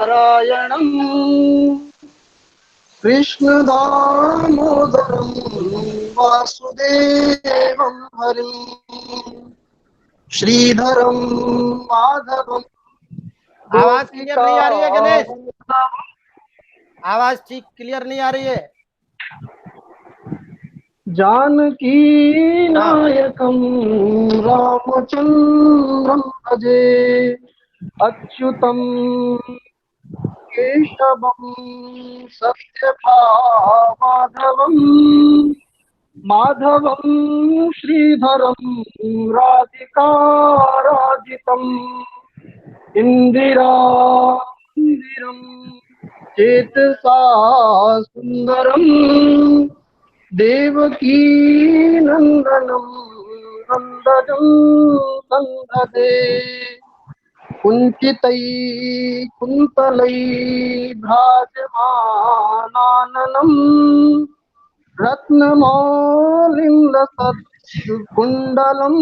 नारायणं कृष्णदामोदरं वासुदेवं हरिं श्रीधरं माधवं आवाज क्लियर नहीं आ रही है गणेश। गोपिका आवाज ठीक क्लियर नहीं आ रही है। जानकी नायकं रामचन्द्रं भजे अच्युतं केशवं सत्यभामाधवं माधवं श्रीधरं राधिकाराजितम् इन्दिरान्दिरं चेतसा सुन्दरं देवकी नन्दनं नन्दनं सन्ददे कुञ्चितैः कुन्तलैः भ्राजमानाननं रत्नमौलिं लसत् कुण्डलं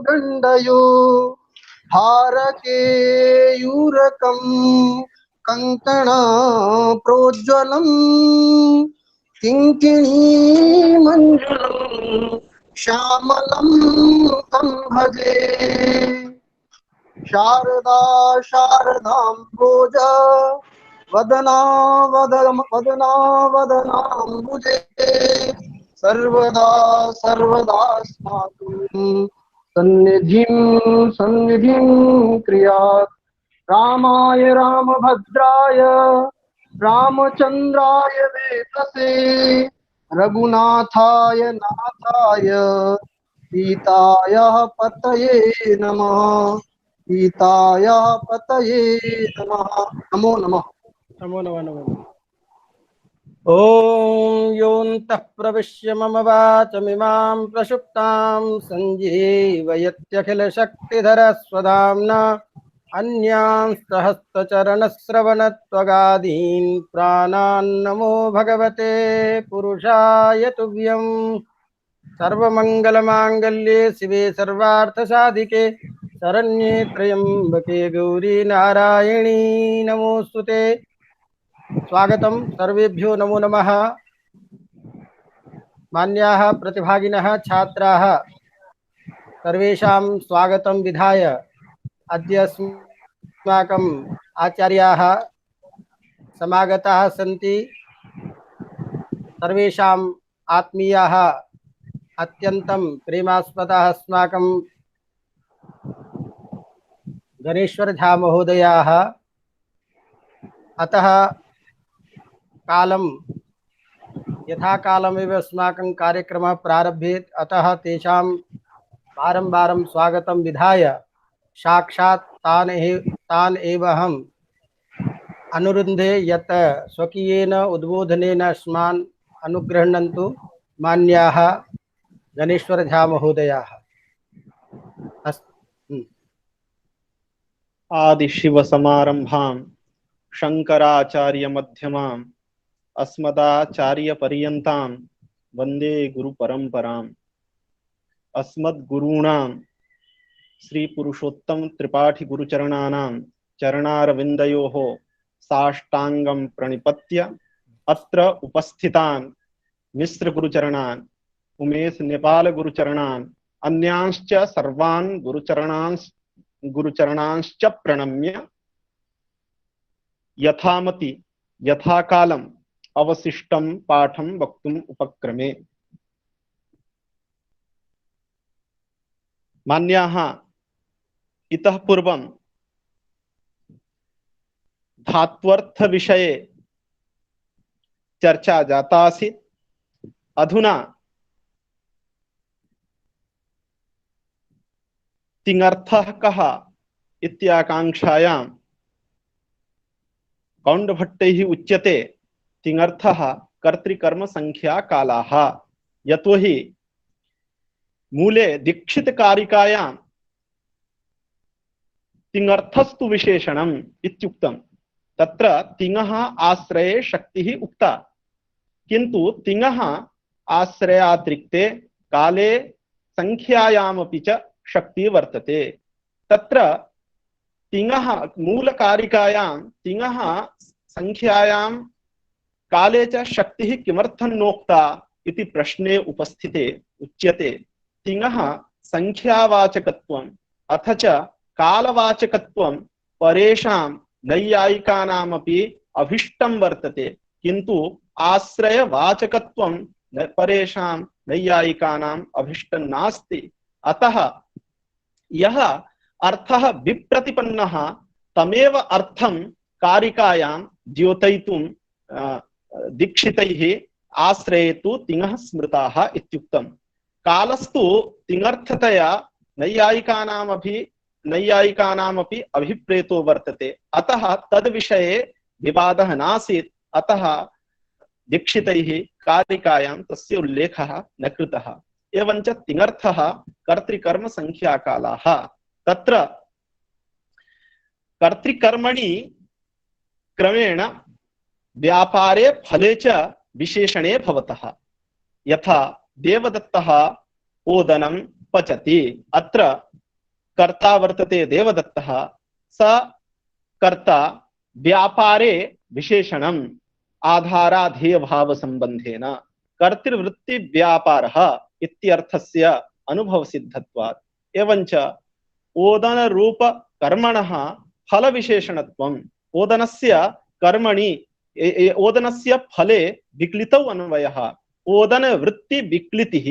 गण्डयो हारकेयूरकं कङ्कणप्रोज्ज्वलं किङ्किणीमण्डलं श्यामलं तं भजे शारदा शारदाम्भोज वदना वदनाम्बुजे सर्वदा सर्वदास्माकं सन्निधिं क्रियात् रामाय रामभद्राय रामचन्द्राय वेतसे रघुनाथाय नाथाय सीतायाः पतये नमः सीतायाः पतये नमः नमो नमः नमो नमः नमो नमः। ॐ योऽन्तः प्रविश्य मम वाचमिमां प्रसुप्तां सञ्जीवयत्यखिलशक्तिधरस्वधाम्ना अन्यांश्च हस्तचरणश्रवणत्वगादीन् प्राणान्नमो भगवते पुरुषाय तुभ्यम्। सर्वमङ्गलमाङ्गल्ये शिवे सर्वार्थसाधिके शरण्ये त्र्यम्बके गौरी नारायणी नमोऽस्तुते। स्वागतं सर्वेभ्यो नमो नमः। मान्याः प्रतिभागिनः छात्राः सर्वेषां स्वागतं विधाय अद्य अस्माकम् आचार्याः समागताः सन्ति। सर्वेषाम् आत्मीयाः अत्यन्तं प्रेमास्पदाः अस्माकं गणेश्वर झा महोदयाः। अतः कालं यथा कालमेव अस्माकं कार्यक्रमः प्रारभ्येत, अतः तेषां बारं स्वागतं विधाय साक्षात् तान् एव अहम् अनुरुन्धे यत् स्वकीयेन उद्बोधनेन अस्मान् अनुगृह्णन्तु मान्याः गणेश्वर झा महोदयाः। आदिशिवसमारम्भां शङ्कराचार्यमध्यमाम् अस्मदाचार्यपर्यन्तां वन्दे गुरुपरम्पराम्। अस्मद्गुरूणां श्रीपुरुषोत्तमत्रिपाठिगुरुचरणानां चरणारविन्दयोः साष्टाङ्गं प्रणिपत्य अत्र उपस्थितान् मिश्रगुरुचरणान्, उमेश नेपालगुरुचरणान्, अन्यांश्च सर्वान् गुरुचरणांश्च प्रणम्य यथामति यथाकालम् अवशिष्टं पाठं वक्तुम् उपक्रमे। मान्याः, इतः पूर्वं धात्वर्थ विषये चर्चा जाता आसीत्। अधुना तिङर्थः कः इत्याकाङ्क्षायां कौण्डभट्टैः उच्यते तिङर्थः कर्तृकर्मसङ्ख्याकालाः। यतोहि मूले दीक्षितकारिकायां तिङर्थस्तु विशेषणम् इत्युक्तम्। तत्र तिङः आश्रये शक्तिः उक्ता, किन्तु तिङः आश्रयातिरिक्ते काले संख्यायामपि च शक्तिः वर्तते। तत्र तिङः मूलकारिकायां तिङः संख्यायां काले च शक्तिः किमर्थं नोक्ता इति प्रश्ने उपस्थिते उच्यते तिङः संख्यावाचकत्वम् अथ च कालवाचकत्वं परेषां नैयायिकानामपि अभिष्टं वर्तते, किन्तु आश्रयवाचकत्वं परेषां नैयायिकानाम् अभिष्टं नास्ति। अतः यः अर्थः विप्रतिपन्नः तमेव अर्थं कारिकायां द्योतयितुं दीक्षितैः आश्रयेतु तिङः स्मृताः इत्युक्तम्। कालस्तु तिङर्थतया नैयायिकानामपि अभिप्रेतो वर्तते, अतः तद्विषये विवादः नासीत्। अतः दीक्षितैः कारिकायां तस्य उल्लेखः न कृतः। एवञ्च तिङर्थः कर्तृकर्म संख्याकालाः। तत्र कर्तृकर्मणि क्रमेण व्यापारे फले च विशेषणे भवतः। यथा देवदत्तः ओदनं पचति, अत्र कर्ता वर्तते देवदत्तः, स कर्ता व्यापारे विशेषणम् आधाराधेय भाव संबंधेन कर्तृवृत्ति व्यापारः इत्यर्थस्य अनुभव सिद्धत्वात्। एवञ्च ओदन रूप कर्मणः फल विशेषणत्वम् ओदनस्य कर्मणि ओदनस्य फले विक्लितौ अन्वयः ओदन वृत्ति विक्लितिः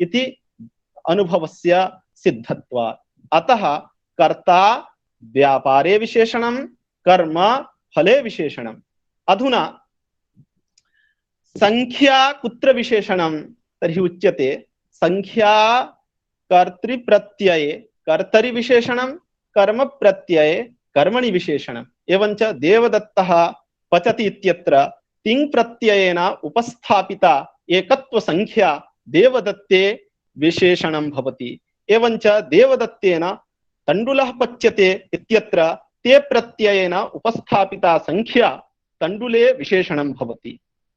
इति अनुभवस्य सिद्धत्वात्। अतः कर्ता व्यापारे विशेषणं कर्म फले विशेषणम्। अधुना संख्या कुत्र विशेषणं तर्हि उच्यते संख्या कर्तृप्रत्यये कर्तरि विशेषणं कर्म प्रत्यये कर्मणि विशेषणम्। एवञ्च देवदत्तः पचति इत्यत्र तिङ् प्रत्ययेन उपस्थापिता एकत्व संख्या देवदत्ते विशेषणं भवति। एवञ्च देवदत्तेन तण्डुलः पच्यते इत्यत्र ते प्रत्ययेन उपस्थापिता संख्या तण्डुले विशेषणं भवति।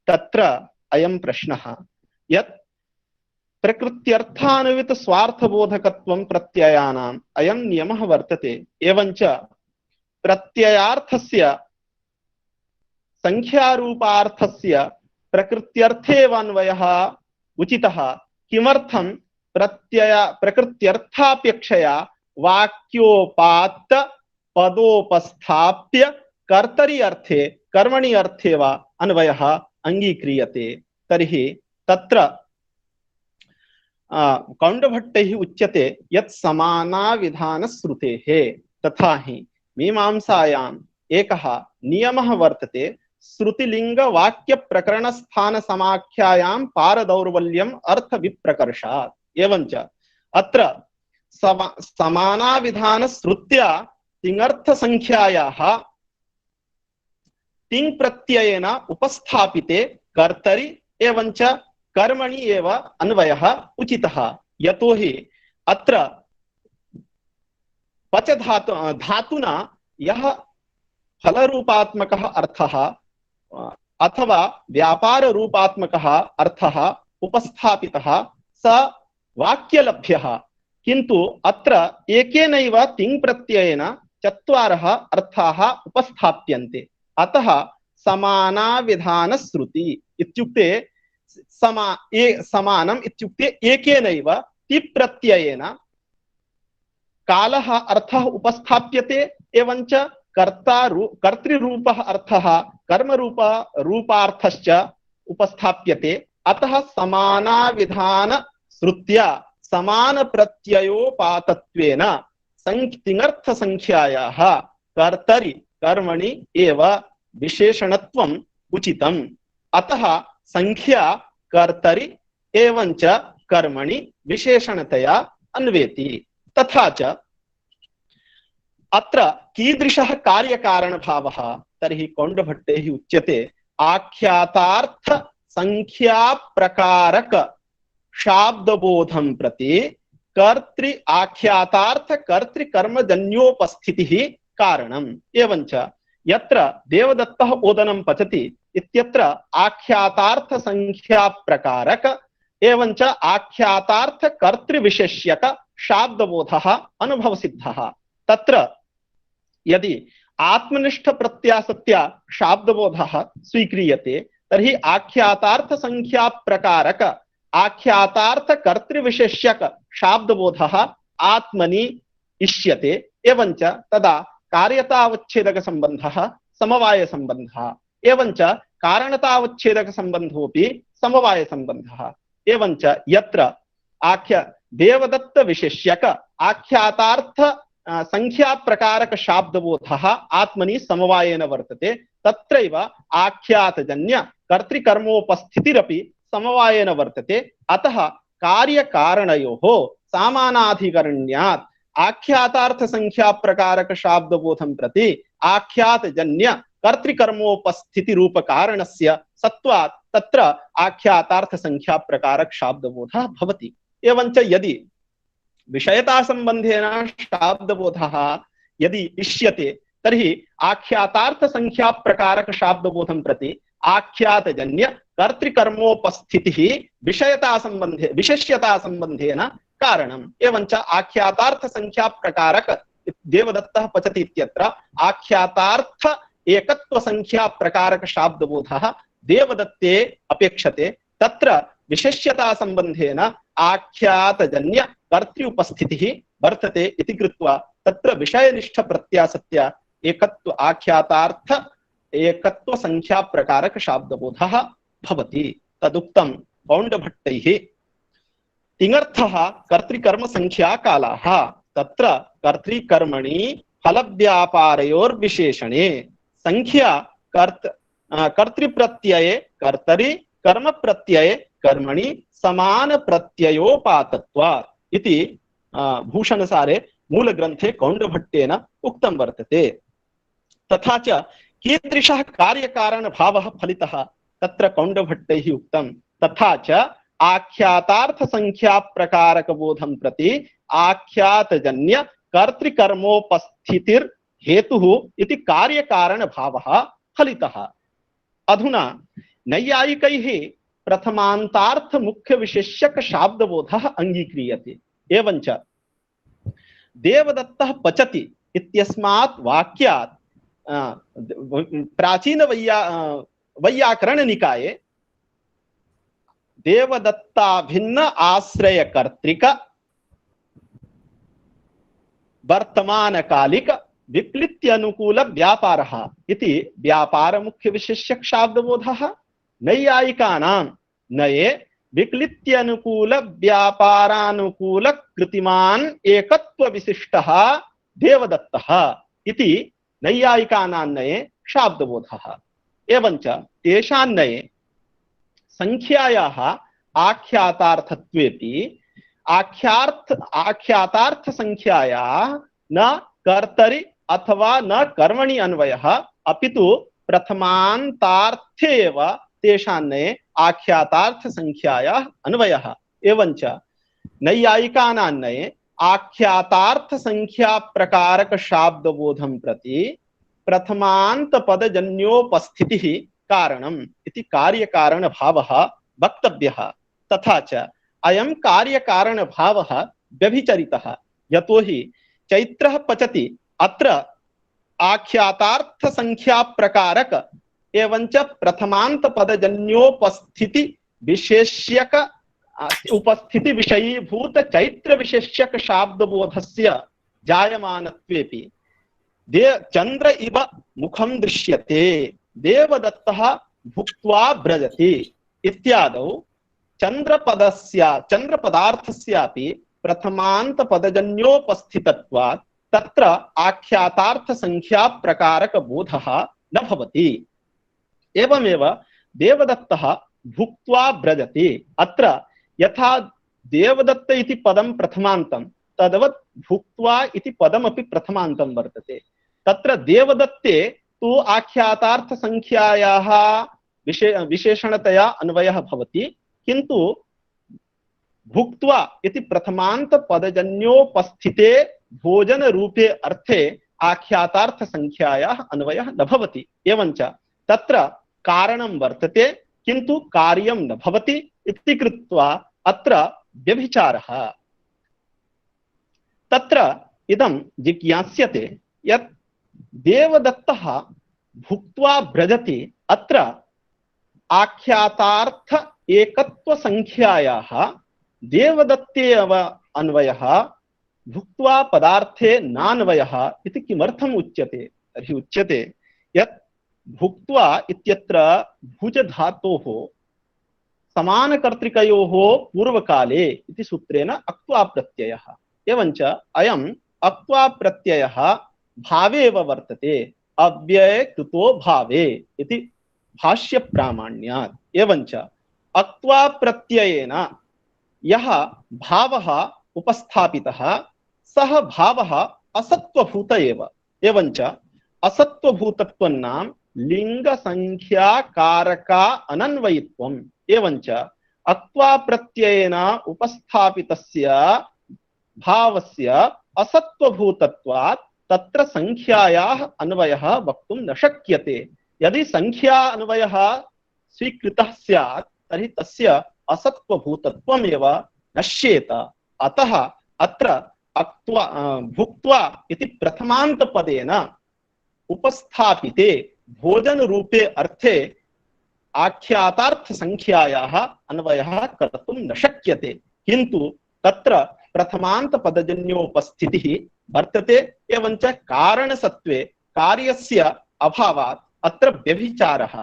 तत्र अयं प्रश्नः यत् प्रकृत्यर्थानुवित स्वार्थबोधकत्वं प्रत्ययानाम् अयं नियमः वर्तते। एवञ्च प्रत्ययार्थस्य संख्यारूपार्थस्य प्रकृत्यर्थेवान्वयः उचितः। किमर्थं प्रकृत्यर्थापेक्षया वाक्योपात्त पदोपस्थाप्य कर्तरि अर्थे कर्मणि अर्थे वा अन्वयः अंगीक्रियते। तर्हि तत्र कौण्डभट्टैः उच्यते यत् समानाविधानश्रुतेः तथा हि मीमांसायाम् एकः नियमः वर्तते श्रुतिलिंग वाक्य प्रकरण स्थान समाख्यायां पारदौर्बल्यम् अर्थ विप्रकर्षात्। एवञ्च अत्र समानाविधानश्रुत्या तिङर्थ संख्यायाः तिङ् प्रत्ययेन उपस्थापिते कर्तरि एवञ्च कर्मणि एव अन्वयः उचितः। यतोहि अत्र पच धातुना यः फलरूपात्मकः अर्थः अथवा व्यापार रूपात्मकः अर्थः उपस्थापितः स वाक्यलभ्यः, किन्तु अत्र एकेनैव तिङ् प्रत्ययेन चत्वारः अर्थाः उपस्थाप्यन्ते। अतः समानाविधानश्रुति इत्युक्ते समानम् इत्युक्ते एकेनैव तिप् प्रत्ययेन कालः अर्थः उपस्थाप्यते एवञ्च कर्तृरूपः अर्थः कर्मरूपार्थश्च उपस्थाप्यते। अतः समानाविधान श्रुत्या समान प्रत्ययोपातत्वेन तिङर्थ संख्यायाः कर्तरि कर्मणि एव विशेषणत्वम् उचितम्। अतः संख्या कर्तरि एवञ्च कर्मणि विशेषणतया अन्वेति। तथा च अत्र कीदृशः कार्यकारणभावः तर्हि कौण्डभट्टैः उच्यते आख्यातार्थ संख्या प्रकारक शाब्दबोधं प्रति कर्तृ आख्यातार्थ कर्तृकर्मजन्योपस्थितिः कारणम्। एवञ्च यत्र देवदत्तः ओदनं पचति इत्यत्र आख्यातार्थ संख्या प्रकारक एवञ्च आख्यातार्थ कर्तृविशेष्यक शाब्दबोधः अनुभवसिद्धः। तत्र यदि आत्मनिष्ठ प्रत्यासत्य शाब्दबोधः स्वीक्रियते तर्हि आख्यातार्थ संख्या प्रकारक आख्यातार्थ कर्तृविशेष्यक शाब्दबोधः आत्मनि इष्यते एवंच तदा कार्यतावच्छेदक संबंधः समवाय संबंधः एवंच कारणतावच्छेदक संबंधोऽपि समवाय संबंधः एवंच यत्र आख्या देवदत्त विशेष्यक आख्यातार्थ संख्या प्रकारक शाब्दबोधः आत्मनि समवायेन वर्तते तत्रैव आख्यातजन्य कर्तृकर्मोपस्थितिरपि समवायेन वर्तते अतः कार्यकारणयोः सामानाधिकरण्यात् आख्यातार्थ संख्या प्रकारक शाब्दबोधं प्रति आख्यातजन्य कर्तृकर्मोपस्थिति रूप कारणस्य सत्वात् तत्र आख्यातार्थ संख्या प्रकारक शाब्दबोधः भवति एवंच यदि विषयता संबंधेन शाब्दबोधः यदि इष्यते तर्हि आख्यातार्थ संख्या प्रकारक शाब्दबोधं प्रति आख्यातजन्य कर्तृकर्मोपस्थितिः विषयता संबंधे विशेष्यता संबंधेन कारणम् एवंच आख्यातार्थ संख्या प्रकारक देवदत्तः पचति इत्यत्र आख्यातार्थ एकत्व संख्या प्रकारक शाब्दबोधः देवदत्ते अपेक्षते तत्र विशेष्यता संबंधेन आख्यातजन्य कर्तृ उपस्थितिः वर्तते इति कृत्वा तत्र विषयनिष्ठ प्रत्यासत्य एकत्व आख्यातार्थ एकत्व संख्या प्रकारक शाब्दबोधः भवति तदुक्तं पौण्डभट्टैः तिङर्थः कर्तृकर्म संख्या कालाः तत्र कर्तृकर्मणि फलव्यापारयोर्विशेषणे संख्या कर्तृप्रत्यये कर्तरि कर्म प्रत्यये कर्मणि समान प्रत्ययोपातत्वात् इति भूषणसारे मूलग्रन्थे कौण्डभट्टेन उक्तं वर्तते तथा च कीदृशः कार्यकारणभावः फलितः तत्र कौण्डभट्टैः उक्तं तथा च आख्यातार्थ संख्या प्रकारक बोधं प्रति आख्यातजन्य कर्तृकर्मोपस्थितिर् हेतुः इति कार्यकारणभावः फलितः अधुना नैयायिकैः प्रथमान्तार्थ मुख्य विशेष्यक शाब्दबोधः अंगीक्रियते एवंच देवदत्तः पचति इत्यस्मात् वाक्यात् प्राचीन वैयाकरण निकाये देवदत्ता भिन्न आश्रय कर्तृक वर्तमान कालिक विक्लित्य अनुकूल व्यापारः इति व्यापार मुख्य विशेष्यक शाब्दबोधः नैयायिकानां नये विक्लित्य अनुकूल व्यापारानुकूल कृतिमान एकत्व विशिष्टः देवदत्तः इति नैयायिकानां नये शाब्दबोधः एवंच तेषां नये संख्यायाः आख्यातार्थत्वेपि आख्यातार्थ संख्याया न कर्तरि अथवा न कर्मणि अन्वयः अपितु प्रथमान्तार्थे एव तेषां नये आख्यातार्थ संख्यायाः अन्वयः एवंच नैयायिकानां नये आख्यातार्थ संख्या प्रकारक शाब्दबोधं प्रति प्रथमान्त पदजन्योपस्थितिः कारणम् इति कार्यकारण भावः वक्तव्यः तथा च अयं कार्यकारण भावः व्यभिचरितः यतोहि चैत्रः पचति अत्र आख्यातार्थ संख्या प्रकारक एवंच प्रथमान्त पदजन्योपस्थिति विशेष्यक उपस्थिति विषयीभूत चैत्र विशेष्यक शाब्दबोधस्य जायमानत्वेपि चंद्र इव मुखं दृश्यते देवदत्तः भुक्त्वा व्रजति इत्यादौ चंद्रपदार्थस्यापि प्रथमान्त पदजन्योपस्थितत्वात् तत्र आख्यातार्थ संख्या प्रकारक बोधः न भवति एवमेव देवदत्तः भुक्त्वा व्रजति अत्र यथा देवदत्त इति पदं प्रथमान्तं तद्वत् भुक्त्वा इति पदमपि प्रथमान्तं वर्तते तत्र देवदत्ते तु आख्यातार्थ संख्यायाः विशेषणतया अन्वयः भवति किन्तु भुक्त्वा इति प्रथमान्त पदजन्योपस्थिते भोजन रूपे अर्थे आख्यातार्थ संख्यायाः अन्वयः न भवति एवंच तत्र कारणं वर्तते किन्तु कार्यं न भवति इति कृत्वा अत्र व्यभिचारः तत्र इदं जिज्ञास्यते यत् देवदत्तः भुक्त्वा व्रजति अत्र आख्यातार्थ एकत्व संख्यायाः देवदत्ते अव अन्वयः भुक्त्वा पदार्थे नान्वयः इति किमर्थम् उच्यते? तर्हि उच्यते यत् भुक्त्वा इत्यत्र भुज धातोः समानकर्तृकयोः पूर्वकाले इति सूत्रेण अक्त्वा प्रत्ययः, एवञ्च अयम् अक्त्वा प्रत्ययः भावे एव वर्तते, अव्यये कृतो भावे इति भाष्य प्रामाण्यात्। एवञ्च अक्त्वा प्रत्ययेन यः भावः उपस्थापितः सः भावः असत्वभूत एव। एवञ्च असत्वभूतत्वं लिंग संख्या कारका अनन्वयित्वम्। एवञ्च अक्त्वा प्रत्ययेन उपस्थापितस्य भावस्य असत्वभूतत्वात् तत्र संख्यायाः अन्वयः वक्तुं न शक्यते। यदि संख्या अन्वयः स्वीकृतः स्यात् तर्हि तस्य असत्वभूतत्वमेव नश्येत। अतः अत्र अक्त्वा भुक्त्वा इति प्रथमान्तपदेन उपस्थापिते भोजन रूपे अर्थे आख्यातार्थ संख्यायाः अन्वयः कर्तुं न शक्यते, किन्तु तत्र प्रथमान्त पदजन्योपस्थितिः वर्तते। एवञ्च कारणसत्त्वे कार्यस्य अभावात् अत्र व्यभिचारः।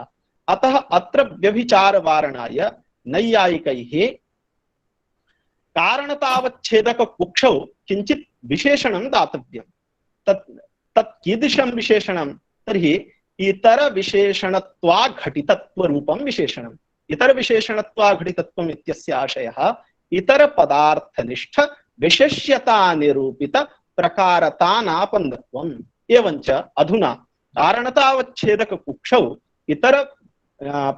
अतः अत्र व्यभिचारवारणाय नैयायिकैः कारणतावच्छेदक कुक्षौ किञ्चित् विशेषणं दातव्यं। तत् कीदृशं विशेषणं? तर्हि इतर विशेषणत्वा घटितत्व रूपं विशेषणम्। इतर विशेषणत्वा घटितत्वम् इत्यस्य आशयः इतर पदार्थनिष्ठ विशेष्यता निरूपित प्रकारतानापन्नत्वम्। एवञ्च अधुना कारणतावच्छेदक कुक्षौ इतर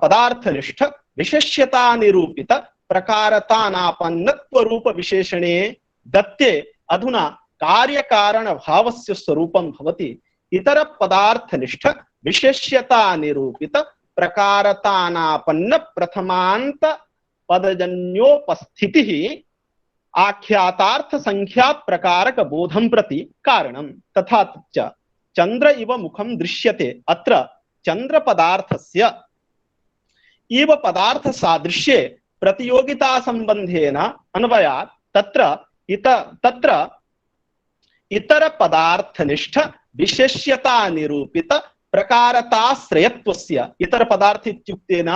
पदार्थनिष्ठ विशेष्यता निरूपित प्रकारतानापन्नत्व रूप विशेषणे दत्ते अधुना कार्यकारण भावस्य स्वरूपं भवति। इतर पदार्थनिष्ठ विशेष्यता निरूपित प्रकारतानापन्न प्रथमान्त पदजन्योपस्थितिः आख्यातार्थ संख्या प्रकारक बोधं प्रति कारणं। तथा च चंद्र इव मुखं दृश्यते। अत्र चंद्र पदार्थस्य इव पदार्थ सादृश्ये प्रतियोगिता संबंधेन अन्वयात् तत्र इतर पदार्थनिष्ठ विशेष्यता निरूपित प्रकारताश्रयत्वस्य, इतर पदार्थ इत्युक्तेन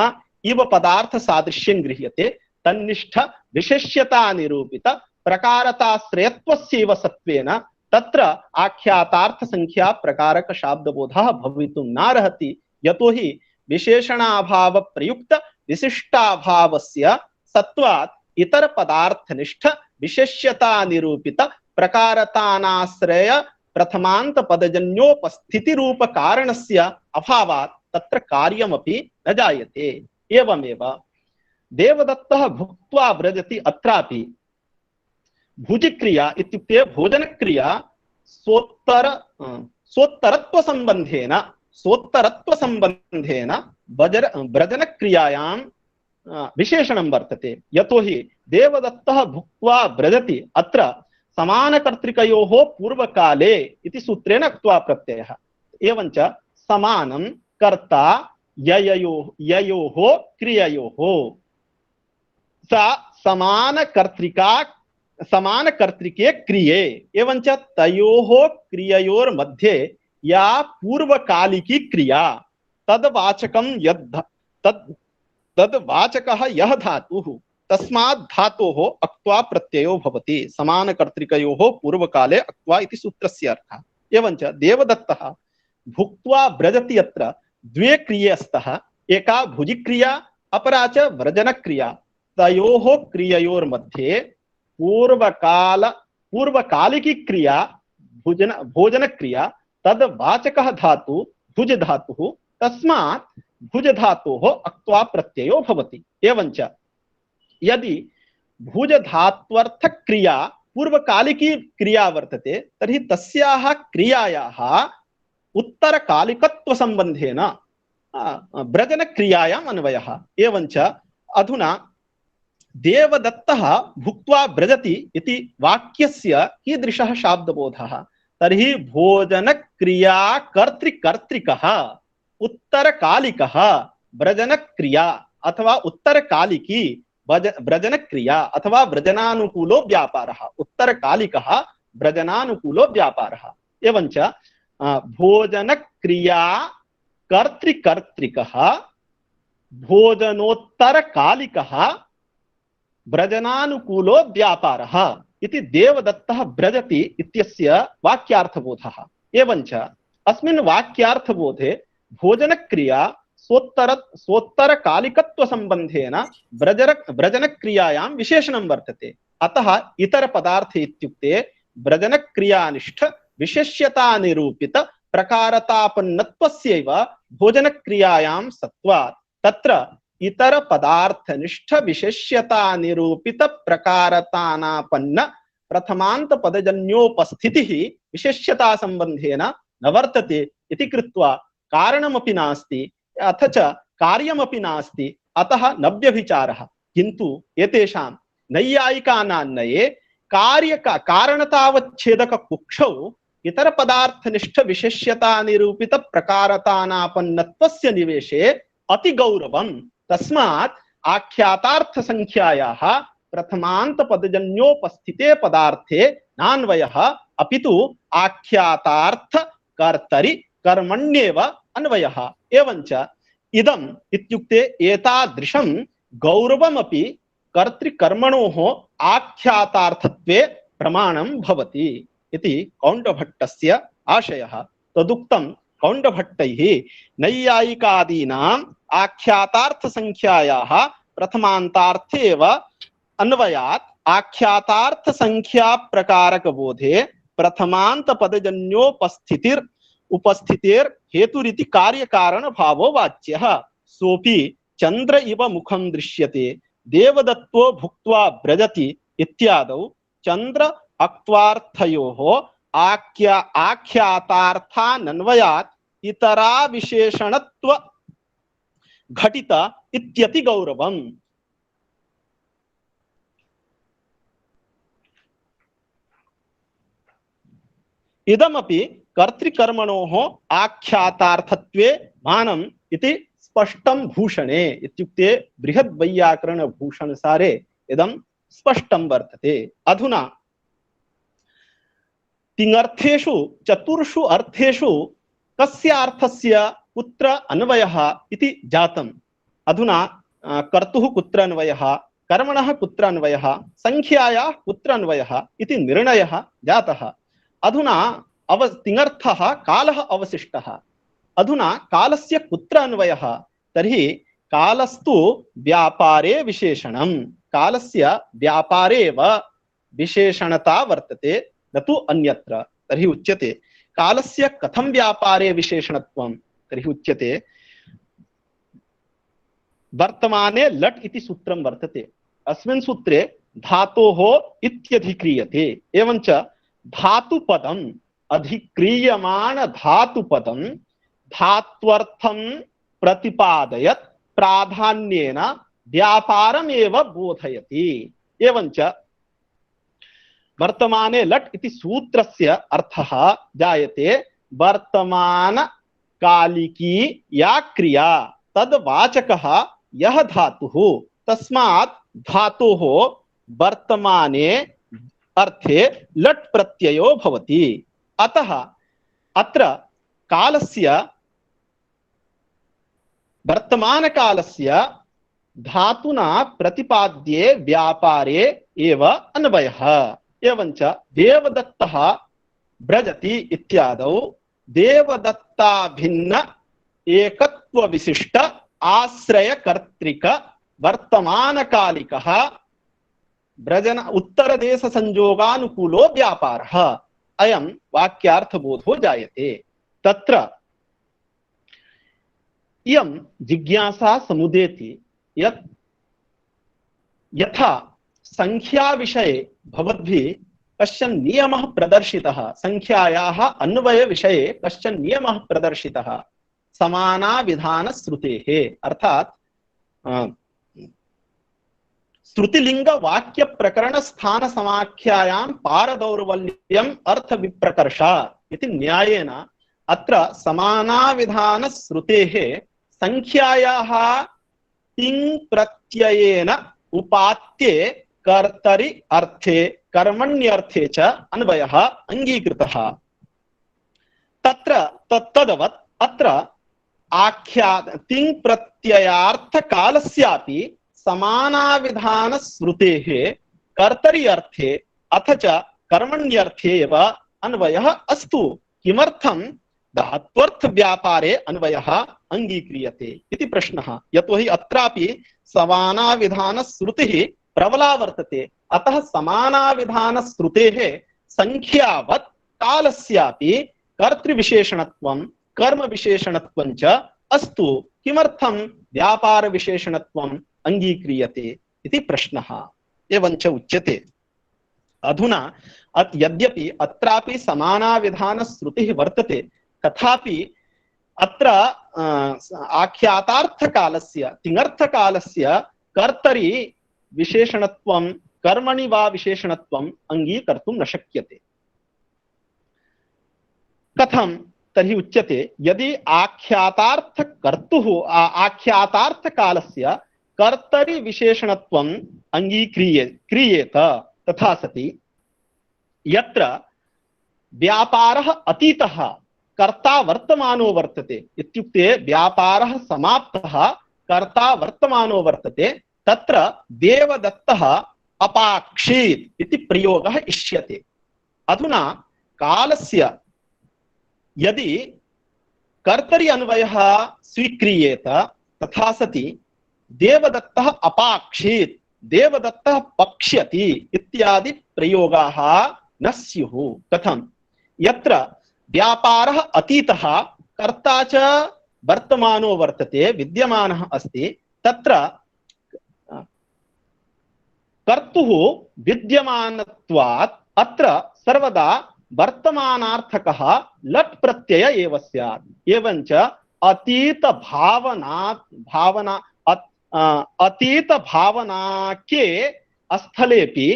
इव पदार्थ सादृश्यं गृह्यते, तन्निष्ठ विशेष्यता निरूपित प्रकारताश्रयत्वस्यैव सत्त्वेन तत्र आख्यातार्थ संख्या प्रकारक शाब्दबोधः भवितुं नार्हति। यतोहि विशेषणाभाव प्रयुक्त विशिष्टाभावस्य सत्वात् इतर पदार्थनिष्ठ विशेष्यता निरूपित प्रकारतानाश्रय प्रथमान्त पदजन्योपस्थिति रूप कारणस्य अभावात् तत्र कार्यमपि न जायते। एवमेव देवदत्तः भुक्त्वा व्रजति। अत्रापि भुजिक्रिया इत्युक्ते भोजनक्रिया सोत्तरत्व संबंधेन व्रजनक्रियायां विशेषणं वर्तते। यतोहि देवदत्तः भुक्त्वा व्रजति अत्र समानकर्तृकयोः पूर्वकाले इति सूत्रेण अक्त्वा प्रत्ययः। एवञ्च समानं कर्ता ययोः क्रिययोः सा समानकर्तृके क्रिये। एवञ्च तयोः क्रिययोर्मध्ये या पूर्वकालिकी क्रिया तद्वाचकं तद्वाचकः यः धातुः तस्मात् धातोः अक्त्वा प्रत्ययो भवति। समानकर्तृकयोः पूर्वकाले अक्त्वा इति सूत्रस्य अर्थः। एवञ्च देवदत्तः भुक्त्वा व्रजति। अत्र द्वे क्रिये स्तः, एका भुजिक्रिया अपरा च व्रजनक्रिया। तयोः क्रिययोर्मध्ये पूर्वकालिकी क्रिया भोजनक्रिया तद्वाचकः धातु भुज धातुः, तस्मात् भुज धातोः अक्त्वा प्रत्ययो भवति। एवञ्च यदि भुज धात्वर्थ क्रिया पूर्वकालिकी क्रिया वर्तते तर्हि तस्याः क्रियायाः उत्तरकालिकत्व संबंधेन व्रजन क्रियायाम् अन्वयः। एवञ्च अधुना देवदत्तः भुक्त्वा व्रजति इति वाक्यस्य कीदृशः शाब्दबोधः? तर्हि भोजन क्रिया कर्तृकर्तृकः उत्तरकालिकः व्रजन क्रिया अथवा उत्तरकालिकी व्रजन क्रिया अथवा व्रजनानुकूलो व्यापारः उत्तरकालिकः व्रजनानुकूलो व्यापारः एवञ्च भोजन क्रिया कर्तृकर्तृकः भोजनोत्तरकालिकः व्रजनानुकूलो व्यापारः इति देवदत्तः व्रजति इत्यस्य वाक्यार्थबोधः। एवञ्च अस्मिन् वाक्यार्थबोधे भोजनक्रिया स्वोत्तरकालिकत्वसम्बन्धेन व्रजनक्रियायां विशेषणं वर्तते। अतः इतरपदार्थे इत्युक्ते व्रजनक्रियानिष्ठ विशेष्यतानिरूपित प्रकारतापन्नत्वस्यैव भोजनक्रियायां सत्वात् तत्र इतर पदार्थनिष्ठ विशेष्यता निरूपित प्रकारतानापन्न प्रथमांत पदजन्योपस्थितिः विशेष्यता संबंधेन न वर्तते इति कृत्वा कारणमपि नास्ति अथ च कार्यमपि नास्ति अतः न व्यभिचारः। किन्तु एतेषां नैयायिकानान्वये कारणतावच्छेदक कुक्षौ इतर पदार्थनिष्ठ विशेष्यता निरूपित प्रकारतानापन्नत्वस्य निवेशे अति गौरवम् तस्मात् आख्यातार्थ संख्यायाः प्रथमांत पदजन्योपस्थिते पदार्थे नान्वयः अपितु आख्यातार्थ कर्तरि कर्मण्येव अन्वयः। एवञ्च इदम् इत्युक्ते एतादृशं गौरवमपि कर्तृकर्मणोः आख्यातार्थत्वे प्रमाणं भवति इति कौण्डभट्टस्य आशयः। तदुक्तं कौण्डभट्टैः नैयायिकादीनाम् आख्यातार्थ संख्यायाः प्रथमान्तार्थे एव अन्वयात् आख्यातार्थ संख्या प्रकारक बोधे प्रथमांत पदजन्योपस्थितिर् हेतुरिति कार्य कारण भावो वाच्यः। सोपि चंद्र इव मुखं दृश्यते देवदत्तो भुक्त्वा व्रजति इत्यादौ चंद्र अक्त्वार्थयोः आख्यातार्थानन्वयात् इतरा विशेषणत्व घटित इत्यति गौरवम्। इदमपि कर्तृकर्मणोः आख्यातार्थत्वे मानम् इति स्पष्टं भूषणे इत्युक्ते बृहद्वैयाकरण भूषणसारे इदं स्पष्टं वर्तते। अधुना तिङर्थेषु चतुर्षु अर्थेषु कस्य अर्थस्य कुत्र अन्वयः इति जातम्। अधुना कर्तुः कुत्र अन्वयः कर्मणः कुत्र अन्वयः संख्यायाः कुत्र अन्वयः इति निर्णयः जातः। अधुना तिङर्थः कालः अवशिष्टः। अधुना कालस्य कुत्र अन्वयः तर्हि कालस्तु व्यापारे विशेषणं कालस्य व्यापारे एव विशेषणता वर्तते न तु अन्यत्र। तर्हि उच्यते कालस्य कथं व्यापारे विशेषणत्वं तर्हि उच्यते वर्तमाने लट् इति सूत्रं वर्तते। अस्मिन् सूत्रे धातोः इत्यधिक्रियते। एवञ्च धातुपदम् अधिक्रियमाण धातुपदं धात्वर्थं प्रतिपादयत् प्राधान्येन व्यापारमेव बोधयति। एवञ्च वर्तमाने लट् इति सूत्रस्य अर्थः जायते वर्तमान कालिकी या क्रिया तद्वाचकः यः धातुः तस्मात् धातोः वर्तमाने अर्थे लट् प्रत्ययो भवति। अतः अत्र कालस्य वर्तमान कालस्य धातुना प्रतिपाद्ये व्यापारे एव अन्वयः। एवञ्च देवदत्तः व्रजति इत्यादौ देवदत्ता भिन्न एकत्व विशिष्ट आश्रय कर्तृक वर्तमान कालिकः व्रजन उत्तर देश संयोगानुकूलो व्यापारः अयं वाक्यार्थबोधो जायते। तत्र इयं जिज्ञासा समुदेति यत् यथा संख्या विषये भवद्भिः कश्चन नियमः प्रदर्शितः संख्यायाः अन्वय विषये कश्चन नियमः प्रदर्शितः समाना विधान श्रुतेः अर्थात् श्रुतिलिंग वाक्य प्रकरण स्थान समाख्यायां पारदौर्बल्यम् अर्थ विप्रकर्षा इति न्यायेन अत्र समानाविधान श्रुतेः संख्यायाः तिङ् प्रत्ययेन उपात्ते कर्तरि अर्थे कर्मण्यर्थे च अन्वयः अंगीकृतः। तत्र तद्वत् अत्र आख्यात तिङ् प्रत्ययार्थ कालस्यापि समानाविधान श्रुतेः कर्तरि अर्थे अथ च कर्मण्यर्थे एव अन्वयः अस्तु। किमर्थं धात्वर्थ व्यापारे अन्वयः अंगीक्रियते इति प्रश्नः। यतोहि अत्रापि समानाविधान श्रुतिः प्रबला वर्तते, अतः समानाविधान श्रुतेः संख्यावत् कालस्यापि कर्तृविशेषणत्वं कर्म विशेषणत्वं च अस्तु। किमर्थं व्यापार विशेषणत्वं अंगीक्रियते इति प्रश्नः। एवञ्च उच्यते अधुना यद्यपि अत्रापि समानाविधान श्रुतिः वर्तते, तथापि अत्र आख्यातार्थकालस्य तिङर्थकालस्य कर्तरि विशेषणत्वं कर्मणि वा विशेषणत्वं अंगीकर्तुं न शक्यते। कथं तर्हि उच्यते यदि आख्यातार्थकालस्य कर्तरि विशेषणत्वं क्रियेत तथा सति यत्र व्यापारः अतीतः कर्ता वर्तमानो वर्तते, इत्युक्ते व्यापारः समाप्तः कर्ता वर्तमानो वर्तते, तत्र देवदत्तः अपाक्षेत् इति प्रयोगः इष्यते। अधुना कालस्य यदि कर्तरि अन्वयः स्वीक्रियेत तथा सति देवदत्तः अपाक्षेत् देवदत्तः पक्ष्यति इत्यादि प्रयोगाः न स्युः। कथं? यत्र व्यापारः अतीतः कर्ता च वर्तमानो वर्तते विद्यमानः अस्ति, तत्र कर्तुः विद्यमानत्वात् अत्र सर्वदा वर्तमानार्थकः लट् प्रत्यय एव स्यात्। एवञ्च अतीत भावना के स्थलेपि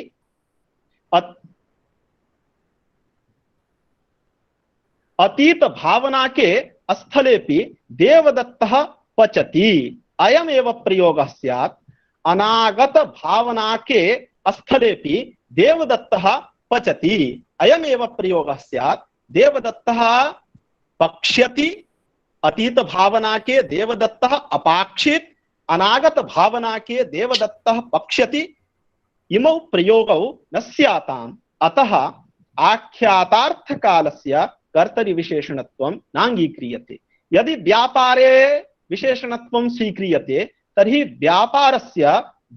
अतीत भावना के स्थलेपि देवदत्तः पचति अयमेव प्रयोगः स्यात्। अनागत भावना के स्थलेपि देवदत्तः पचति अयमेव प्रयोगः स्यात्। देवदत्तः पक्ष्यति अतीत भावना के देवदत्तः अपाक्षित अनागत भावना के देवदत्तः पक्ष्यति इमौ प्रयोगौ न स्याताम्। अतः आख्यातार्थ कालस्य कर्तरि विशेषणत्वं नांगीक्रियते। यदि व्यापारे विशेषणत्वं स्वीक्रियते तर्हि व्यापारस्य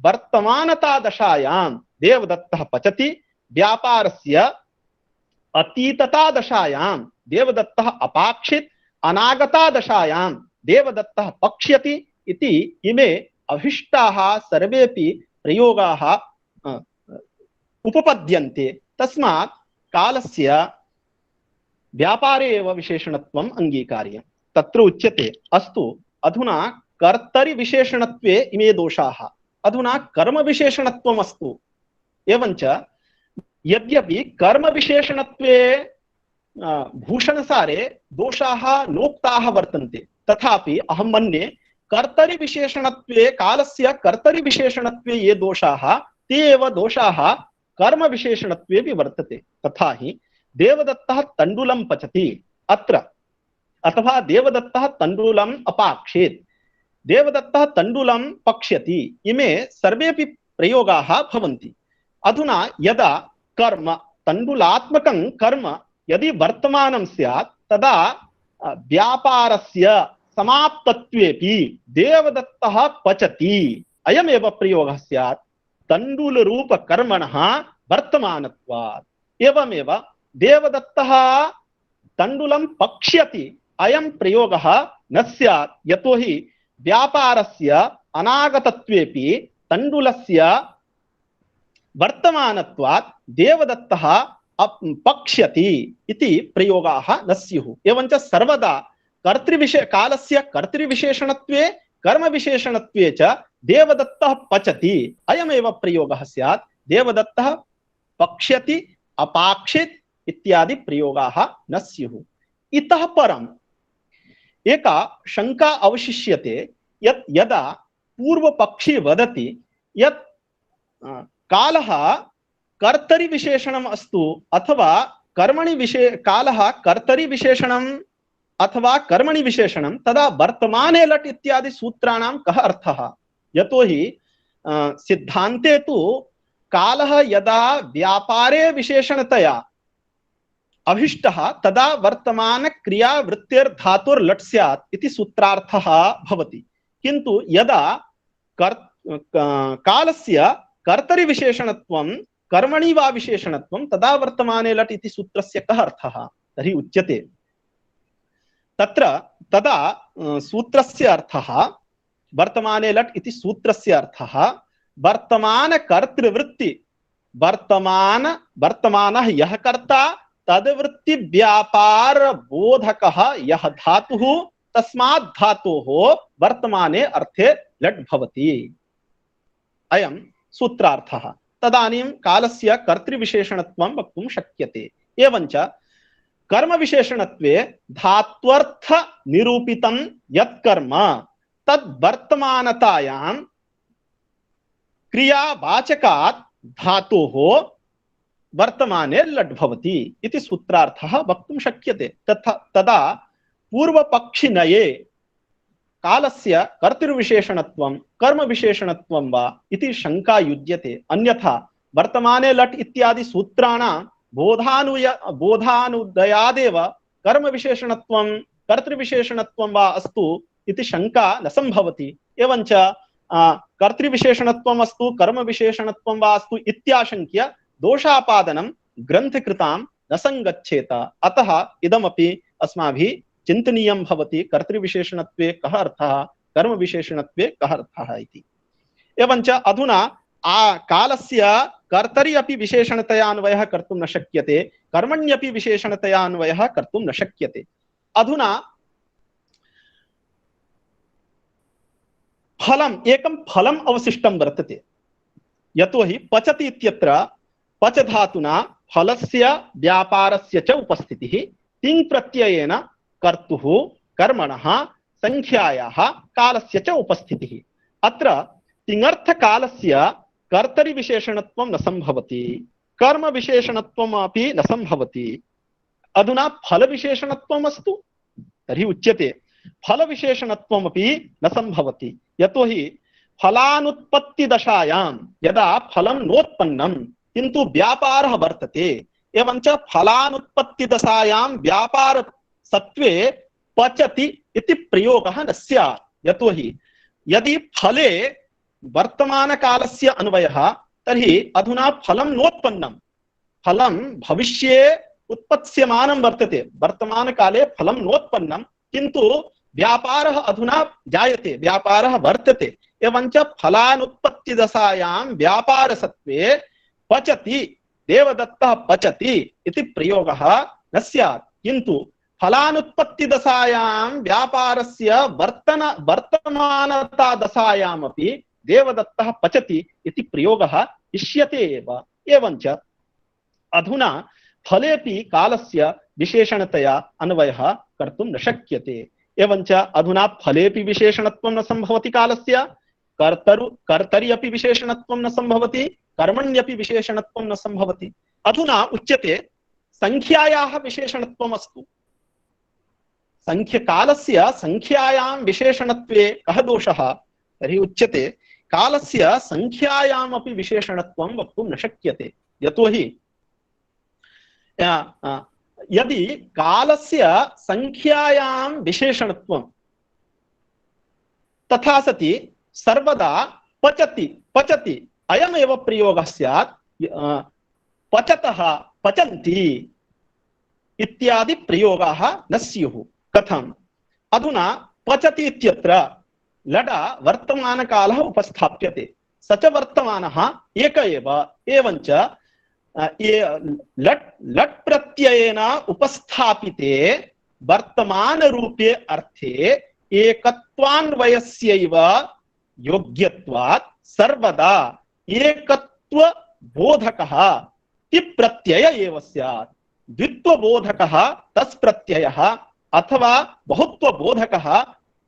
वर्तमानता दशायां देवदत्तः पचति, व्यापारस्य अतीतता दशायां देवदत्तः अपाक्षित अनागता दशायां देवदत्तः पक्ष्यति इति इमे अभिष्टाः सर्वेपि प्रयोगाः उपपद्यन्ते। तस्मात् कालस्य व्यापारे एव विशेषणत्वम् अंगीकार्यम्। तत्र उच्यते अस्तु अधुना कर्तरि विशेषणत्वे इमे दोषाः, अधुना कर्म विशेषणत्वम् अस्तु। एवञ्च यद्यपि कर्म विशेषणत्वे भूषणसारे दोषाः नोक्ताः वर्तन्ते, तथापि अहं मन्ये कर्तरि विशेषणत्वे कालस्य कर्तरि विशेषणत्वे ये दोषाः ते एव दोषाः कर्म विशेषणत्वेपि वर्तते। तथा हि देवदत्तः तण्डुलं पचति अत्र, अथवा देवदत्तः तण्डुलम् अपाक्षेत्, देवदत्तः तण्डुलं पक्ष्यति, इमे सर्वेपि प्रयोगाः भवन्ति। अधुना यदा कर्म तण्डुलात्मकं कर्म यदि वर्तमानं स्यात् तदा व्यापारस्य समाप्तत्वेपि देवदत्तः पचति अयमेव प्रयोगः स्यात् तण्डुलरूपकर्मणः वर्तमानत्वात्। एवमेव देवदत्तः तण्डुलं पक्ष्यति अयं प्रयोगः न स्यात्, यतोहि व्यापारस्य अनागतत्वेपि तण्डुलस्य वर्तमानत्वात् देवदत्तः पक्ष्यति इति प्रयोगाः न स्युः। एवञ्च सर्वदा कालस्य कर्तृविशेषणत्वे कर्म विशेषणत्वे च देवदत्तः पचति अयमेव प्रयोगः स्यात्। देवदत्तः पक्ष्यति अपाक्षित इत्यादि प्रयोगाः न स्युः। इतः परम् एका शंका अवशिष्यते यत् यदा पूर्वपक्षी वदति यत् कालः कर्तरि विशेषणम् अस्तु अथवा कालः कर्तरि विशेषणम् अथवा कर्मणि विशेषणं, तदा वर्तमाने लट् इत्यादि सूत्राणां कः अर्थः? यतोहि सिद्धान्ते तु कालः यदा व्यापारे विशेषणतया अभिष्टः तदा वर्तमान क्रिया वृत्तिर्धातुर् लट् स्यात् इति सूत्रार्थः भवति। किन्तु यदा कालस्य कर्तरि विशेषणत्वं कर्मणि वा विशेषणत्वं तदा वर्तमाने लट् इति सूत्रस्य कः अर्थः? तर्हि उच्यते तत्र तदा सूत्रस्य अर्थः, वर्तमाने लट् इति सूत्रस्य अर्थः वर्तमान कर्तृवृत्ति, वर्तमानः यः कर्ता तद्वृत्ति व्यापार बोधकः यः धातुः तस्मात् धातोः वर्तमाने अर्थे लट् भवति। अयं सूत्रार्थः। तदानीं कालस्य कर्तृविशेषणत्वं वक्तुं शक्यते। एवञ्च कर्म विशेषणत्वे धात्वर्थ निरूपितं यत् कर्म तद् वर्तमानतायां क्रियावाचकात् धातोः वर्तमाने लट् भवति इति सूत्रार्थः वक्तुं शक्यते। तदा पूर्वपक्षिनये कालस्य कर्तृविशेषणत्वं कर्म विशेषणत्वं वा इति शंका युज्यते। अन्यथा वर्तमाने लट् इत्यादि सूत्राणां बोधानुदयादेव कर्म विशेषणत्वं कर्तृविशेषणत्वं वा अस्तु इति शंका न संभवति। एवञ्च कर्तृविशेषणत्वम् अस्तु कर्म विशेषणत्वं वा अस्तु इत्याशंक्य दोषापादनं ग्रन्थकृतां न संगच्छेत। अतः इदमपि अस्माभिः चिन्तनीयं भवति, कर्तृविशेषणत्वे कः अर्थः, कर्मविशेषणत्वे कः अर्थः इति। एवञ्च अधुना कालस्य कर्तरि अपि विशेषणतया अन्वयः कर्तुं न शक्यते, कर्मण्यपि विशेषणतया अन्वयः कर्तुं न शक्यते। अधुना एकं फलम् अवशिष्टं वर्तते। यतोहि पचति इत्यत्र पच धातुना फलस्य व्यापारस्य च उपस्थितिः तिङ् प्रत्ययेन कर्तुः कर्मणः संख्यायाः कालस्य च उपस्थितिः। अत्र तिङर्थकालस्य कर्तरि विशेषणत्वं न संभवति, कर्म विशेषणत्वम् अपि न संभवति। अधुना फल विशेषणत्वम् अस्तु तर्हि उच्यते फल विशेषणत्वमपि न संभवति। यतोहि फलानुत्पत्ति दशायां यदा फलं नोत्पन्नं किन्तु व्यापारः वर्तते, एवञ्च फलानुत्पत्ति दशायां व्यापार सत्वे पचति इति प्रयोगः न स्यात्। यतोहि यदि फले वर्तमान कालस्य अन्वयः तर्हि अधुना फलं नोत्पन्नं, फलं भविष्ये उत्पत्स्यमानं वर्तते, वर्तमान काले फलं नोत्पन्नं किन्तु व्यापारः अधुना जायते, व्यापारः वर्तते। एवञ्च फलानुत्पत्ति दशायां व्यापारसत्वे पचति, देवदत्तः पचति इति प्रयोगः न स्यात्। किन्तु फलानुत्पत्ति दशायां व्यापारस्य वर्तमानता दशायामपि देवदत्तः पचति इति प्रयोगः इष्यते एव। एवञ्च अधुना फलेपि कालस्य विशेषणतया अन्वयः कर्तुं न शक्यते। एवञ्च अधुना फलेपि विशेषणत्वं न संभवति, कालस्य कर्तरि अपि विशेषणत्वं न संभवति, कर्मण्यपि विशेषणत्वं न संभवति। अधुना उच्यते संख्यायाः विशेषणत्वम् अस्तु। कालस्य संख्यायां विशेषणत्वे कः दोषः? तर्हि उच्यते कालस्य संख्यायामपि विशेषणत्वं वक्तुं न शक्यते। यतोहि यदि कालस्य संख्यायां विशेषणत्वं तथा सति सर्वदा पचति पचति अयमेव प्रयोगः स्यात्। पचतः पचन्ति इत्यादि प्रयोगाः न स्युः। कथम्? अधुना पचति इत्यत्र लडा वर्तमानकालः उपस्थाप्यते, स च वर्तमानः एक एव। एवञ्च लट् प्रत्ययेन उपस्थापिते वर्तमान रूपे अर्थे एकत्वान्वयस्यैव योग्यत्वात् सर्वदा एकत्व बोधकः तिप्रत्यय एव स्यात्। द्वित्वबोधकः तस् प्रत्ययः अथवा बहुत्वबोधकः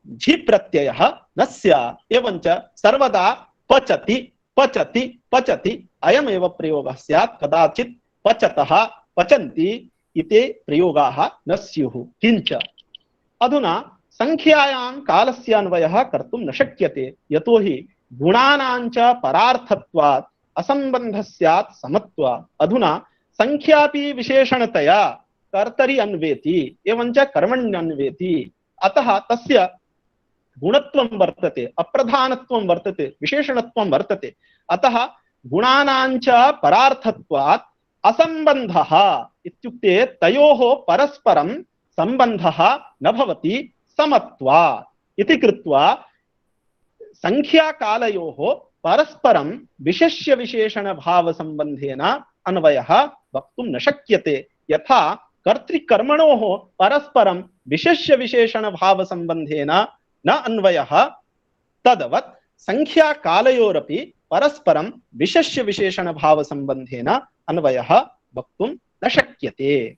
झि प्रत्ययः न स्यात्। एवञ्च सर्वदा पचति पचति पचति अयमेव प्रयोगः स्यात्। कदाचित् पचतः पचन्ति इति प्रयोगाः न स्युः। किञ्च अधुना संख्यायां कालस्य अन्वयः कर्तुं न शक्यते, यतोहि गुणानां च परार्थत्वात् असंबन्धः स्यात् समत्वात्। अधुना संख्यापि विशेषणतया कर्तरि अन्वेति एवञ्च कर्मण्यन्वेति, अतः तस्य गुणत्वं वर्तते, अप्रधानत्वं वर्तते, विशेषणत्वं वर्तते। अतः गुणानां च परार्थत्वात् असंबन्धः इत्युक्ते तयोः परस्परं संबन्धः न भवति समत्वात् इति कृत्वा संख्याकालयोः परस्परं विशेष्य विशेषण भाव संबंधेन अन्वयः वक्तुं न शक्यते। यथा कर्तृकर्मणोः परस्परं विशेष्य विशेषण भाव संबंधेन न अन्वयः, तदवत् संख्याकालयोरपि परस्परं विशेष्य विशेषण भाव संबंधेन अन्वयः वक्तुं न शक्यते।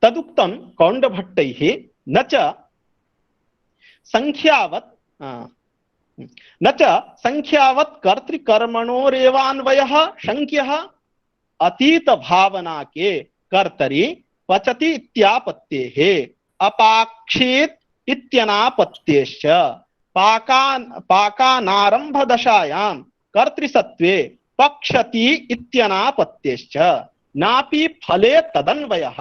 तदुक्तं कौण्डभट्टैः न च संख्यावत् कर्तृकर्मणोरेवान्वयः शङ्क्यः अतीत भावना के कर्तरि पचति इत्यापत्तेः अपाक्षेत इत्यनापत्तेश्च पाकानारंभ दशायां कर्तृसत्वे पक्षति इत्यनापत्तेश्च नापि फले तदन्वयः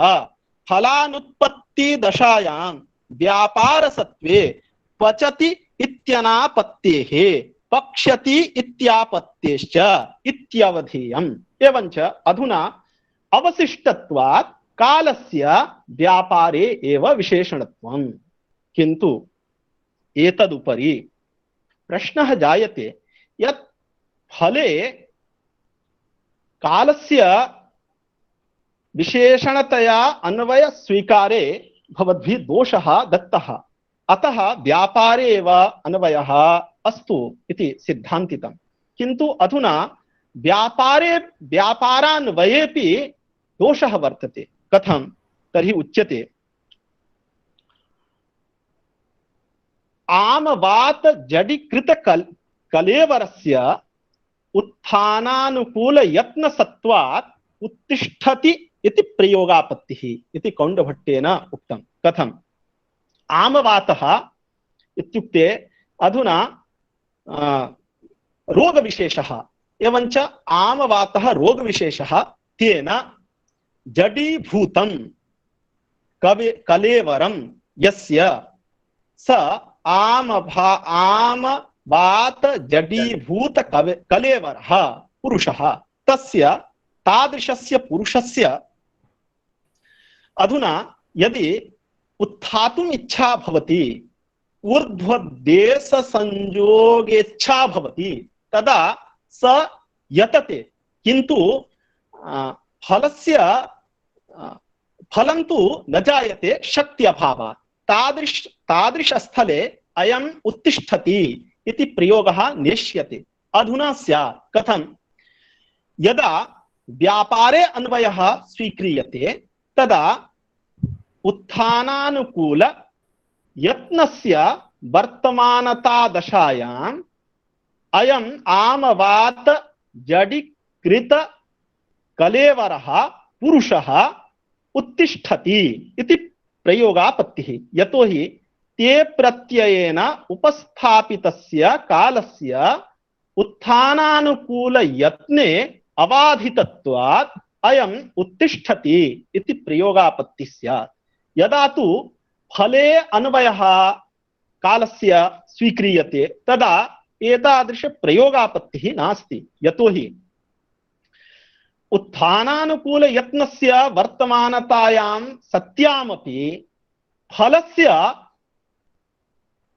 फलानुत्पत्ति दशायां व्यापार सत्वे पचति इत्यनापत्तेः पक्ष्यति इत्यापत्तेश्च इत्यवधेयम्। एवञ्च अधुना अवशिष्टत्वात् कालस्य व्यापारे एव विशेषणत्वम्। किन्तु एतदुपरि प्रश्नः जायते यत् फले कालस्य विशेषणतया अन्वय स्वीकारे भवद्भिः दोषः दत्तः, अतः व्यापारे एव अन्वयः अस्तु इति सिद्धान्तितं। किन्तु अधुना व्यापारान्वयेपि दोषः वर्तते। कथं तर्हि उच्यते आमवात जडिकृत कलेवरस्य उत्थानानुकूल यत्न सत्वात् उत्तिष्ठति इति प्रयोगापत्तिः इति कौण्डभट्टेन उक्तं। कथम् आमवातः इत्युक्ते अधुना रोगविशेषः, एवञ्च आमवातः रोगविशेषः, तेन जडीभूतं कलेवरं यस्य स आमवात जडीभूत कलेवरः पुरुषः, तस्य तादृशस्य पुरुषस्य अधुना यदि उत्थातुम् इच्छा भवति, ऊर्ध्वदेश संयोगेच्छा भवति, तदा स यतते, किन्तु फलं तु न जायते शक्त्यभावात्। तादृश स्थले अयम् उत्तिष्ठति इति प्रयोगः नेष्यते। अधुना स्यात् कथं यदा व्यापारे अन्वयः स्वीक्रियते तदा उत्थानानुकूल यत्नस्य वर्तमानता दशायाम् अयम् आमवात जडीकृत कलेवरः पुरुषः उत्तिष्ठति इति प्रयोगापत्तिः। यतोहि ते प्रत्ययेन उपस्थापितस्य कालस्य उत्थानानुकूल यत्ने अबाधितत्वात् अयम् उत्तिष्ठति इति प्रयोगापत्तिः स्यात्। यदा तु फले अन्वयः कालस्य स्वीक्रियते तदा एतादृश प्रयोगापत्तिः नास्ति। यतोहि उत्थानानुकूल यत्नस्य वर्तमानतायां सत्यामपि फलस्य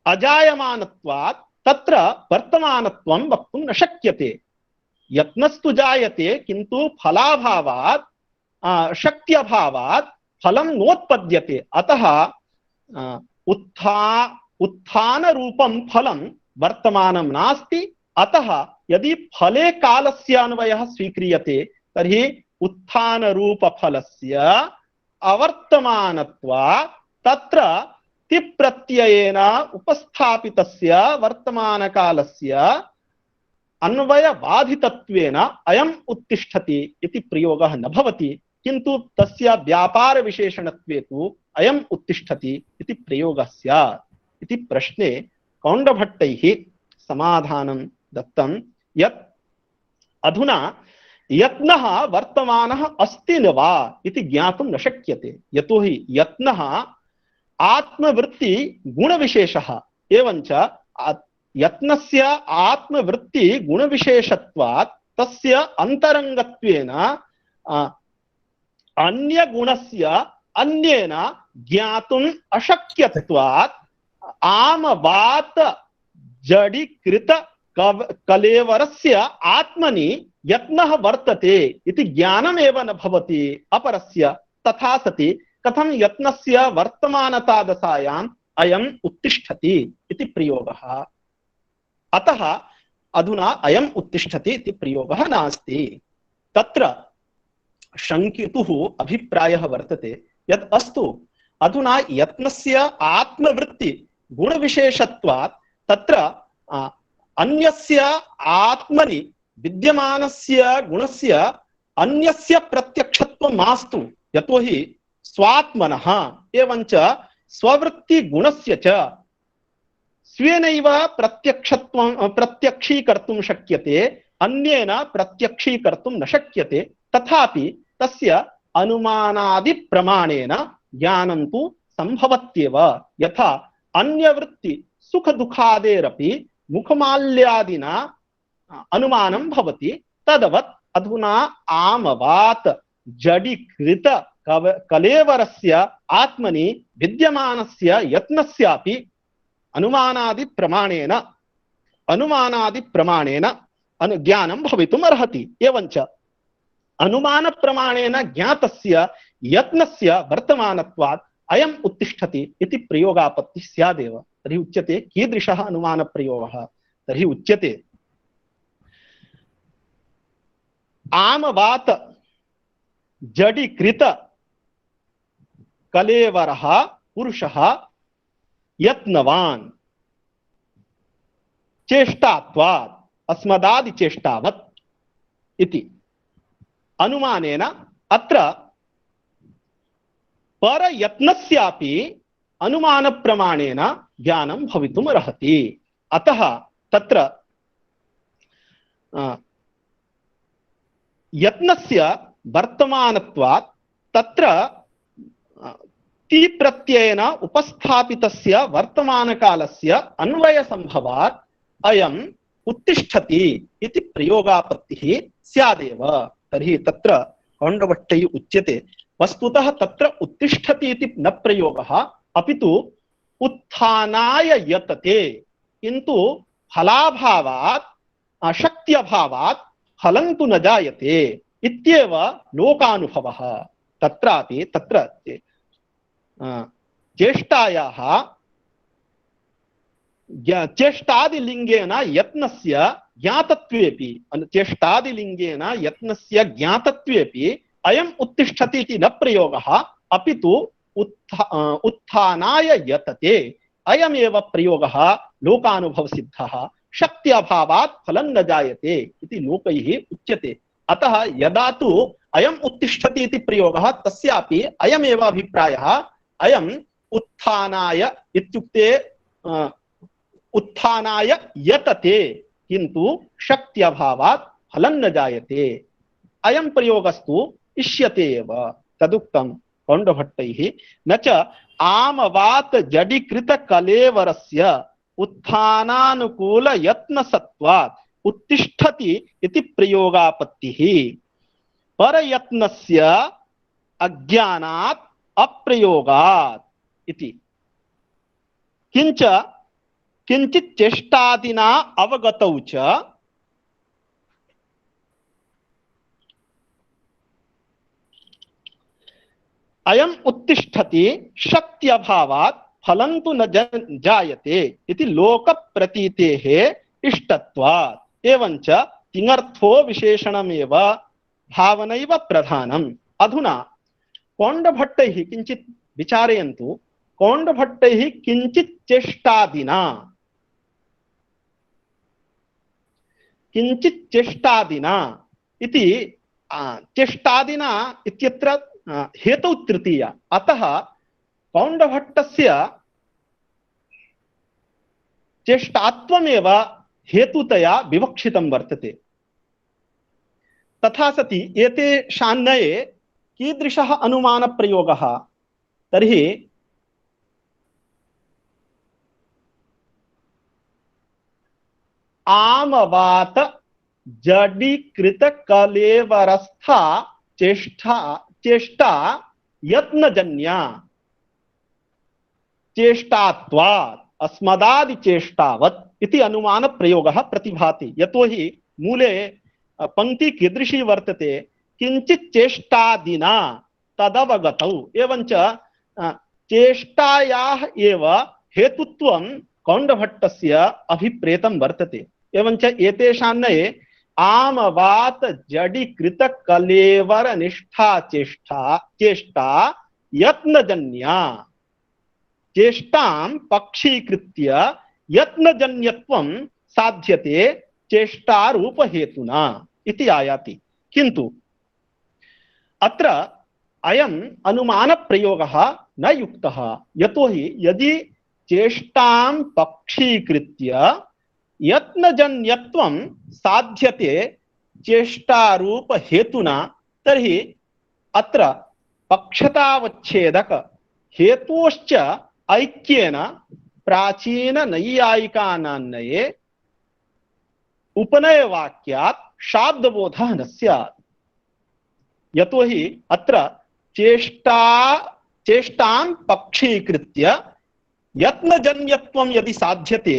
अजायमानत्वात् तत्र वर्तमानत्वं वक्तुं न शक्यते। यत्नस्तु जायते किन्तु फलाभावात् शक्त्यभावात् फलं नोत्पद्यते। अतः उत्थान रूपं फलं वर्तमानं नास्ति, अतः यदि फले कालस्य अन्वयः स्वीक्रियते तर्हि उत्थान रूप फलस्य अवर्तमानत्वात् तत्र तिप्रत्ययेन उपस्थापितस्य वर्तमानकालस्य अन्वयबाधितत्वेन अयम् उत्तिष्ठति इति प्रयोगः न भवति, किन्तु तस्य व्यापार विशेषणत्वे तु अयम् उत्तिष्ठति इति प्रयोगः स्यात् इति प्रश्ने कौण्डभट्टैः समाधानं दत्तं यत् अधुना यत्नः वर्तमानः अस्ति न वा इति ज्ञातुं न शक्यते, यतोहि यत्नः आत्मवृत्ति गुणविशेषः एवञ्च यत्नस्य आत्मवृत्ति गुणविशेषत्वात् तस्य अन्तरङ्गत्वेन अन्य गुणस्य अन्येन ज्ञातुम् अशक्यत्वात् आमवात जडीकृत कलेवरस्य आत्मनि यत्नः वर्तते इति ज्ञानमेव न भवति अपरस्य, तथा सति कथं यत्नस्य वर्तमानतादशायाम् अयम् उत्तिष्ठति इति प्रयोगः। अतः अधुना अयम् उत्तिष्ठति इति प्रयोगः नास्ति। तत्र शङ्कितुः अभिप्रायः वर्तते यत् अस्तु अधुना यत्नस्य आत्मवृत्ति गुणविशेषत्वात् तत्र अन्यस्य आत्मनि विद्यमानस्य गुणस्य अन्यस्य प्रत्यक्षत्वं मास्तु, यतोहि स्वात्मनः एवञ्च स्ववृत्ति गुणस्य च स्वेनैव प्रत्यक्षीकर्तुं शक्यते, अन्येन प्रत्यक्षीकर्तुं न शक्यते, तथापि तस्य अनुमानादि प्रमाणेन ज्ञानं तु संभवत्येव। यथा अन्यवृत्ति सुख दुःखादेरपि मुखमाल्यादिना अनुमानं भवति, तदवत् अधुना आमवात जडीकृत कलेवरस्य आत्मनि विद्यमानस्य यत्नस्यापि अनुमानादि प्रमाणेन ज्ञानं भवितुम् अर्हति। एवञ्च अनुमान प्रमाणेन ज्ञातस्य यत्नस्य वर्तमानत्वात् अयम् उत्तिष्ठति इति प्रयोगापत्तिः स्यादेव। तर्हि उच्यते कीदृशः अनुमान प्रयोगः? तर्हि उच्यते आमवात जडीकृत कलेवरः पुरुषः यत्नवान् चेष्टात्वात् अस्मदादि चेष्टावत् इति अनुमानेन अत्र परयत्नस्यापि अनुमान प्रमाणेन ज्ञानं भवितुम् अर्हति। अतः तत्र यत्नस्य वर्तमानत्वात् तत्र ति प्रत्ययेन उपस्थापितस्य वर्तमानकालस्य अन्वयसम्भवात् अयम् उत्तिष्ठति इति प्रयोगापत्तिः स्यादेव। तर्हि तत्र कौण्डभट्टैः उच्यते वस्तुतः तत्र उत्तिष्ठति इति न प्रयोगः, अपितु उत्थानाय यतते, किन्तु फलाभावात् शक्त्यभावात् फलं तु न जायते इत्येव लोकानुभवः। तत्रापि तत्र चेष्टायाः चेष्टादिलिङ्गेन यत्नस्य ज्ञातत्वेपि चेष्टादिलिङ्गेन यत्नस्य ज्ञातत्वेपि अयम् उत्तिष्ठति इति न प्रयोगः, अपितु उत्थानाय यतते अयमेव प्रयोगः लोकानुभवसिद्धः। शक्ति अभावात् फलं न जायते इति लोकैः उच्यते। अतः यदा तु अयम् उत्तिष्ठति इति प्रयोगः तस्यापि अयमेव अभिप्रायः, अयम् उत्थानाय इत्युक्ते उत्थानाय यतते किन्तु शक्ति अभावात् फलं न जायते, अयं प्रयोगस्तु इष्यते एव। तदुक्तं कौण्डभट्टैः न च आमवात जडीकृत कलेवरस्य उत्थानानुकूल यत्नसत्वात् उत्तिष्ठति इति प्रयोगापत्तिः परयत्नस्य अज्ञानात् अप्रयोगात् इति। किंच किंचित् चेष्टादिना अवगतौ च अयम् उत्तिष्ठति शक्त्यभावात् फलं तु न जायते इति लोकप्रतीतेः इष्टत्वात् एवञ्च तिङर्थो विशेषणमेव भावनैव प्रधानम्। अधुना कौण्डभट्टैः किञ्चित् विचारयन्तु। कौण्डभट्टैः किञ्चित् चेष्टादिना इति चेष्टादिना इत्यत्र हेतौ तृतीया। अतः कौण्डभट्टस्य चेष्टात्वमेव हेतुतया विवक्षितं वर्तते। तथा सति एतेषान्नये कीदृशः अनुमानप्रयोगः? तर्हि आमवात जडीकृत कलेवरस्था चेष्टा यत्नजन्या चेष्टात्वात् अस्मदादि चेष्टावत् इति अनुमान प्रयोगः प्रतिभाति। यतोहि मूले पंक्ति कीदृशी वर्तते? किंचित् चेष्टादिना तदवगतौ। एवञ्च चेष्टायाः एव हेतुत्वं कौण्डभट्टस्य अभिप्रेतं वर्तते। एवञ्च एतेषान्नये आमवात जडीकृत कलेवर निष्ठा चेष्टा यत्नजन्या चेष्टां पक्षीकृत्य यत्नजन्यत्वं साध्यते चेष्टारूपहेतुना इति आयाति। किन्तु अत्र अयम् अनुमानप्रयोगः न युक्तः। यतोहि यदि चेष्टां पक्षीकृत्य यत्नजन्यत्वं साध्यते चेष्टारूपहेतुना तर्हि अत्र पक्षतावच्छेदक हेतोश्च ऐक्येन प्राचीन नैयायिकानान्नये उपनयवाक्यात् शाब्दबोधः न स्यात्। यतोहि अत्र चेष्टां पक्षीकृत्य यत्नजन्यत्वं यदि साध्यते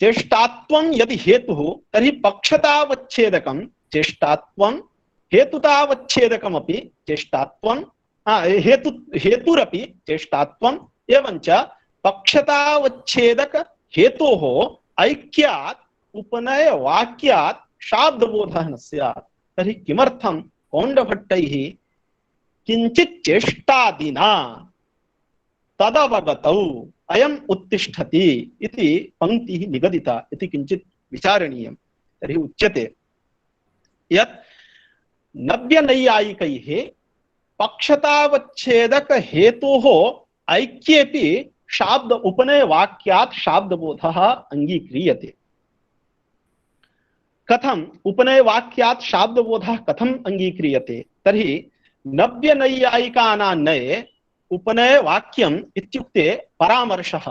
चेष्टात्वं यदि हेतुः तर्हि पक्षतावच्छेदकं चेष्टात्वं हेतुतावच्छेदकमपि चेष्टात्वं हेतुरपि चेष्टात्वम् एवञ्च पक्षतावच्छेदक हेतोः ऐक्यात् उपनय वाक्यात् शाब्दबोधः न स्यात्। तर्हि किमर्थं कौण्डभट्टैः किञ्चित् चेष्टादिना तदवगतौ अयम् उत्तिष्ठति इति पंक्तिः निगदिता इति किञ्चित् विचारणीयम्। तर्हि उच्यते यत् नव्यनैयायिकैः पक्षतावच्छेदक हेतोः ऐक्येपि शाब्द उपनय वाक्यात् शाब्दबोधः अंगीक्रियते। कथम उपनय वाक्यात् शाब्दबोधः कथम अंगीक्रियते? तर्हि नव्यनैयायिकानान्नये उपनय वाक्यम् इत्युक्ते परामर्शः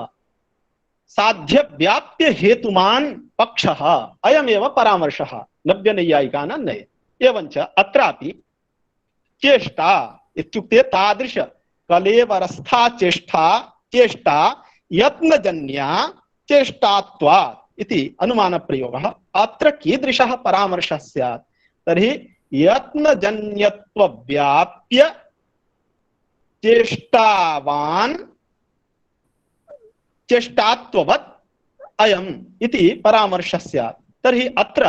साध्य व्याप्य हेतुमान् पक्षः अयमेव परामर्शः नव्यनैयायिकानान्नये। एवञ्च अत्रापि चेष्टा इत्युक्ते तादृश कलेवरस्था चेष्टा यत्नजन्या चेष्टात्वात् इति अनुमानप्रयोगः। अत्र कीदृशः परामर्शः स्यात्? तर्हि यत्नजन्यत्वव्याप्य चेष्टावान् चेष्टात्ववत् अयम् इति परामर्शः स्यात्। तर्हि अत्र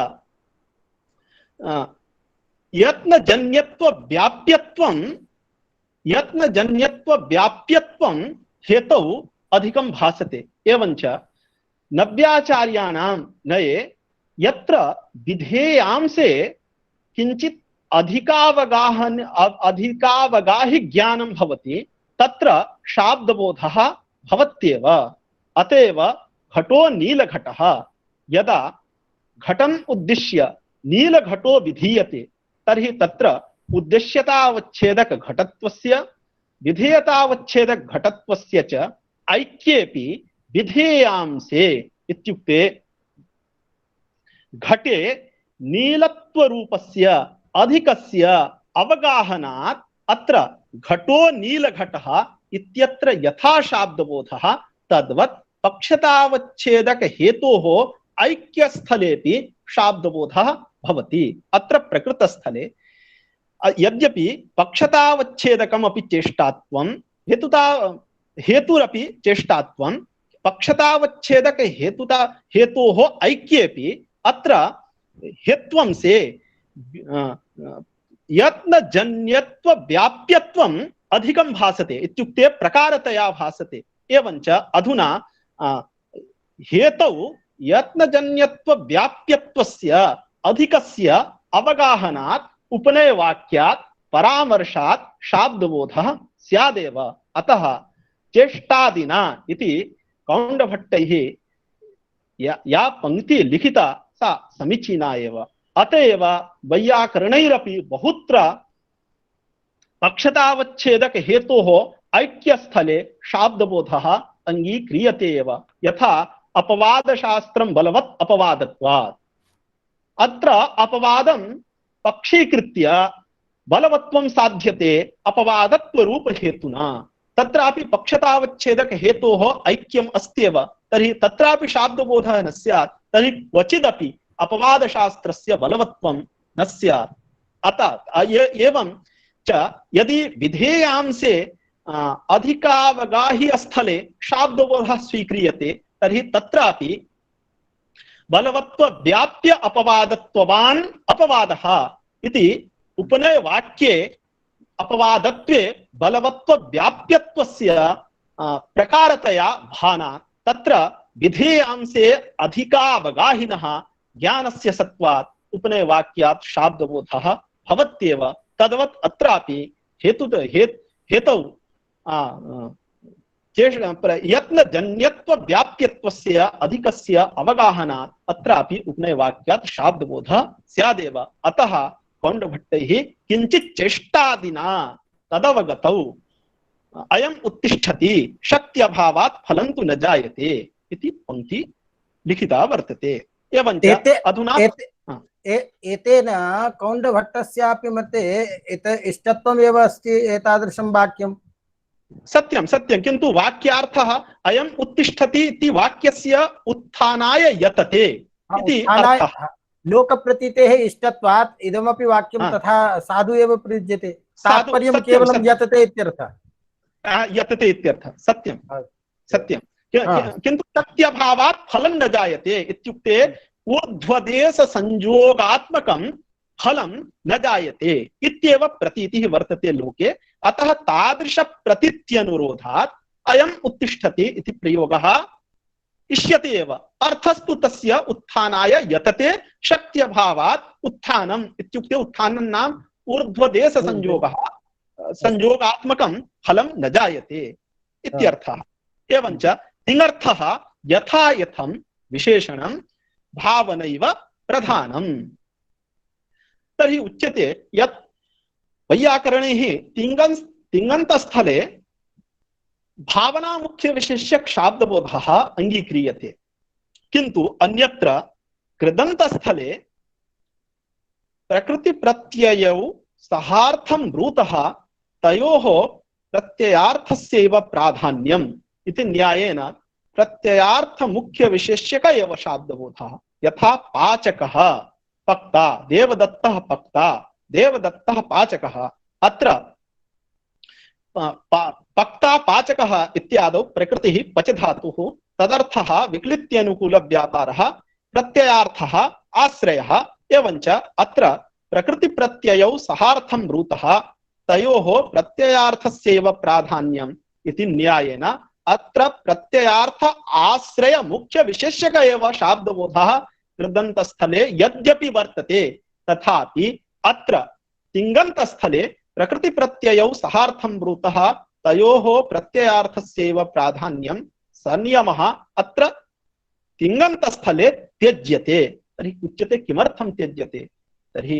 यत्नजन्यत्वव्याप्यत्वं हेतौ अधिकं भासते। एवञ्च नव्याचार्याणां नये यत्र विधेयांसे किंचित अधिकावगाहि ज्ञानं भवति तत्र शाब्दबोधः भवत्येव। अतएव घटो नीलघटः यदा घटम् उद्दिश्य नीलघटो विधीयते तर्हि तत्र उद्देश्यतावच्छेदक घटत्वस्य विधेयतावच्छेदक घटत्वस्य च ऐक्येपि विधेयांसे इत्युक्ते घटे नीलत्वरूपस्य अधिकस्य अवगाहनात् अत्र घटो नीलघटः इत्यत्र यथा शाब्दबोधः तद्वत् पक्षतावच्छेदक हेतोः ऐक्यस्थलेपि शाब्दबोधः भवति। अत्र प्रकृतस्थले यद्यपि पक्षतावच्छेदकम् अपि चेष्टात्वं हेतुरपि चेष्टात्वं पक्षतावच्छेदक हेतोः ऐक्येपि अत्र हेत्वं से यत्नजन्यत्व व्याप्यत्वम् अधिकं भासते इत्युक्ते प्रकारतया भासते। एवञ्च अधुना हेतौ यत्नजन्यत्व व्याप्यत्वस्य अधिकस्य अवगाहनात् उपनयवाक्यात् परामर्शात् शाब्दबोधः स्यादेव। अतः चेष्टादिना इति कौण्डभट्टैः या पंक्ति लिखिता सा समीचीना एव। अतएव वैयाकरणैरपि बहुत्र पक्षतावच्छेदक हेतोः ऐक्यस्थले शाब्दबोधः अंगीक्रियते एव। यथा अपवादशास्त्रं बलवत् अपवादत्वात्, अत्र अपवादं पक्षीकृत्य बलवत्वं साध्यते अपवादत्वरूप हेतुना। तत्रापि पक्षतावच्छेदक हेतोः ऐक्यम् अस्त्येव, तर्हि तत्रापि शाब्दबोधः न स्यात्, तर्हि क्वचिदपि अपवादशास्त्रस्य बलवत्वं न स्यात्। अतः एवं च यदि विधेयांसे अधिकावगाही स्थले शाब्दबोधः स्वीक्रियते तर्हि तत्रापि बलवत्व व्याप्य अपवादत्ववान् अपवादः इति उपनय वाक्ये अपवादत्वे बलवत्व व्याप्यत्वस्य प्रकारतया भाना तत्र विधेयांसे अधिकावगाहिनः ज्ञानस्य सत्वात् उपनय वाक्यात् शाब्दबोधः भवत्येव। तद्वत् अत्रापि हेतौ यत्नजन्यत्व व्याप्यत्वस्य अधिकस्य अवगाहनात् अत्रापि उपनयवाक्यात् शाब्दबोधः स्यादेव। अतः कौण्डभट्टैः किञ्चित् चेष्टादिना तदवगतौ अयम् उत्तिष्ठति शक्त्यभावात् फलं तु न जायते इति पंक्ति लिखिता वर्तते। एवञ्च अधुना एतेन कौण्डभट्टस्यापि मते इष्टत्वमेव अस्ति एतादृशं वाक्यं। सत्यं सत्यं, किन्तु वाक्यार्थः अयम् उत्तिष्ठति इति वाक्यस्य उत्थानाय यतते इति अर्थः। लोकप्रतीतेः इष्टत्वात् इदमपि वाक्यं तथा साधु एव प्रयुज्यते, तात्पर्यं केवलं यतते इत्यर्थः। यतते इत्यर्थः, सत्यं सत्यं। किन्तु शक्त्यभावात् फलं न जायते इत्युक्ते ऊर्ध्वदेश संयोगात्मकं फलं न जायते इत्येव प्रतीतिः वर्तते लोके। अतः तादृश प्रतीत्यनुरोधात् अयम् उत्तिष्ठति इति प्रयोगः इष्यते एव। अर्थस्तु तस्य उत्थानाय यतते शक्त्यभावात् उत्थानम् इत्युक्ते उत्थानं नाम ऊर्ध्वदेश संयोगः, संयोगात्मकं फलं न जायते इत्यर्थः। एवञ्च तिङर्थः यथा यथं विशेषणं भावनैव प्रधानम्। तर्हि उच्यते यत् वैयाकरणैः तिङन्तस्थले भावना मुख्य विशेष्यक शाब्दबोधः अंगीक्रियते, किन्तु अन्यत्र कृदन्तस्थले प्रकृति प्रत्ययौ सहार्थं ब्रूतः तयोः प्रत्ययार्थस्यैव प्राधान्यम् इति न्यायेन प्रत्ययार्थ मुख्य विशेष्यक एव शाब्दबोधः। यथा पाचकः पक्ता, देवदत्तः पक्ता, देवदत्तः पाचकः। अत्र पक्ता पाचकः इत्यादौ प्रकृतिः पच धातुः, तदर्थः विक्लित्यनुकूल व्यापारः, प्रत्ययार्थः आश्रयः। एवञ्च अत्र प्रकृति प्रत्ययौ सहार्थं ब्रूतः तयोः प्रत्ययार्थस्यैव प्राधान्यम् इति न्यायेन अत्र प्रत्ययार्थ आश्रय मुख्य विशेष्यक एव शाब्दबोधः कृदन्तस्थले यद्यपि वर्तते तथापि अत्र तिङन्तस्थले प्रकृति प्रत्ययौ सहार्थं ब्रूतः तयोः प्रत्ययार्थस्यैव प्राधान्यं संयमः अत्र तिङन्तस्थले त्यज्यते। तर्हि उच्यते किमर्थं त्यज्यते? तर्हि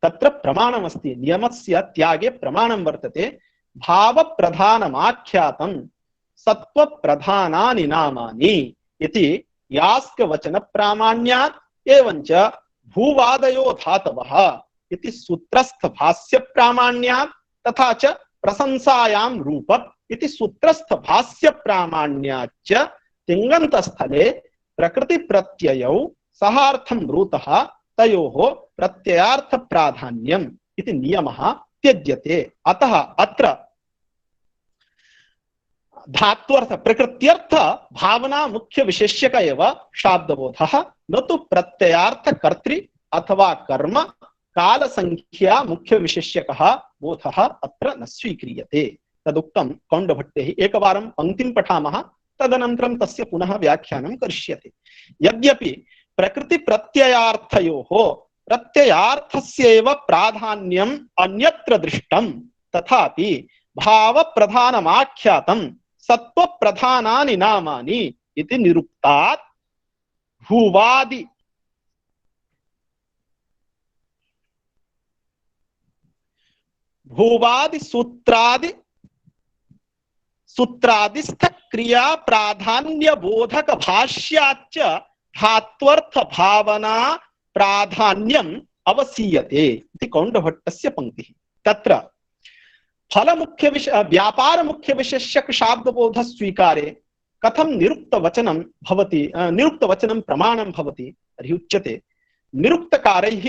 तत्र प्रमाणमस्ति, नियमस्य त्यागे प्रमाणं वर्तते। भावप्रधानमाख्यातं सत्वप्रधानानि नामानि इति यास्कवचन प्रामाण्यात् एवञ्च भूवादयो धातवः इति सूत्रस्थ भाष्य प्रामाण्यात् तथा च प्रशंसायां रूपक इति सूत्रस्थ भाष्य प्रामाण्याच्च तिङन्तस्थले प्रकृति प्रत्ययौ सहार्थं ब्रूतः तयोः प्रत्ययार्थ प्राधान्यम् इति नियमः त्यज्यते। अतः अत्र धात्वर्थ प्रकृत्यर्थ भावना मुख्य विशेष्यक एव शाब्दबोधः न तु प्रत्ययार्थ कर्तृ अथवा कर्म काल संख्या मुख्य विशेष्यकः बोधः अत्र न स्वीक्रियते। तदुक्तं कौण्डभट्टैः। एकवारं पंक्तिं पठामः, तदनन्तरं तस्य पुनः व्याख्यानं करिष्यते। यद्यपि प्रकृति प्रत्ययार्थयोः प्रत्ययार्थस्यैव प्राधान्यम् अन्यत्र दृष्टं, तथापि भाव प्रधानमाख्यातं सत्व प्रधानानि नामानि इति निरुक्तात् भूवादि सूत्रादिस्थ क्रिया प्राधान्य बोधक भाष्याच्च धात्वर्थ भावना प्राधान्यम अवसीयते इति कौण्डभट्टस्य पंक्तिः। तत्र फल मुख्य विषय व्यापार मुख्य विशेष्यक शाब्दबोध स्वीकारे कथं निरुक्त वचनं प्रमाणं भवति तर्हि उच्यते निरुक्तकारैः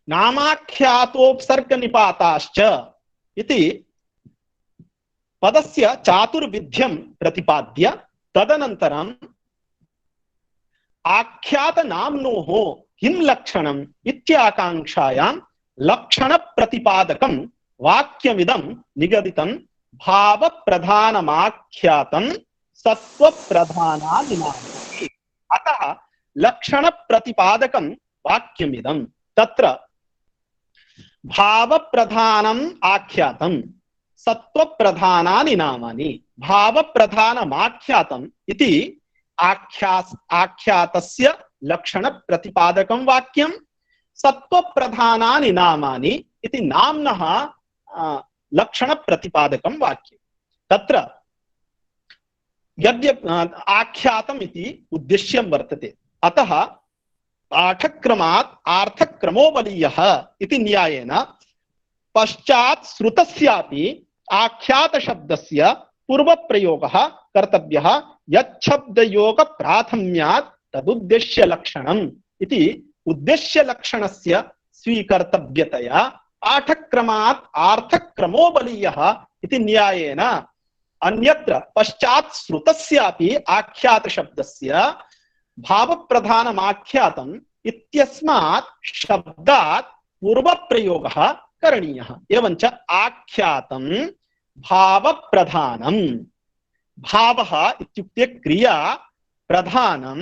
नामाख्यातोपसर्ग निपाताश्च इति पदस्य चातुर्विध्यं प्रतिपाद्य तदनन्तरं आख्यात नाम्नोः किं लक्षणम् इत्याकांक्षायां लक्षण प्रतिपादकं वाक्यमिदं निगदितं भाव प्रधानमाख्यातं सत्व प्रधानादिनामि। अतः लक्षण प्रतिपादकं वाक्यमिदं तत्र भाव प्रधानम् आख्यातं सत्व प्रधानानि नामानि। भाव प्रधानमाख्यातम् इति आख्यातस्य लक्षण प्रतिपादकं वाक्यं, सत्व प्रधानानि नामानि इति नाम्नः लक्षण प्रतिपादकं वाक्यं। तत्र यद्यपि आख्यातम् इति उद्देश्यं वर्तते, अतः पाठक्रमात् आर्थक्रमो बलीयः इति न्यायेन पश्चात् श्रुतस्यापि आख्यात शब्दस्य पूर्व प्रयोगः कर्तव्यः। यच्छब्दयोग प्राथम्यात् तदुद्देश्य लक्षणम् इति उद्देश्य लक्षणस्य स्वीकर्तव्यतया पाठक्रमात् आर्थक्रमो बलीयः इति न्यायेन अन्यत्र पश्चात् श्रुतस्यापि आख्यात शब्दस्य भाव प्रधानमाख्यातम् इत्यस्मात् शब्दात् पूर्व प्रयोगः करणीयः। एवञ्च आख्यातं भाव प्रधानम्, भावः इत्युक्ते क्रिया, प्रधानं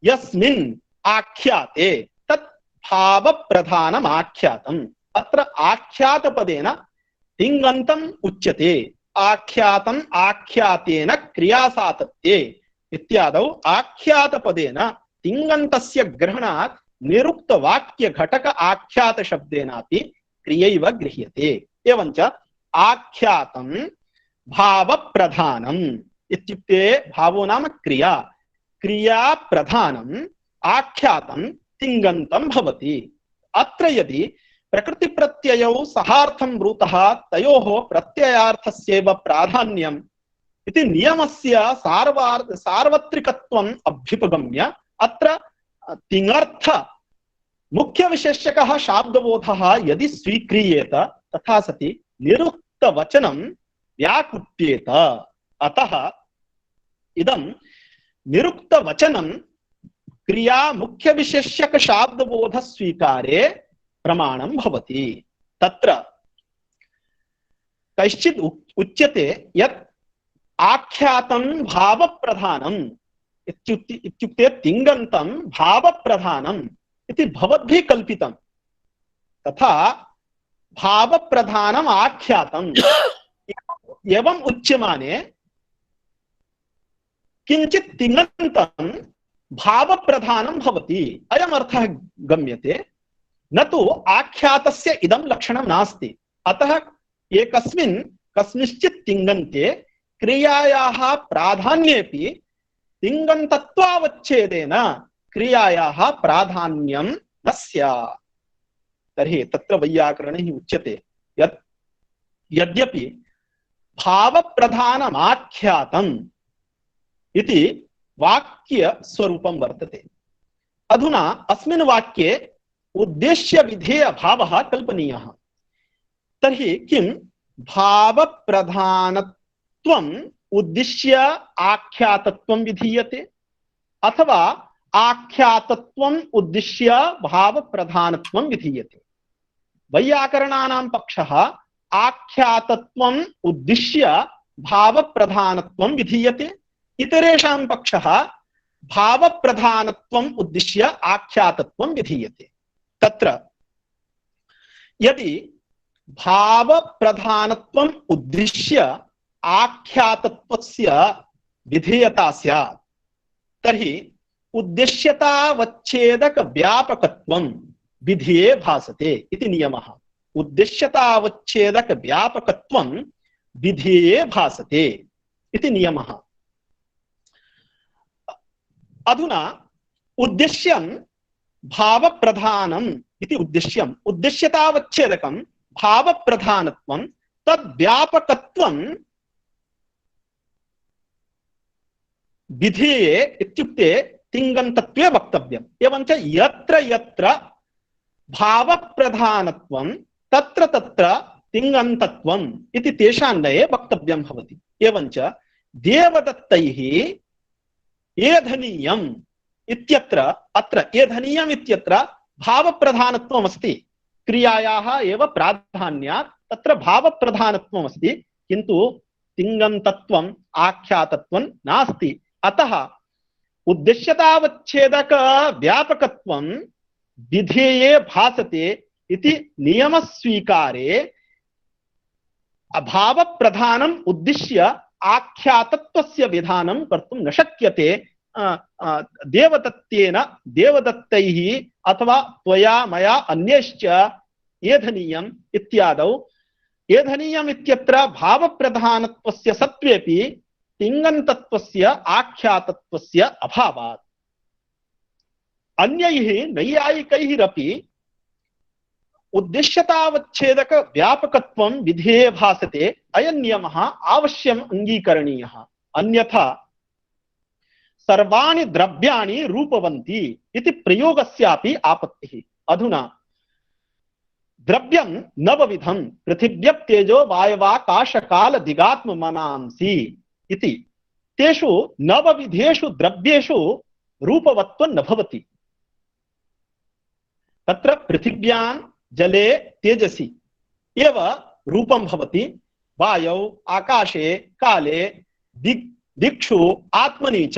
यस्मिन् आख्याते तत् भाव प्रधानम् आख्यातम्। अत्र आख्यात पदेन तिङन्तम् उच्यते। आख्यातम् आख्यातेन क्रियासातत्ये इत्यादौ आख्यात पदेन तिङन्तस्य ग्रहणात् निरुक्त वाक्य घटक आख्यात शब्देनापि क्रियैव गृह्यते। एवञ्च आख्यातं भाव प्रधानम् इत्युक्ते भावो नाम क्रिया, क्रिया प्रधानम् आख्यातं तिङन्तं भवति। अत्र यदि प्रकृति प्रत्ययौ सहार्थं ब्रूतः तयोः प्रत्ययार्थस्यैव प्राधान्यम् इति नियमस्य सार्वत्रिकत्वम् अभ्युपगम्य अत्र तिङर्थ मुख्य विशेषकः शाब्दबोधः यदि स्वीक्रियेत तथा सति निरुक्त वचनं व्याकुप्येत। अतः इदं निरुक्त वचनं क्रिया मुख्य विशेषक शाब्दबोध स्वीकारे प्रमाणं भवति। तत्र कैश्चित् उच्यते यत् आख्यातं भाव प्रधानम् इत्युक्ते तिङन्तं भाव प्रधानम् इति भवद्भिः कल्पितं, तथा भाव प्रधानम् आख्यातम् एवं उच्यमाने किञ्चित् तिङन्तं भाव प्रधानं भवति। अयम् अर्थः गम्यते, न तु आख्यातस्य इदं लक्षणं नास्ति। अतः एकस्मिन् कस्मिंश्चित् तिङन्ते क्रियायाः प्राधान्येपि तिङन्तत्वावच्छेदेन क्रियायाः प्राधान्यं न स्यात्। तर्हि तत्र वैयाकरणैः उच्यते यत् यद्यपि भाव प्रधानमाख्यातम् इति वाक्य स्वरूपं वर्तते, अधुना अस्मिन् वाक्ये उद्देश्य विधेय भावः कल्पनीयः। तर्हि किं भाव प्रधान भावत्वम् उद्दिश्य आख्यातत्वं विधीयते अथवा आख्यातत्वम् उद्दिश्य भाव प्रधानत्वं विधीयते। वैयाकरणानां पक्षः आख्यातत्वम् उद्दिश्य भाव प्रधानत्वं विधीयते, इतरेषां पक्षः भाव प्रधानत्वम् उद्दिश्य आख्यातत्वं विधीयते। तत्र यदि भाव प्रधानत्वम् उद्दिश्य आख्यातत्वस्य विधेयता स्यात् तर्हि उद्देश्यतावच्छेदक व्यापकत्वं विधेये भासते इति नियमः। उद्देश्यतावच्छेदक व्यापकत्वं विधेये भासते इति नियमः। अधुना उद्देश्यं भावप्रधानम् इति उद्देश्यम् उद्देश्यतावच्छेदकं भावप्रधानत्वं तद्व्यापकत्वं विधेये इत्युक्ते तिङन्तत्वे वक्तव्यम्। एवञ्च यत्र यत्र भावप्रधानत्वं तत्र तत्र तिङन्तत्वम् इति तेषान्वये वक्तव्यं भवति। एवञ्च देवदत्तैः एधनीयम् इत्यत्र अत्र एधनीयम् इत्यत्र भावप्रधानत्वम् अस्ति, क्रियायाः एव प्राधान्यात् तत्र भावप्रधानत्वम् अस्ति, किन्तु तिङन्तत्वम् आख्यातत्वं नास्ति। अतः उद्देश्यतावच्छेदक व्यापकत्वं विधेये भासते इति नियमस्वीकारे भावप्रधानम् उद्दिश्य आख्यातत्वस्य विधानं कर्तुं न शक्यते। देवदत्तेन देवदत्तैः अथवा त्वया मया अन्यैश्च एधनीयम् इत्यादौ एधनीयम् इत्यत्र भावप्रधानत्वस्य सत्त्वेपि तिङन्तत्वस्य आख्यातत्वस्य अभावात्। अन्यैः नैयायिकैरपि उद्देश्यतावच्छेदक व्यापकत्वं विधेये भासते अयं नियमः अवश्यम् अङ्गीकरणीयः, अन्यथा सर्वाणि द्रव्याणि रूपवन्ति इति प्रयोगस्यापि आपत्तिः। अधुना द्रव्यं नवविधं पृथिव्यप्तेजो वायवाकाशकाल दिगात्ममनांसि इति, तेषु नवविधेषु द्रव्येषु रूपवत्वं न भवति। तत्र पृथिव्यां जले तेजसि एव रूपं भवति, वायौ आकाशे काले दिक्षु आत्मनि च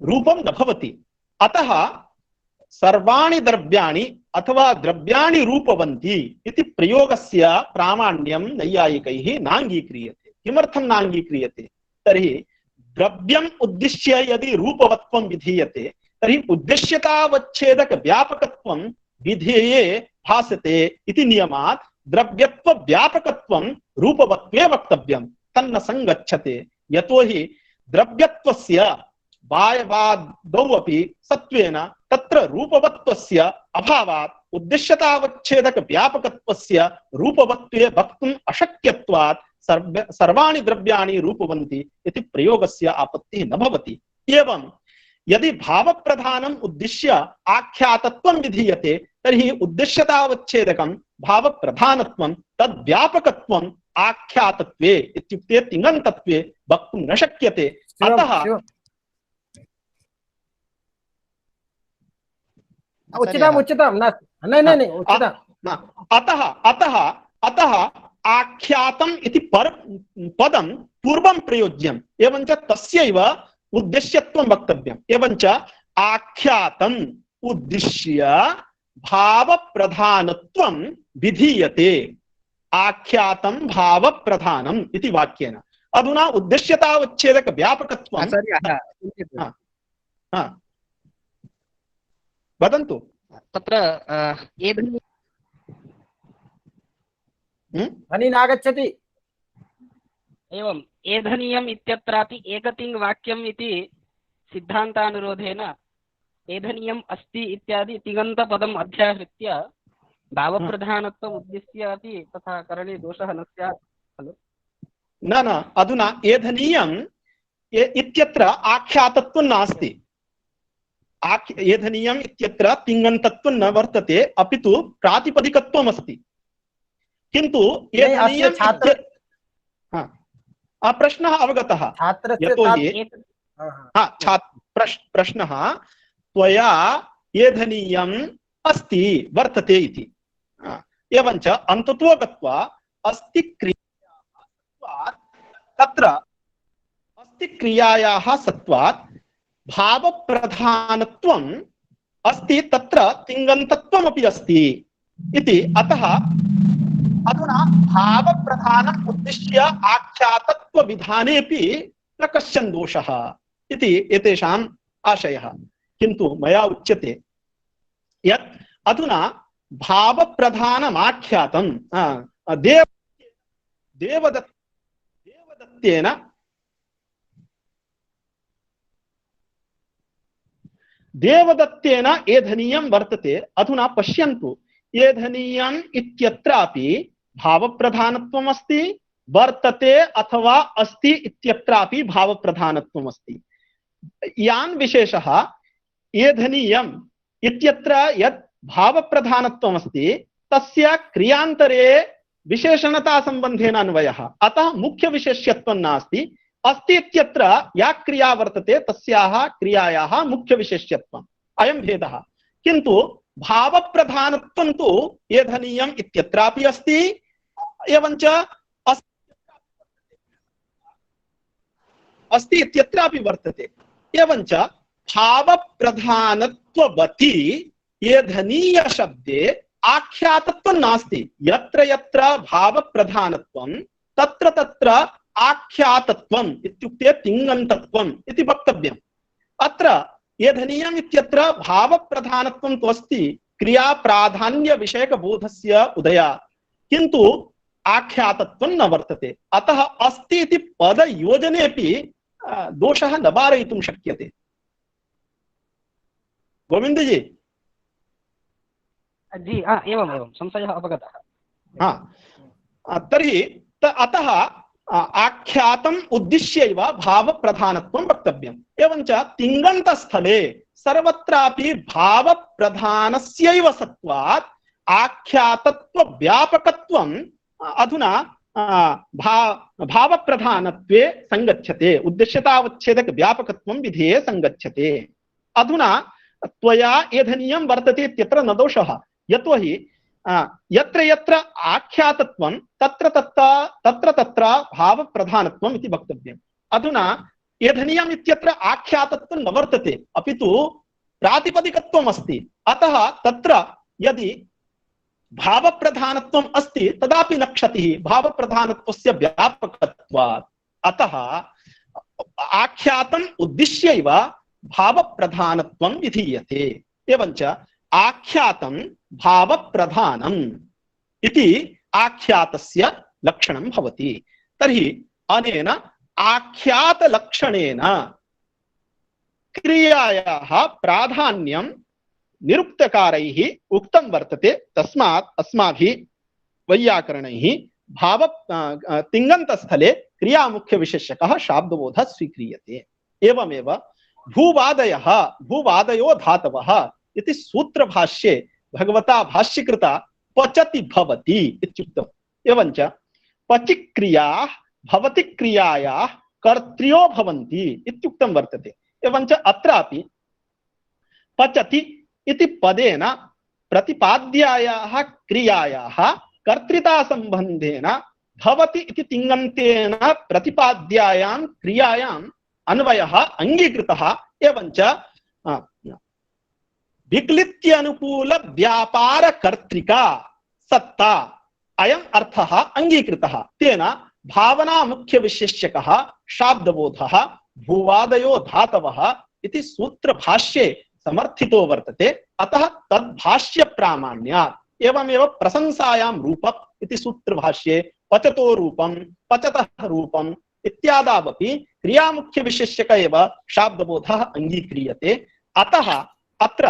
रूपं न भवति। अतः सर्वाणि द्रव्याणि अथवा द्रव्याणि रूपवन्ति इति प्रयोगस्य प्रामाण्यं नैयायिकैः नाङ्गीक्रियते। किमर्थं नाङ्गीक्रियते? तर्हि द्रव्यम् उद्दिश्य यदि रूपवत्वं विधीयते तर्हि उद्देश्यतावच्छेदक व्यापकत्वं विधेये भासते इति नियमात् द्रव्यत्व व्यापकत्वं रूपवत्वे वक्तव्यं, तन्न संगच्छते। यतोहि द्रव्यत्वस्य वायवादौ अपि सत्त्वेन तत्र रूपवत्वस्य अभावात् उद्देश्यतावच्छेदक व्यापकत्वस्य रूपवत्वे वक्तुम् अशक्यत्वात् सर्वाणि द्रव्याणि रूपवन्ति इति प्रयोगस्य आपत्तिः न भवति। एवं यदि भावप्रधानम् उद्दिश्य आख्यातत्वं विधीयते तर्हि उद्देश्यतावच्छेदकं भावप्रधानत्वं तद्व्यापकत्वम् आख्यातत्वे इत्युक्ते तिङन्तत्वे वक्तुं न शक्यते। अतः उचितम् उचितं न उचितम्। अतः आख्यातम् इति पदं पूर्वं प्रयोज्यम्, एवञ्च तस्यैव उद्देश्यत्वं वक्तव्यम्। एवञ्च आख्यातम् उद्दिश्य भावप्रधानत्वं विधीयते, आख्यातं भावप्रधानम् इति वाक्येन। अधुना उद्देश्यतावच्छेदक व्यापकत्वं वदन्तु। तत्र ध्वनिः नागच्छति। एवम् एधनीयम् इत्यत्रापि एकतिङ् वाक्यम् इति सिद्धान्तानुरोधेन एधनीयम् अस्ति इत्यादि तिङन्तपदम् अध्याहृत्य भावप्रधानत्वम् उद्दिश्य अपि तथा करणे दोषः न स्यात् खलु? न अधुना एधनीयम् इत्यत्र आख्यातत्वं नास्ति। एधनीयम् इत्यत्र तिङन्तत्वं न वर्तते, अपितु प्रातिपदिकत्वम् अस्ति। किन्तु प्रश्नः अवगतः। छात्रस्य यतोहि प्रश्नः त्वया एधनीयम् अस्ति वर्तते इति। एवञ्च अन्ततो गत्वा अस्ति क्रियायाः तत्र अस्ति क्रियायाः सत्त्वात् भावप्रधानत्वम् अस्ति, तत्र तिङन्तत्वमपि अस्ति इति। अतः अधुना भावप्रधानम् उद्दिश्य आख्यातत्वविधानेपि न कश्चन दोषः इति एतेषाम् आशयः। किन्तु मया उच्यते यत् अधुना भावप्रधानमाख्यातं देवदत्तेन एधनीयं वर्तते। अधुना पश्यन्तु, एधनीयम् इत्यत्रापि भावप्रधानत्वम् अस्ति, वर्तते अथवा अस्ति इत्यत्रापि भावप्रधानत्वम् अस्ति। यान् विशेषः एधनीयम् इत्यत्र यत् भावप्रधानत्वम् अस्ति तस्य क्रियान्तरे विशेषणता संबंधेन अन्वयः, अतः मुख्य विशेष्यत्वं नास्ति। अस्ति इत्यत्र या क्रिया वर्तते तस्याः क्रियायाः मुख्य विशेष्यत्वम्, अयं भेदः। किन्तु भावप्रधानत्वं तु एधनीयम् इत्यत्रापि अस्ति, एवञ्च अस्ति इत्यत्रापि वर्तते। एवञ्च भावप्रधानत्ववति एधनीय शब्दे आख्यातत्वं नास्ति। यत्र यत्र भावप्रधानत्वं तत्र तत्र आख्यातत्वम् इत्युक्ते तिङन्तत्वम् इति वक्तव्यम्। अत्र एधनीयम् इत्यत्र भावप्रधानत्वं तु अस्ति क्रिया प्राधान्य विषयकबोधस्य उदयात्, किन्तु आख्यातत्वं न वर्तते। अतः अस्ति इति पदयोजनेपि दोषः न वारयितुं शक्यते। गोविंद जी एवं संशयः अवगतः। तर्हि अतः आख्यातम् उद्दिश्यैव भावप्रधानत्वं वक्तव्यम्। एवञ्च तिङन्तस्थले सर्वत्रापि भावप्रधानस्यैव सत्त्वात् आख्यातत्वव्यापकत्वम् अधुना भावप्रधानत्वे संगच्छते, उद्देश्यतावच्छेदक व्यापकत्वं विधेये संगच्छते। अधुना त्वया एधनीयं वर्तते इत्यत्र न दोषः, यतोहि यत्र यत्र आख्यातत्वं तत्र तत्र भावप्रधानत्वम् इति वक्तव्यम्। अधुना एधनीयम् इत्यत्र आख्यातत्वं न वर्तते, अपि तु प्रातिपदिकत्वम् अस्ति। अतः तत्र यदि भावप्रधानत्वम् अस्ति तदापि न क्षतिः भावप्रधानत्वस्य व्यापकत्वात्। अतः आख्यातम् उद्दिश्यैव भावप्रधानत्वं विधीयते। एवञ्च आख्यातं भावप्रधानम् इति आख्यातस्य लक्षणं भवति। तर्हि अनेन आख्यातलक्षणेन क्रियायाः प्राधान्यं निरुक्तकारैः उक्तं वर्तते। तस्मात् अस्माभिः वैयाकरणैः भाव तिङन्तस्थले क्रियामुख्यविशेषकः शाब्दबोधः स्वीक्रियते। एवमेव भूवादयो धातवः इति सूत्रभाष्ये भगवता भाष्यकृता पचति भवति इत्युक्तम्। एवञ्च पचिक्रियाः भवति क्रियायाः कर्त्र्यो भवन्ति इत्युक्तं वर्तते। एवञ्च अत्रापि पचति इति पदेन प्रतिपाद्यायाः क्रियायाः कर्तृता संबंधेन भवति इति तिङन्तेन प्रतिपाद्यायां क्रियायाम् अन्वयः अंगीकृतः। एवञ्च विक्लित्यनुकूल व्यापार कर्तृका सत्ता अयम् अर्थः अंगीकृतः। तेन भावना मुख्य विशेष्यकः शाब्दबोधः भूवादयो धातवः इति सूत्रभाष्ये समर्थितो वर्तते। अतः तद्भाष्य प्रामाण्यात् एवमेव प्रशंसायां रूपक इति सूत्रभाष्ये पचतो रूपं पचतः रूपम् इत्यादावपि क्रियामुख्य विशेष्यक एव शाब्दबोधः अंगीक्रियते। अतः अत्र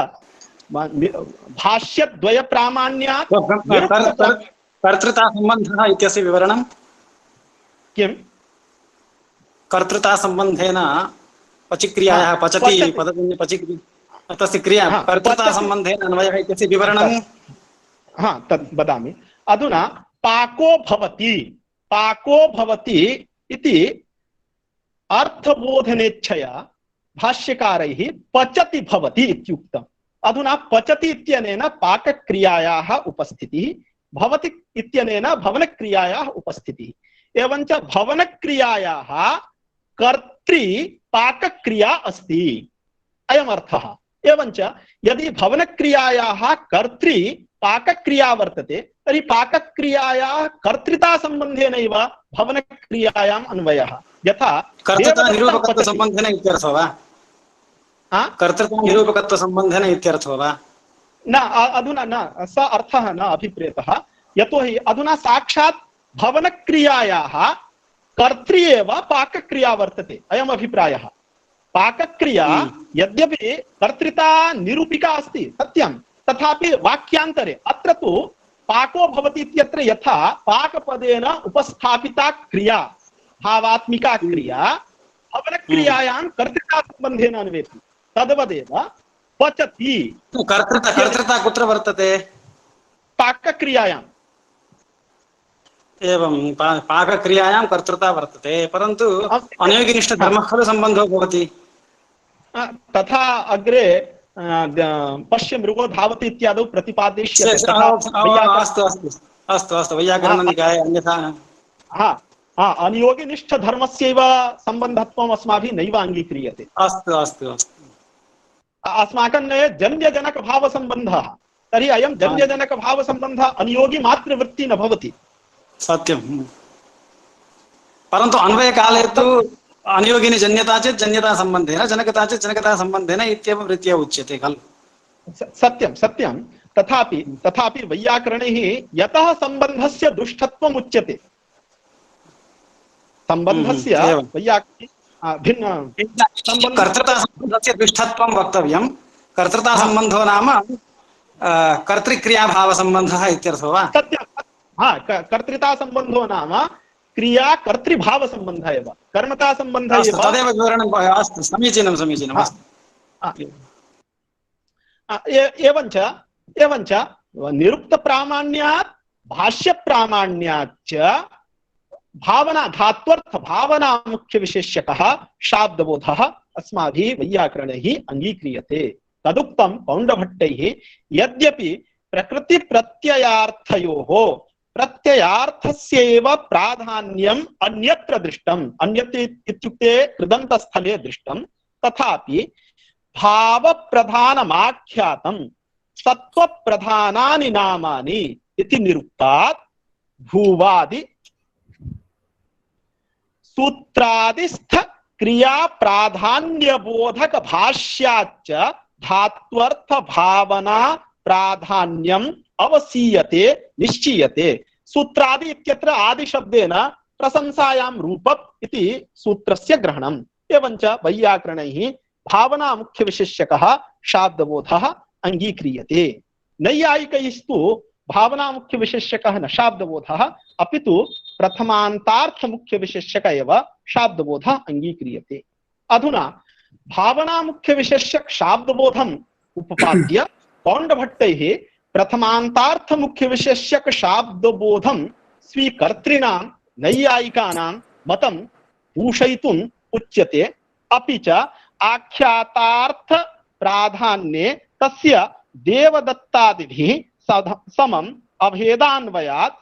भाष्यद्वय प्रामाण्यात् कर्तृता संबंधः इत्यस्य विवरणं किं? कर्तृता संबंधेन पचिक्रियायाः पचति पदजन्य पचिक्रिया तस्य क्रिया कर्तृता संबंधेन अन्वयः इत्यस्य विवरणं तद् वदामि। अधुना पाको भवति इति अर्थबोधनेच्छया भाष्यकारैः पचति भवति इत्युक्तम्। अधुना पचति इत्यनेन पाकक्रियायाः उपस्थितिः, भवति इत्यनेन भवनक्रियायाः उपस्थितिः, एवञ्च भवनक्रियायाः कर्तृ पाकक्रिया अस्ति, अयम् अर्थः। एवञ्च यदि भवनक्रियायाः कर्तृ पाकक्रिया वर्तते तर्हि पाकक्रियायाः कर्तृता सम्बन्धेनैव भवनक्रियायाम् अन्वयः। यथा कर्तृता निरूपकत्व सम्बन्धेन इत्यर्थो वा? कर्तृता निरूपकत्व सम्बन्धेन इत्यर्थो वा? न, अधुना न, स अर्थः न अभिप्रेतः। यतोहि अधुना साक्षात् भवनक्रियायाः कर्तृ एव पाकक्रिया वर्तते, अयम् अभिप्रायः। पाकक्रिया यद्यपि कर्तृता निरूपिका अस्ति सत्यं, तथापि वाक्यान्तरे अत्र तु पाको भवति इत्यत्र यथा पाकपदेन उपस्थापिता क्रिया भावात्मिका क्रिया भवनक्रियायां कर्तृता सम्बन्धेन अन्वेति, तद्वदेव पचति। कर्तृता कुत्र वर्तते? पाकक्रियायाम्। एवं पाकक्रियायां कर्तृता वर्तते, परन्तु अनियोगिनिष्ठधर्मः खलु सम्बन्धो भवति। तथा अग्रे पश्य मृगो धावति इत्यादौ प्रतिपादयिष्यते। अस्तु वैयाकरणनिकाये अन्यथा अनियोगिनिष्ठ धर्मस्यैव सम्बन्धत्वम् अस्माभिः नैव अङ्गीक्रियते। अस्तु अस्माकं जन्यजनक भावसम्बन्धः, तर्हि अयं जन्यजनक भावसम्बन्धः अनियोगी मातृवृत्ति न भवति। सत्यं, परन्तु अन्वयकाले तु अनियोगिनी जन्यता चेत् जन्यता सम्बन्धेन, जनकता चेत् जनकता सम्बन्धेन इत्येवं रीत्या उच्यते खलु। सत्यं, तथापि वैयाकरणैः यतः सम्बन्धस्य दुष्टत्वम् उच्यते, सम्बन्धस्य भिन्न कर्तृता सम्बन्धस्य दुष्टत्वं वक्तव्यं। कर्तृता सम्बन्धो नाम कर्तृक्रियाभावसम्बन्धः इत्यर्थो वा? सत्यं, कर्तृता सम्बन्धो नाम क्रिया कर्तृभाव संबंध एव, कर्मता संबंध एव। तदेव विवरणं। अस्तु, समीचीनं। एवञ्च निरुक्त प्रामाण्यात् भाष्य प्रामाण्याच्च भावना धात्वर्थ भावना मुख्य विशेष्यकः शाब्दबोधः अस्माभिः वैयाकरणैः अंगीक्रियते। तदुक्तं कौण्डभट्टैः, यद्यपि प्रकृति प्रत्ययार्थयोः प्रत्ययार्थस्यैव प्राधान्यम् अन्यत्र दृष्टम्, अन्यत्र इत्युक्ते कृदन्तस्थले दृष्टम्, तथापि भावप्रधानमाख्यातं सत्त्वप्रधानानि नामानि इति निरुक्तात् भूवादि सूत्रादिस्थ क्रिया प्राधान्यबोधक भाष्याच्च धात्वर्थ भावना प्राधान्यम् अवसीयते निश्चीयते। सूत्रादि इत्यत्र आदि शब्देन प्रशंसायां रूपम् इति सूत्रस्य ग्रहणम्। एवञ्च वैयाकरणैः भावना मुख्य विशेष्यकः शाब्दबोधः अंगीक्रियते। नैयायिकैस्तु भावना मुख्य विशेष्यकः न शाब्दबोधः अपितु प्रथमान्तार्थ मुख्य विशेष्यक एव शाब्दबोधः अंगीक्रियते। अधुना भावना मुख्य विशेष्यक शाब्दबोधम् उपपाद्य कौण्डभट्टैः प्रथमान्तार्थ मुख्य विशेष्यक शाब्दबोधं स्वीकर्तॄणां नैयायिकानां मतं भूषयितुम् उच्यते। अपि च आख्यातार्थ प्राधान्ये तस्य देवदत्तादिभिः समम् अभेदान्वयात्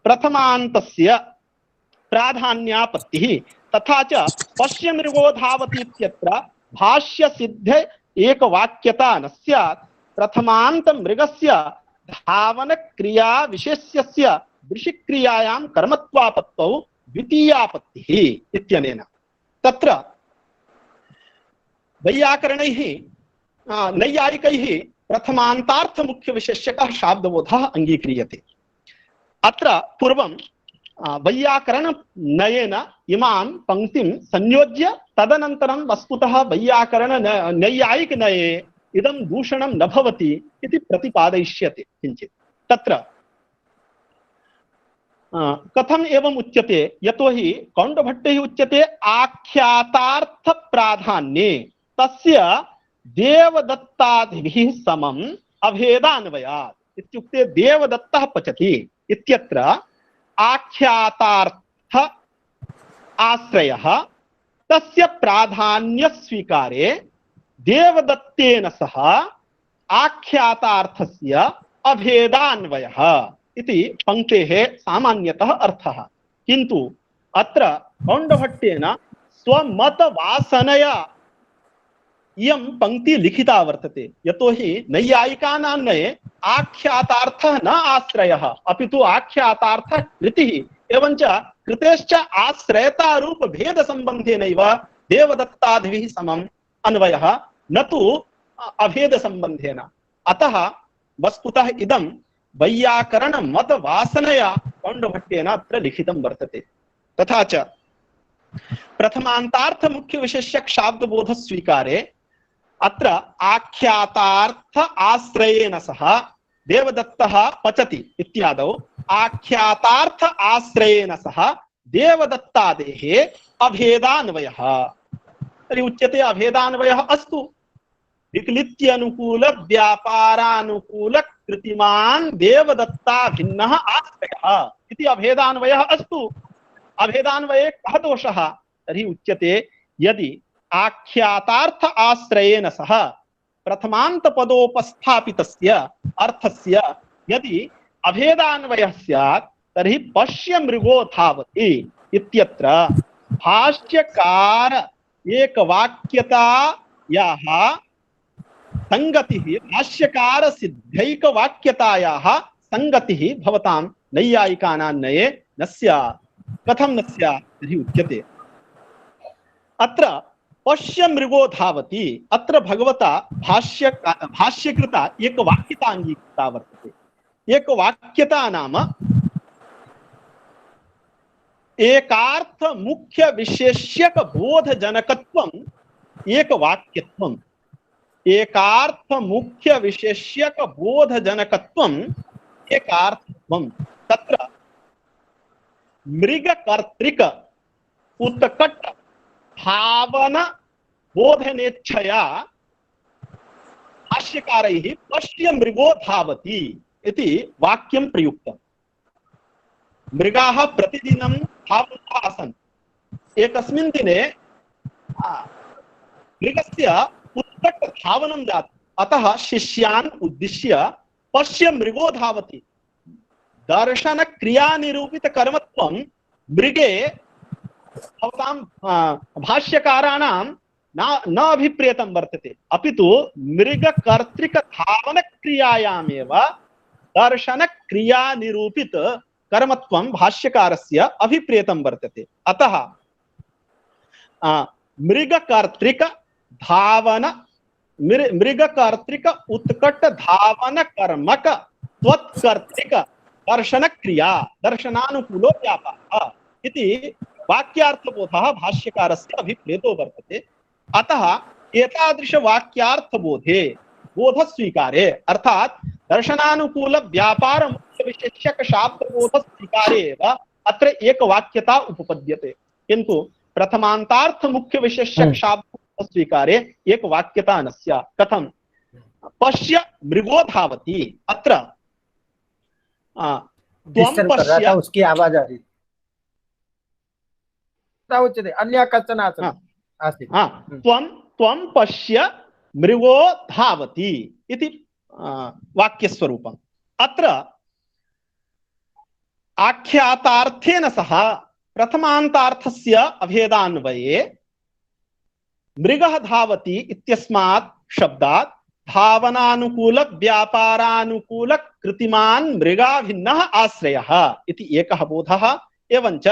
प्रथमान्तस्य प्राधान्यापत्तिः तथा च पश्य मृगो धावति इत्यत्र भाष्य सिद्ध एकवाक्यता न स्यात् प्रथमान्त मृगस्य धावन क्रिया विशेष्यस्य दृशिक्रियायां कर्मत्वापत्तौ द्वितीयापत्तिः इत्यनेन। तत्र वैयाकरणैः नैयायिकैः प्रथमान्तार्थ मुख्य विशेष्यकः शाब्दबोधः अंगीक्रियते। अत्र पूर्वं वैयाकरण नयेन इमां पंक्तिं संयोज्य तदनन्तरं वस्तुतः वैयाकरण नैयायिक नये इदं दूषणं न भवति इति प्रतिपादयिष्यते किञ्चित्। तत्र कथम् एवम् उच्यते, यतोहि कौण्डभट्टैः उच्यते आख्यातार्थ प्राधान्ये तस्य देवदत्तादिभिः समम् अभेदान्वयात् इत्युक्ते देवदत्तः पचति इत्यत्र आख्यातार्थ आश्रयः तस्य प्राधान्य स्वीकारे देवदत्तेन सह आख्यातार्थस्य अभेदान्वयः इति पंक्तेः सामान्यतः अर्थः। किन्तु अत्र कौण्डभट्टेन स्वमतवासनया इयं पंक्ति लिखिता वर्तते। यतोहि नैयायिकानान्वये आख्यातार्थः न आश्रयः अपितु आख्यातार्थः कृतिः एवञ्च कृतेश्च आश्रयतारूप भेद संबंधेनैव देवदत्तादिभिः समम् अन्वयः न तु अभेद संबंधेन। अतः वस्तुतः इदं वैयाकरण मत वासनया कौण्डभट्टेन अत्र लिखितं वर्तते। तथा च प्रथमान्तार्थ मुख्य विशेष्यक शाब्दबोध स्वीकारे अत्र आख्यातार्थ आश्रयेन सह देवदत्तः पचति इत्यादौ आख्यातार्थ आश्रयेन सह देवदत्तादेः अभेदान्वयः। तर्हि उच्यते अभेदान्वयः अस्तु विक्लित्य अनुकूल व्यापारानुकूल कृतिमान् देवदत्ता भिन्नः आश्रयः इति अभेदान्वयः अस्तु। अभेदान्वये कः दोषः? तर्हि उच्यते यदि आख्यातार्थ आश्रयेन सह प्रथमान्त पदोपस्थापितस्य अर्थस्य यदि अभेदान्वयः स्यात् तर्हि पश्य मृगो धावति इत्यत्र भाष्यकार एकवाक्यतायाः संगतिः भाष्यकार सिद्धैक वाक्यतायाः संगतिः भवतां नैयायिकानान्वये न स्यात्। कथं न स्यात्? तर्हि उच्यते अत्र पश्य मृगो धावति अत्र भगवता भाष्यकृता एक वाक्यता अंगीकृता वर्तते। एक वाक्यता नाम एकार्थ मुख्य विशेष्यक बोध जनकत्वम् एक वाक्यत्वम् एकार्थ मुख्य विशेष्यक बोध जनकत्वम् एकार्थत्वम्। तत्र मृग कर्तृक उत्कट भावन बोधनेच्छया भाष्यकारैः पश्य मृगो धावति इति वाक्यं प्रयुक्तम्। मृगाः प्रतिदिनं धावन्तः आसन्। एकस्मिन् दिने मृगस्य उत्कट धावनं जातम्। अतः शिष्यान् उद्दिश्य पश्य मृगो धावति दर्शन क्रिया निरूपित कर्मत्वं मृगे भवतां भाष्यकाराणां न अभिप्रेतं वर्तते अपितु मृग कर्तृक धावन क्रियायामेव दर्शन क्रिया निरूपित कर्मत्वं भाष्यकारस्य अभिप्रेतं वर्तते। अतः मृग कर्तृक धावन मृग कर्तृक उत्कट धावन कर्मक त्वत्कर्तृक दर्शन क्रिया दर्शनानुकूलो व्यापारः इति वाक्यार्थबोधः भाष्यकारस्य अभिप्रेतो वर्तते। अतः एतादृश वाक्यार्थबोधे बोध स्वीकारे अर्थात दर्शनानुकूल व्यापार मुख्य विशेष्यक शाब्दबोध स्वीकारे एव अत्र एक वाक्यता उपपद्यते। किन्तु प्रथमान्तार्थ मुख्य विशेष्यक शाब्दबोध स्वीकारे एक वाक्यता न स्यात्। कथं? पश्य मृगो धावति अत्र त्वं पश्य उसकी आवाज आ रही उच्यते अन्य कश्चन आसीत् त्वं पश्य मृगो धावति इति वाक्यस्वरूपम्। अत्र आख्यातार्थेन सह प्रथमान्तार्थस्य अभेदान्वये मृगः धावति इत्यस्मात् शब्दात् भावनानुकूल व्यापारानुकूल कृतिमान् मृगा भिन्नः आश्रयः इति एकः बोधः एवञ्च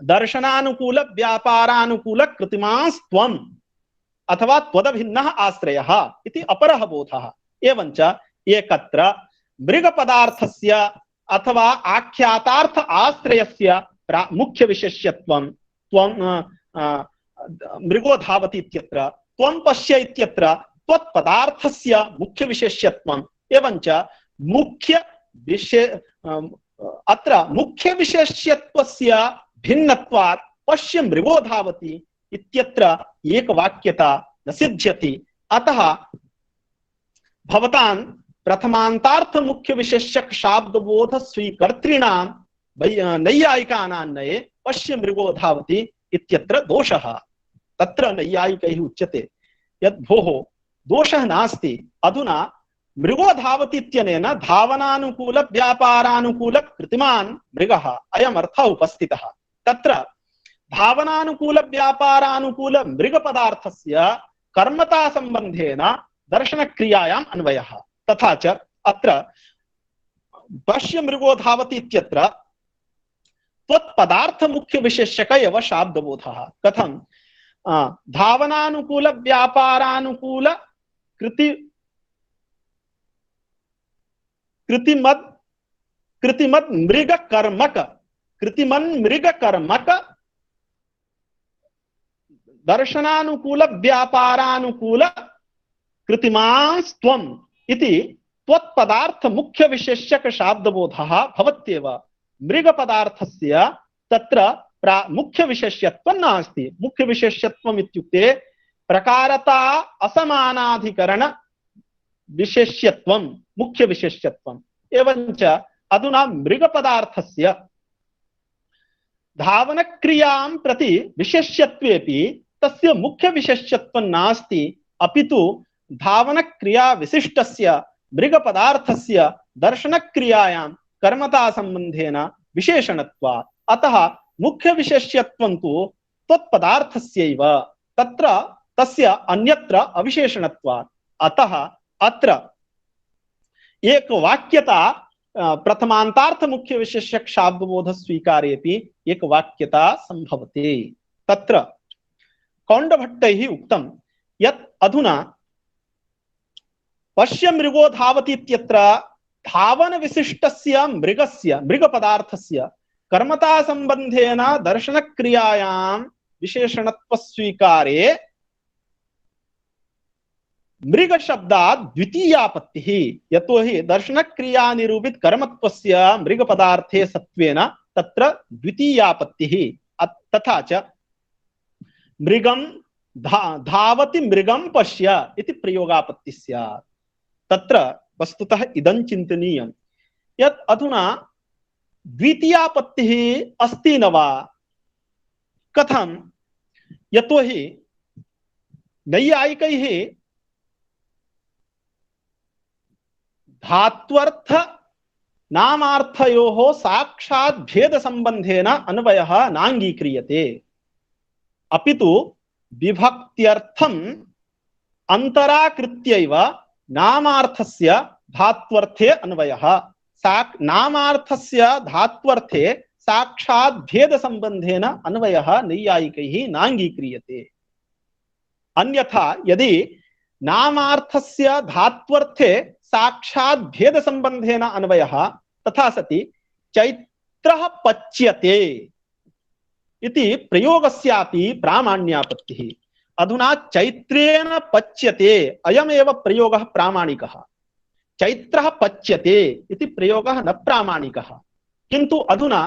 दर्शनानुकूल व्यापारानुकूल कृतिमांस्त्वम् अथवा त्वदभिन्नः आश्रयः इति अपरः बोधः। एवञ्च एकत्र मृग पदार्थस्य अथवा आख्यातार्थ आश्रयस्य मुख्य विशेष्यत्वं त्वं मृगो धावति इत्यत्र त्वं पश्य इत्यत्र त्वत्पदार्थस्य मुख्य विशेष्यत्वम् एवञ्च मुख्य अत्र मुख्य विशेष्यत्वस्य भिन्नत्वात् पश्य मृगो धावति इत्यत्र एक वाक्यता न सिद्ध्यति। अतः भवतां प्रथमान्तार्थ मुख्य विशेष्यक शाब्दबोध स्वीकर्तॄणां नैयायिकानान्वये पश्य मृगो धावति इत्यत्र दोषः। तत्र नैयायिकैः उच्यते यत् भोः दोषः नास्ति, अधुना मृगो धावति इत्यनेन धावनानुकूल व्यापारानुकूल कृतिमान् मृगः अयम् अर्थः उपस्थितः। तत्र धावनानुकूल व्यापारानुकूल मृग पदार्थस्य कर्मता संबंधेन दर्शन क्रियायाम् अन्वयः। तथा च अत्र पश्य मृगो धावति इत्यत्र त्वत्पदार्थ मुख्य विशेषक एव शाब्दबोधः। कथं धावनानुकूल व्यापारानुकूल कृतिमद मृग कर्मक दर्शनानुकूल व्यापारानुकूल कृतिमास्त्वम् इति त्वत्पदार्थ मुख्य विशेष्यक शाब्दबोधः भवत्येव। मृग पदार्थस्य तत्र मुख्य विशेष्यत्वं नास्ति। मुख्य विशेष्यत्वम् इत्युक्ते प्रकारता असमानाधिकरण विशेष्यत्वं मुख्य विशेष्यत्वम्। एवञ्च अधुना मृग पदार्थस्य धावन क्रियां प्रति विशेष्यत्वेपि तस्य मुख्य विशेष्यत्वं नास्ति, अपितु धावन क्रिया विशिष्टस्य मृग पदार्थस्य दर्शन क्रियायां कर्मता संबंधेन विशेषणत्वात्। अतः मुख्य विशेष्यत्वं तु तत्पदार्थस्यैव, तत्र तस्य अन्यत्र अविशेषणत्वात्। अतः अत्र एक वाक्यता प्रथमान्तार्थ मुख्य विशेष्यक शाब्दबोध स्वीकारेपि एक वाक्यता संभवति। तत्र कौण्डभट्टैः उक्तं यत् अधुना पश्य मृगो धावति इत्यत्र धावन विशिष्टस्य मृगस्य मृग पदार्थस्य कर्मता संबंधेन दर्शन क्रियायां विशेषणत्व स्वीकारे मृग शब्दात् द्वितीयापत्तिः। यतोहि दर्शन क्रिया निरूपित कर्मत्वस्य मृग पदार्थे सत्वेन तत्र द्वितीयापत्तिः। तथा च मृगं धावति मृगं पश्य इति प्रयोगापत्तिः स्यात्। तत्र वस्तुतः इदं चिन्तनीयं यत् अधुना द्वितीयापत्तिः अस्ति न वा? कथं? यतोहि नैयायिकैः धात्वर्थ नामार्थयोः साक्षात् भेद संबंधेन अन्वयः नांगीक्रियते, अपितु विभक्त्यर्थम् अंतराकृत्यैव नामार्थस्य धात्वर्थे अन्वयः। नामार्थस्य धात्वर्थे साक्षात् भेद संबंधेन अन्वयः नैयायिकैः नांगीक्रियते। अन्यथा यदि नामार्थस्य धात्वर्थे साक्षात् भेद संबंधेन अन्वयः तथा सति चैत्रः पच्यते इति प्रयोगस्यापि प्रामाण्यापत्तिः। अधुना चैत्रेण पच्यते अयमेव प्रयोगः प्रामाणिकः। चैत्रः पच्यते इति प्रयोगः न प्रामाणिकः। किन्तु अधुना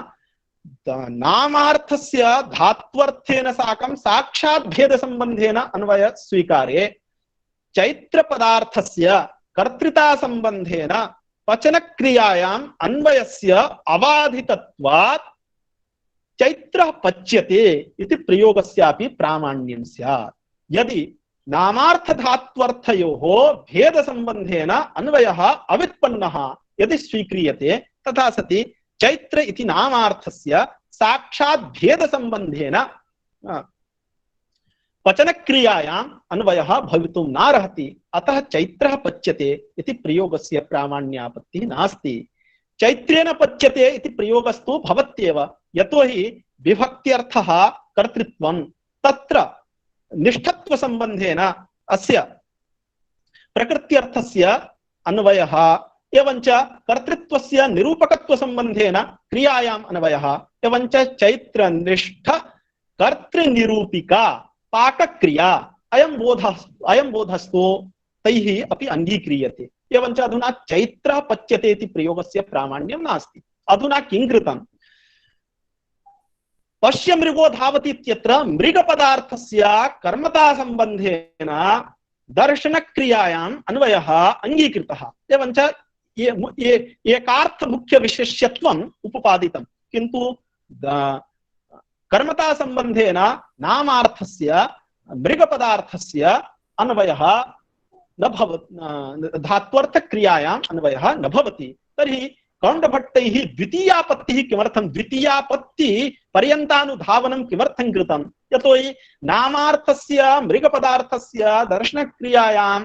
नामार्थस्य धात्वर्थेन साकं साक्षात् भेद संबंधेन अन्वय स्वीकारे चैत्र पदार्थस्य कर्तृता संबंधेन पचन क्रियायाम् अन्वयस्य अबाधितत्वात् चैत्रः पच्यते इति प्रयोगस्यापि प्रामाण्यं स्यात्। यदि नामार्थ धात्वर्थयोः भेद संबंधेन अन्वयः अवित्पन्नः यदि स्वीक्रियते तथा सति चैत्र इति नामार्थस्य साक्षात् भेद संबंधेन पचन क्रियायाम् अन्वयः भवितुं नार्हति। अतः चैत्रः पच्यते इति प्रयोगस्य प्रामाण्यापत्तिः नास्ति। चैत्रेण पच्यते इति प्रयोगस्तु भवत्येव, यतोहि विभक्त्यर्थः कर्तृत्वं तत्र निष्ठत्व संबंधेन अस्य प्रकृत्यर्थस्य अन्वयः एवञ्च कर्तृत्वस्य निरूपकत्व संबंधेन क्रियायाम् अन्वयः एवञ्च चैत्र निष्ठ कर्तृनिरूपिका पाकक्रिया अयं बोधस्तु तैः अपि अंगीक्रियते। एवञ्च अधुना चैत्रः पच्यते इति प्रयोगस्य प्रामाण्यं नास्ति। अधुना किं कृतं? पश्य मृगो धावति इत्यत्र मृग पदार्थस्य कर्मता संबंधेन दर्शन क्रियायाम् अन्वयः अंगीकृतः। एवञ्च एकार्थ मुख्य विशेष्यत्वम् उपपादितं, किन्तु कर्मता संबंधेन नामार्थस्य मृगपदार्थस्य अन्वयः न भवति, धात्वर्थ क्रियायाम् अन्वयः न भवति। तर्हि कौण्डभट्टैः द्वितीयापत्तिः किमर्थं, द्वितीयापत्ति पर्यन्तानुधावनं किमर्थं कृतं? यतोहि नामार्थस्य मृगपदार्थस्य दर्शनक्रियायां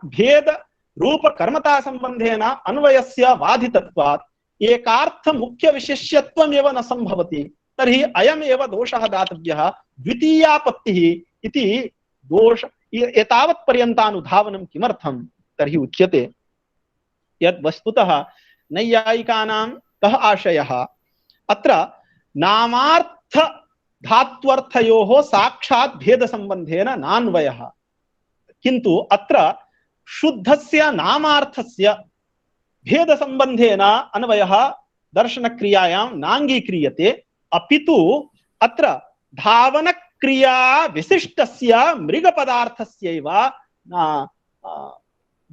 भेद रूप कर्मता संबंधेन अन्वयस्य बाधितत्वात् एकार्थ मुख्य विशेष्यत्वमेव न संभवति। तर्हि अयमेव दोषः दातव्यः, द्वितीयापत्तिः इति दोष एतावत् पर्यन्तानुधावनं किमर्थं? तर्हि उच्यते यत् वस्तुतः नैयायिकानां कः आशयः, अत्र नामार्थ धात्वर्थयोः साक्षात् भेद संबंधेन नान्वयः, किन्तु अत्र शुद्धस्य नामार्थस्य भेद संबंधेन अन्वयः दर्शन क्रियायां नांगीक्रियते, अपितु अत्र धावन क्रिया विशिष्टस्य मृग पदार्थस्यैव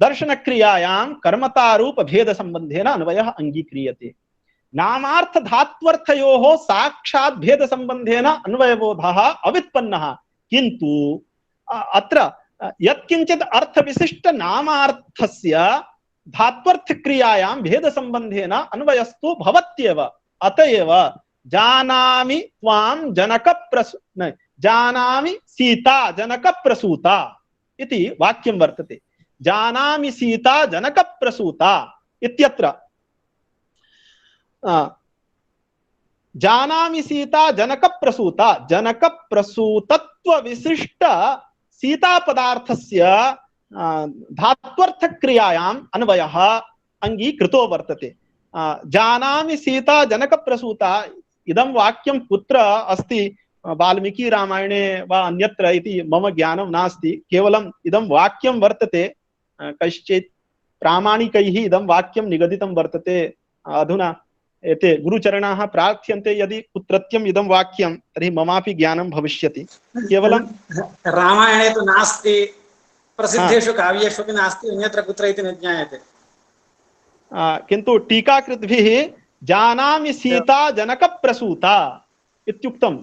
दर्शन क्रियायां कर्मतारूप भेद संबंधेन अन्वयः अंगीक्रियते। नामार्थ धात्वर्थयोः साक्षात् भेद संबंधेन अन्वयबोधः अवित्पन्नः, किन्तु अत्र यत्किंचित् अर्थ विशिष्ट नामार्थस्य धात्वर्थ क्रियायां भेद संबंधेन अन्वयस्तु भवत्येव। अतएव जानामि त्वां जनक जानामि सीता जनक प्रसूता इति वाक्यं वर्तते। जानामि सीता जनक प्रसूता इत्यत्र जानामि सीता जनक प्रसूतत्व विशिष्ट सीता पदार्थस्य धात्वर्थ क्रियायाम् अन्वयः अंगीकृतो वर्तते। जानामि सीता जनक प्रसूता इदं वाक्यं कुत्र अस्ति वाल्मीकि रामायणे वा अन्यत्र इति मम ज्ञानं नास्ति, केवलम् इदं वाक्यं वर्तते, कश्चित् प्रामाणिकैः इदं वाक्यं निगदितं वर्तते। अधुना एते गुरुचरणाः प्रार्थ्यन्ते यदि कुत्रत्यम् इदं वाक्यं तर्हि ममापि ज्ञानं भविष्यति। केवलं रामायणे तु नास्ति, प्रसिद्धेषु काव्येषु अपि नास्ति, अन्यत्र कुत्र इति न ज्ञायते। किन्तु टीकाकृद्भिः जानामि सीता जनक प्रसूता इत्युक्तम्,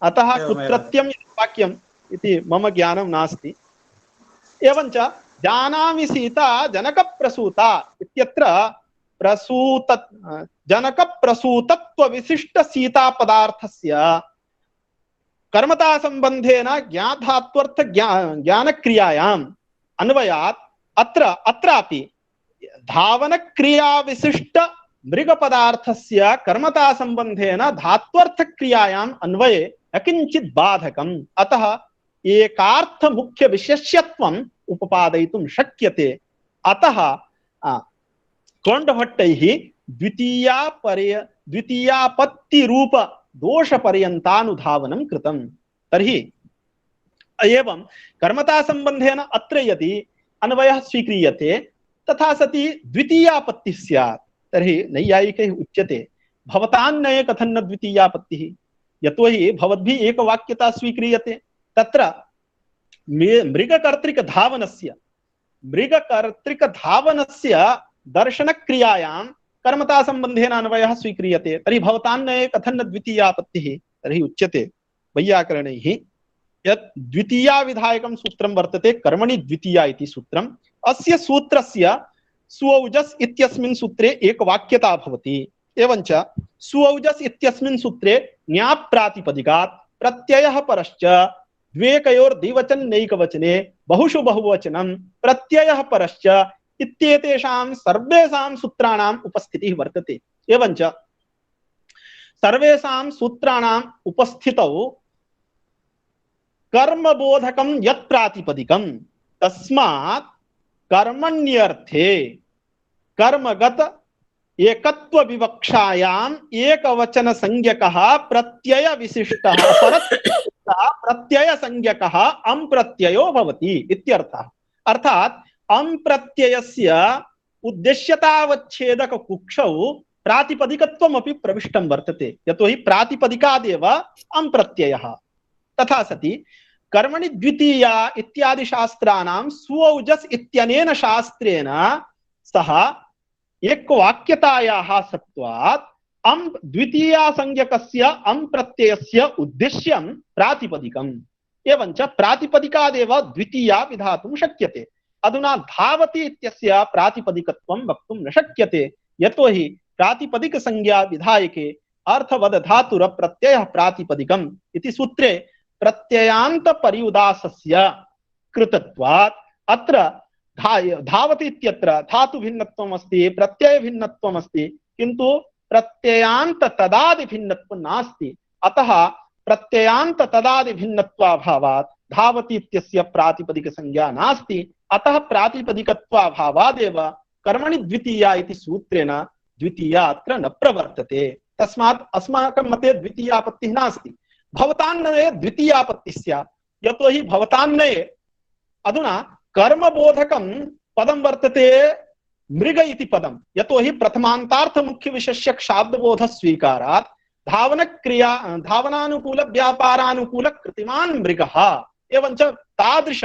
अतः कुत्रत्यं वाक्यम् इति मम ज्ञानं नास्ति। एवञ्च जानामि सीता जनक प्रसूता इत्यत्र जनक प्रसूतत्व विशिष्ट सीता पदार्थस्य कर्मता संबंधेन ज्ञाधात्वर्थ ज्ञान क्रियायाम् अन्वयात् अत्रापि धावन क्रिया विशिष्ट मृग पदार्थस्य कर्मता संबंधेन धात्वर्थ क्रियायाम् अन्वये न किंचित् बाधकम्, अतः एकार्थ मुख्य विशेष्यत्वम् उपपादयितुं शक्यते। अतः कौण्डभट्टैः द्वितीयापत्ति रूप दोष पर्यन्तानुधावनं कृतम्। तर्हि एवं कर्मता संबंधेन अत्र यदि अन्वयः स्वीक्रियते तथा सति द्वितीयापत्तिः स्यात्। तर्हि नैयायिकैः उच्यते भवतान्नये कथं न द्वितीयापत्तिः, यतोहि भवद्भिः एकवाक्यता स्वीक्रियते, तत्र मृगकर्तृक दर्शन क्रियायां कर्मता संबंधेन अन्वयः स्वीक्रियते, तर्हि भवतान्नये कथं न द्वितीयापत्तिः। तर्हि उच्यते वैयाकरणैः यत् द्वितीया विधायकं सूत्रं वर्तते कर्मणि द्वितीया इति सूत्रम्। अस्य सूत्रस्य सुऔजस् इत्यस्मिन् सूत्रे एकवाक्यता भवति। एवञ्च सुऔजस् इत्यस्मिन् सूत्रे न्याप्रातिपदिकात् प्रत्ययः परश्च द्वेकयोर्द्विवचन नैकवचने बहुषु बहुवचनं प्रत्ययः परश्च इत्येतेषां सर्वेषां सूत्राणाम् उपस्थितिः वर्तते। एवञ्च सर्वेषां सूत्राणाम् उपस्थितौ कर्मबोधकं यत् प्रातिपदिकं तस्मात् कर्मण्यर्थे कर्मगत एकत्व विवक्षायाम् एकवचन संज्ञकः प्रत्यय विशिष्टः परतः प्रत्यय संज्ञकः अं प्रत्ययो भवति इत्यर्थः। अर्थात् अं प्रत्ययस्य उद्देश्यतावच्छेदक कुक्षौ प्रातिपदिकत्वमपि प्रविष्टं वर्तते, यतोहि प्रातिपदिकादेव अं प्रत्ययः। तथा सति कर्मणि द्वितीया इत्यादि शास्त्राणां सुऔजस् इत्यनेन शास्त्रेण सह एकवाक्यतायाः सत्वात् अम् द्वितीया संज्ञकस्य अम् प्रत्ययस्य उद्देश्यं प्रातिपदिकम् एवञ्च प्रातिपदिकादेव द्वितीया विधातुं शक्यते। अधुना धावति इत्यस्य प्रातिपदिकत्वं वक्तुं न शक्यते, यतोहि प्रातिपदिक संज्ञा विधायके अर्थवद धातुर प्रत्ययः प्रातिपदिकम् इति सूत्रे प्रत्ययान्त पर्युदासस्य कृतत्वात् अत्र धावति इत्यत्र धातु भिन्नत्वम् अस्ति, प्रत्यय भिन्नत्वम् अस्ति, किन्तु प्रत्ययान्त तदादि भिन्नत्वं नास्ति। अतः प्रत्ययान्त तदादि भिन्नत्वाभावात् धावति इत्यस्य प्रातिपदिक संज्ञा नास्ति। अतः प्रातिपदिकत्वाभावादेव कर्मणि द्वितीया इति सूत्रेण द्वितीया अत्र न प्रवर्तते। तस्मात् अस्माकं मते द्वितीयापत्तिः नास्ति। भवतान्नये द्वितीयापत्तिः स्यात्, यतोहि भवतान्नये अधुना कर्मबोधकं पदं वर्तते मृग इति पदं, यतोहि प्रथमान्तार्थ मुख्य विशेष्य शाब्दबोध स्वीकारात् धावन क्रिया धावनानुकूल व्यापारानुकूल कृतिमान् मृगः एवञ्च तादृश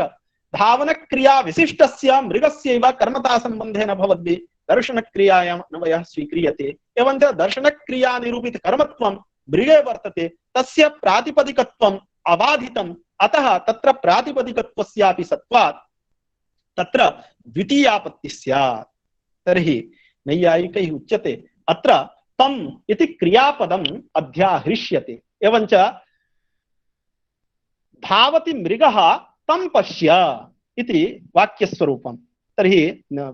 धावन क्रिया विशिष्टस्य मृगस्यैव कर्मता संबन्धेन भवद्भिः दर्शन क्रियायाम् अन्वयः स्वीक्रियते। एवञ्च दर्शन क्रिया निरूपित कर्मत्वं मृगे वर्तते, तस्य प्रातिपदिकत्वम् अबाधितम्। अतः तत्र प्रातिपदिकत्वस्यापि सत्त्वात् तत्र द्वितीयापत्तिः स्यात्। तर्हि नैयायिकैः उच्यते अत्र तम् इति क्रियापदम् अध्याहृष्यते। एवञ्च धावति मृगः तं पश्य इति वाक्यस्वरूपम्। तर्हि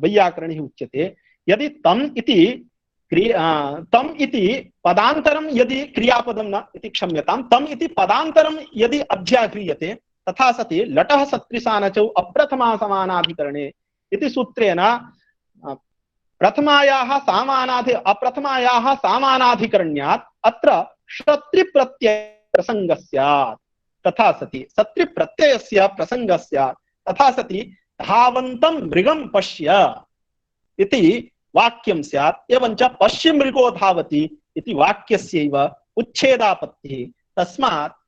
वैयाकरणैः उच्यते यदि तम् इति पदान्तरं यदि क्रियापदं न इति क्षम्यतां, तम् इति पदान्तरं यदि अध्याह्रियते तथा सति लटः सत्रिसानचौ अप्रथमा समानाधिकरणे इति सूत्रेण अप्रथमायाः सामानाधिकरण्यात् अत्र शत्रिप्रत्यय प्रसंगः स्यात्, तथा सति सत्रिप्रत्ययस्य प्रसंगः स्यात्, तथा सति धावन्तं मृगं पश्य इति वाक्यं स्यात्। एवञ्च पश्य मृगो धावति इति वाक्यस्यैव उच्छेदापत्तिः। तस्मात्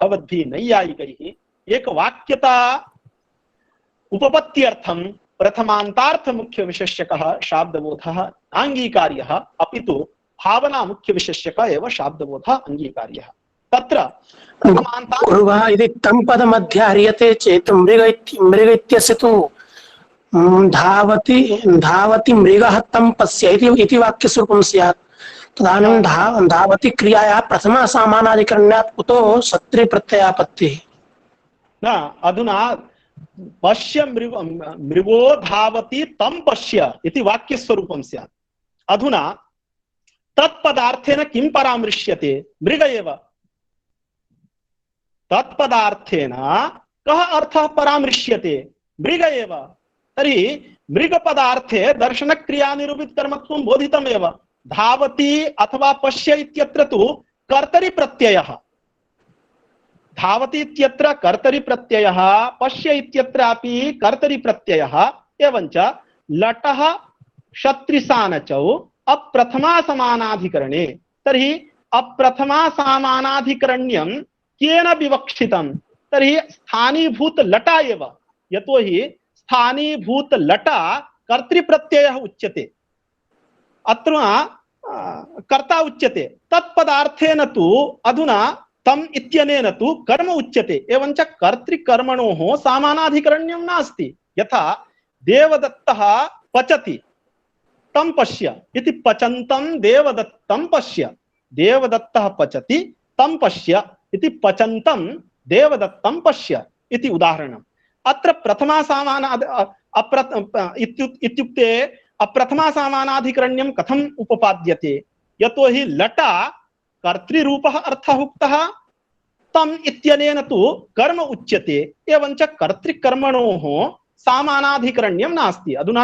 भवद्भिः नैयायिकैः एकवाक्यता उपपत्त्यर्थं प्रथमान्तार्थ मुख्य विशेष्यकः शाब्दबोधः नाङ्गीकार्यः, अपितु भावना मुख्य विशेष्यकः एव शाब्दबोधः अङ्गीकार्यः। तत्र प्रथमान्तार्थ यदि तं पदम् अध्याह्रियते चेत् मृग इत्यस्य तु धावति मृगः तं पश्य इति वाक्यस्वरूपं स्यात्। तदानीं धावति क्रियायाः प्रथमा सामानाधिकरणात् कुतो सत्रि प्रत्ययापत्तिः न। अधुना पश्य मृगो धावति तं पश्य इति वाक्यस्वरूपं स्यात्। अधुना तत्पदार्थेन किं परामृश्यते? मृग एव। तत्पदार्थेन कः अर्थः परामृश्यते? मृग एव। तर्हि मृगपदार्थे दर्शनक्रिया निरूपित कर्मत्वं बोधितमेव। धावति अथवा पश्य इत्यत्र तु कर्तरि प्रत्ययः, धावति इत्यत्र कर्तरि प्रत्ययः, पश्य इत्यत्रापि कर्तरि प्रत्ययः। एवञ्च लटः शत्रिसानचौ अप्रथमा समानाधिकरणे। तर्हि अप्रथमा समानाधिकरण्यं केन विवक्षितं? तर्हि स्थानीभूत लटा एव, यतोहि स्थानीभूत लटा कर्तृप्रत्ययः उच्यते, अत्र कर्ता उच्यते। तत्पदार्थेन तु अधुना तम इत्यनेन तु कर्म उच्यते। एवञ्च कर्तृकर्मणोः सामानाधिकरण्यं नास्ति। यथा देवदत्तः पचति तं पश्य इति पचन्तं देवदत्तं पश्य, देवदत्तः पचति तं पश्य इति पचन्तं देवदत्तं पश्य इति उदाहरणम्। अत्र प्रथमा इत्युक्ते अप्रथमा सामानाधिकरण्यं कथम् उपपाद्यते? यतोहि लटा कर्तृरूपः अर्थः उक्तः, तम इत्यनेन तु कर्म उच्यते। एवञ्च कर्तृकर्मणोः सामानाधिकरण्यं नास्ति। अधुना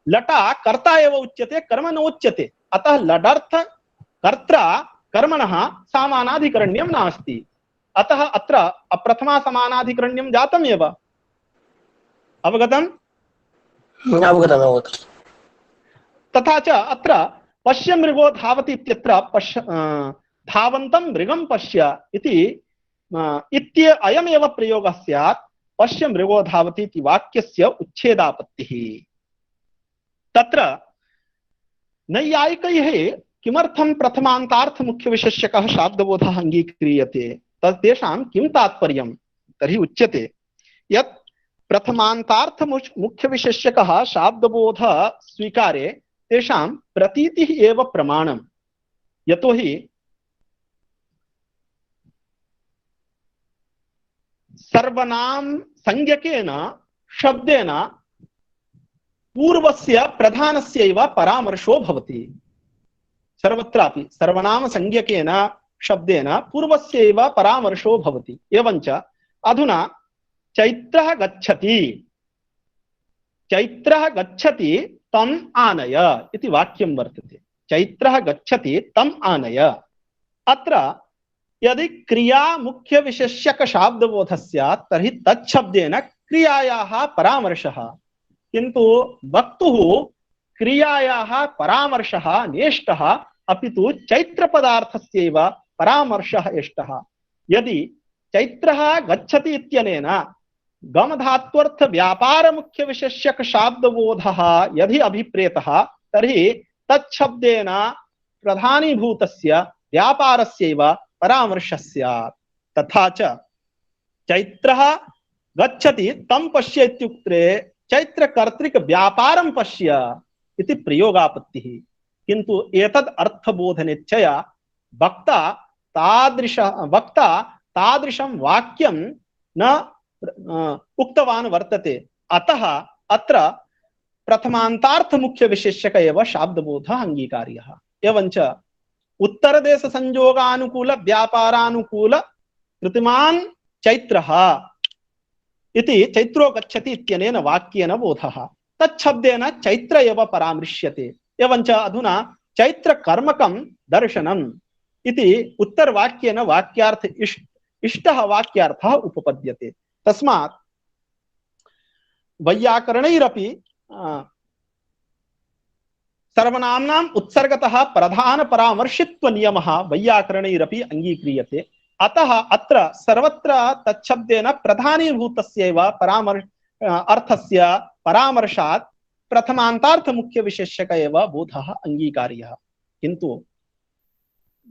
लटा कर्ता एव उच्यते, कर्म न उच्यते। अतः लडर्थ कर्त्रा कर्मणः सामानाधिकरण्यं नास्ति। अतः अत्र अप्रथमा समानाधिकरण्यं जातमेव। अवगतम्? अवगतम्। तथा च अत्र पश्य मृगो धावति इत्यत्र धावन्तं मृगं पश्य इति अयमेव प्रयोगः स्यात्। पश्य मृगो धावति इति वाक्यस्य उच्छेदापत्तिः। तत्र नैयायिकैः किमर्थं प्रथमान्तार्थ मुख्य विशेष्यकः शाब्दबोधः अंगीक्रियते तेषां किं तात्पर्यं तर्हि उच्यते यत् प्रथमान्तार्थ मुख्य विशेष्यकः शाब्दबोध स्वीकारे तेषां प्रतीतिः एव प्रमाणं यतोहि सर्वनाम संज्ञकेन शब्देन पूर्वस्य प्रधानस्यैव परामर्शो भवति सर्वत्रापि सर्वनाम संज्ञकेन शब्देन पूर्वस्यैव परामर्शो भवति एवञ्च अधुना चैत्रः गच्छति तम् आनय इति वाक्यं वर्तते चैत्रः गच्छति तम् आनय अत्र यदि क्रिया मुख्य विशेष्यक शाब्दबोधः स्यात् तर्हि तच्छब्देन क्रियायाः परामर्शः किन्तु वक्तुः क्रियायाः परामर्शः नेष्टः अपितु चैत्रपदार्थस्यैव परामर्शः एष्टः यदि चैत्रः गच्छति इत्यनेन गमधात्वर्थ व्यापार मुख्य विशेष्यक शाब्दबोधः यदि अभिप्रेतः तर्हि तच्छब्देन प्रधानीभूतस्य व्यापारस्यैव परामर्शः स्यात् तथा च चैत्रः गच्छति तं पश्य इत्युक्ते चैत्रकर्तृक व्यापारं पश्य इति प्रयोगापत्तिः किन्तु एतद् अर्थबोधनेच्छया वक्ता तादृशं वाक्यं न उक्तवान् वर्तते अतः अत्र प्रथमान्तार्थ मुख्य विशेष्यक एव शाब्दबोधः अंगीकार्यः एवञ्च उत्तरदेश संयोगानुकूल व्यापारानुकूल कृतिमान् चैत्रः इति चैत्रो गच्छति इत्यनेन वाक्येन बोधः तच्छब्देन चैत्र एव परामृश्यते एवञ्च अधुना चैत्रकर्मकं दर्शनम् इति उत्तरवाक्येन वाक्यार्थ इष्टः वाक्यार्थः उपपद्यते तस्मात् वैयाकरणैरपि सर्वनाम्नाम् उत्सर्गतः प्रधान परामर्शित्व नियमः वैयाकरणैरपि अंगीक्रियते अतः अत्र सर्वत्र तच्छब्देन प्रधानीभूतस्यैव अर्थस्य परामर्शात् प्रथमान्तार्थ मुख्य विशेष्यक एव बोधः अंगीकार्यः किन्तु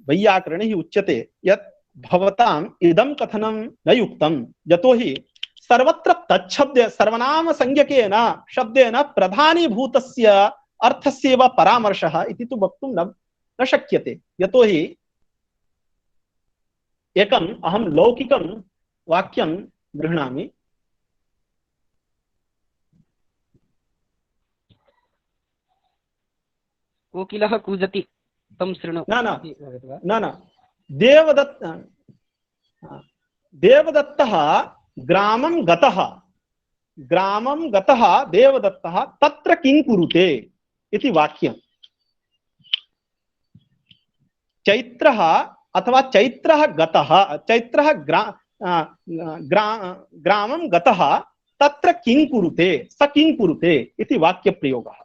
वैयाकरणैः उच्यते यत् भवताम् इदं कथनं न युक्तं यतोहि सर्वत्र तच्छब्दे सर्वनाम संज्ञकेन शब्देन प्रधानीभूतस्य अर्थस्यैव परामर्शः इति तु वक्तुं न शक्यते यतोहि एकम् अहं लौकिकं वाक्यं गृह्णामि कोकिलः कूजति तं शृणु न देवदत्तः ग्रामं गतः देवदत्तः तत्र किं कुरुते इति वाक्यं चैत्रः अथवा चैत्रः गतः चैत्रः ग्रामं गतः तत्र किं कुरुते स किं कुरुते इति वाक्यप्रयोगः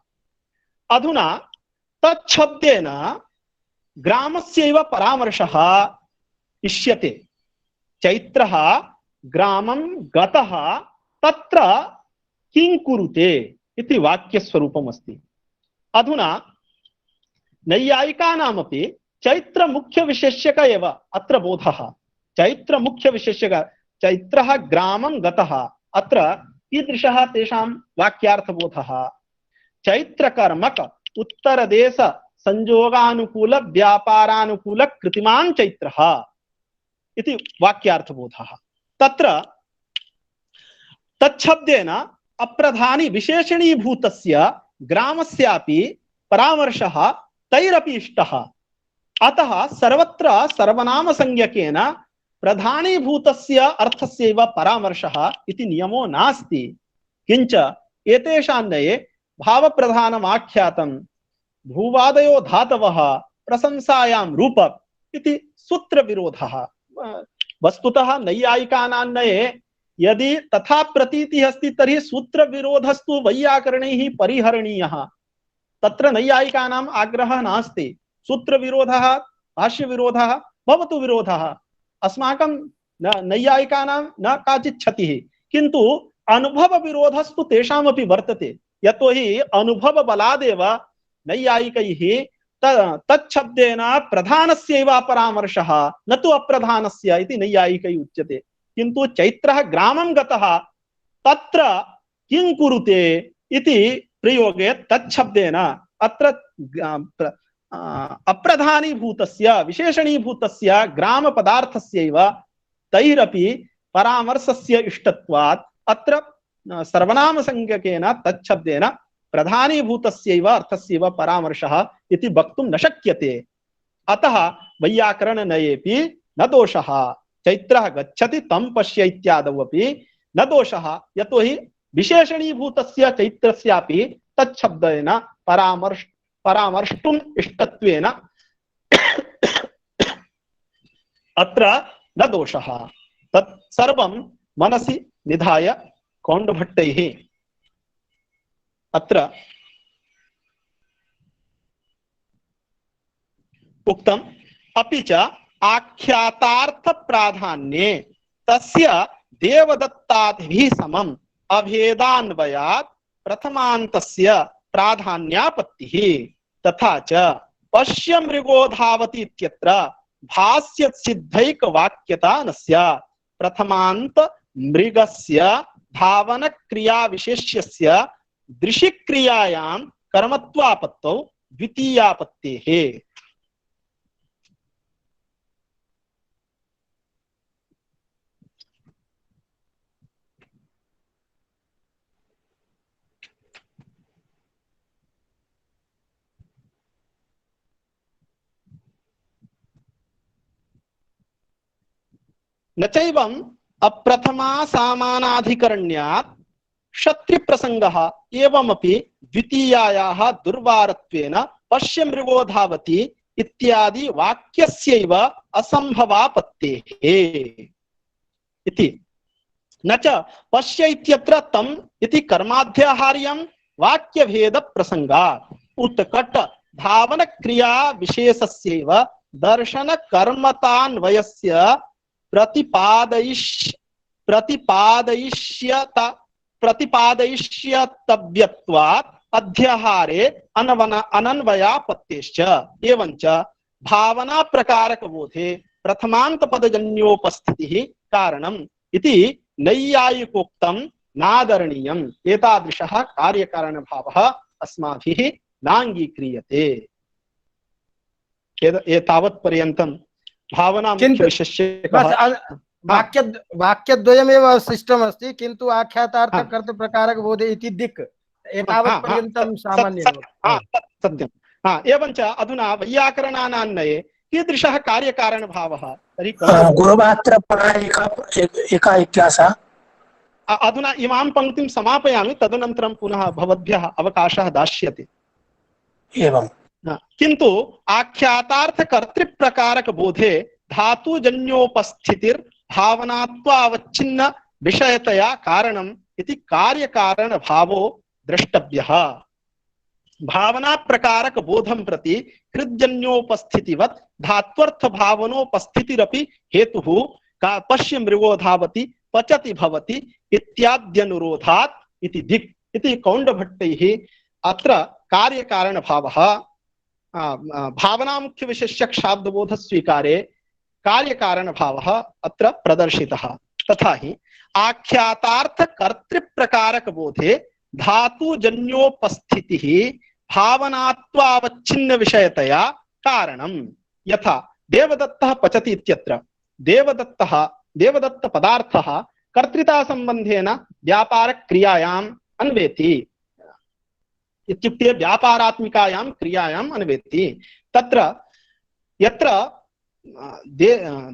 अधुना तच्छब्देन ग्रामस्यैव परामर्शः इष्यते चैत्रः ग्रामं गतः तत्र किं कुरुते इति वाक्यस्वरूपम् अस्ति अधुना नैयायिकानामपि चैत्र मुख्य विशेष्यक एव अत्र बोधः चैत्र मुख्य विशेष्यक चैत्रः ग्रामं गतः अत्र कीदृशः तेषां वाक्यार्थबोधः चैत्रकर्मक उत्तरदेश संयोगानुकूल व्यापारानुकूल कृतिमान् चैत्रः इति वाक्यार्थबोधः तत्र तच्छब्देन अप्रधानी विशेषणीभूतस्य ग्रामस्यापि परामर्शः तैरपि इष्टः अतः सर्वत्र सर्वनाम संज्ञकेन प्रधानीभूतस्य अर्थस्यैव परामर्शः इति नियमो नास्ति किंच एतेषान्नये भावप्रधानमाख्यातं भूवादयो धातवः प्रशंसायां रूप इति सूत्रविरोधः वस्तुतः नैयायिकानान्नये यदि तथा प्रतीतिः अस्ति तर्हि सूत्रविरोधस्तु वैयाकरणैः परिहरणीयः तत्र नैयायिकानाम् आग्रहः नास्ति सूत्रविरोधः भाष्यविरोधः भवतु विरोधः अस्माकं नैयायिकानां न काचित् क्षतिः किन्तु अनुभवविरोधस्तु तेषामपि वर्तते यतोहि अनुभवबलादेव नैयायिकैः तच्छब्देन प्रधानस्यैव परामर्शः न तु अप्रधानस्य इति नैयायिकैः उच्यते। किन्तु चैत्रः ग्रामं गतः तत्र किं कुरुते इति प्रयोगे तच्छब्देन अत्र अप्रधानीभूतस्य विशेषणीभूतस्य ग्रामपदार्थस्यैव तैरपि परामर्शस्य इष्टत्वात् अत्र सर्वनामसंज्ञकेन तच्छब्देन प्रधानीभूतस्यैव अर्थस्यैव परामर्शः इति वक्तुं न शक्यते। अतः वैयाकरणनयेऽपि न दोषः। चैत्रः गच्छति तं पश्य इत्यादौ अपि न दोषः, यतोहि विशेषणीभूतस्य चैत्रस्यापि तच्छब्देन परामर्ष्टुम् इष्टत्वेन अत्र न दोषः। तत् सर्वं मनसि निधाय कौण्डभट्टैः अत्र उक्तम्। अपि च आख्यातार्थ प्राधान्ये तस्य देवदत्तादिभिः समम् अभेदान्वयात् प्रथमान्तस्य प्राधान्यापत्तिः। तथा च पश्य मृगो धावति इत्यत्र भाष्य सिद्धैक वाक्यता न स्यात्। प्रथमान्त मृगस्य धावन क्रिया विशेष्यस्य दृशि क्रियायां कर्मत्वापत्तौ द्वितीयापत्तेः। न चैवम् अप्रथमा सामानाधिकरण्यात् क्षत्रिप्रसंगः एवमपि द्वितीयायाः दुर्वारत्वेन पश्य मृगो धावति इत्यादि वाक्यस्यैव असंभवापत्तेः इति। न च पश्य इत्यत्र तम् इति कर्माध्याहार्यं वाक्यभेद प्रसंगात् उत्कट धावन क्रिया विशेषस्यैव दर्शन कर्मतान्वयस्य प्रतिपादयिष्यतव्यत्वात् अध्याहारे अनन्वयापत्तेश्च। एवञ्च भावना प्रकारक बोधे प्रथमान्त पदजन्योपस्थितिः कारणम् इति नैयायिकोक्तं नादरणीयम्। एतादृशः कार्यकारणभावः अस्माभिः नाङ्गीक्रियते। एतावत् पर्यन्तं भावना मुख्य विशेष्यकः वाक्यद्वयमेव अवशिष्टमस्ति, किन्तु आख्यातार्थ कर्तृ प्रकारक बोधे इति दिक् एतावत् पर्यन्तं सामान्यम्। सत्यम्। एवञ्च अधुना वैयाकरणानान्वये कीदृशः कार्यकारणभावः तर्हि एका इत्यासा। अधुना इमां पङ्क्तिं समापयामि, तदनन्तरं पुनः भवद्भ्यः अवकाशः दास्यते। एवं किन्तु आख्यातार्थ कर्तृप्रकारक बोधे धातुजन्योपस्थितिर् भावनात्वावच्छिन्न विषयतया कारणम् इति कार्यकारण भावो द्रष्टव्यः। भावना प्रकारक बोधं प्रति कृज्जन्योपस्थितिवत् धात्वर्थ भावनोपस्थितिरपि हेतुः का पश्य मृगो धावति पचति भवति इत्याद्यनुरोधात् इति दिक् इति कौण्डभट्टैः अत्र कार्यकारण भावः भावना मुख्य विशेष्यक शाब्दबोध स्वीकारे कार्यकारण भावः अत्र प्रदर्शितः। तथा ही आख्यातार्थ कर्तृप्रकारक बोधे धातुजन्योपस्थितिः भावनात्वावच्छिन्न विषयतया कारणम्। यथा देवदत्तः पचति इत्यत्र देवदत्त पदार्थः कर्तृता संबंधेन व्यापारक क्रियायाम् अन्वेति इत्युक्ते व्यापारात्मिकायां क्रियायाम् अन्वेति। तत्र यत्र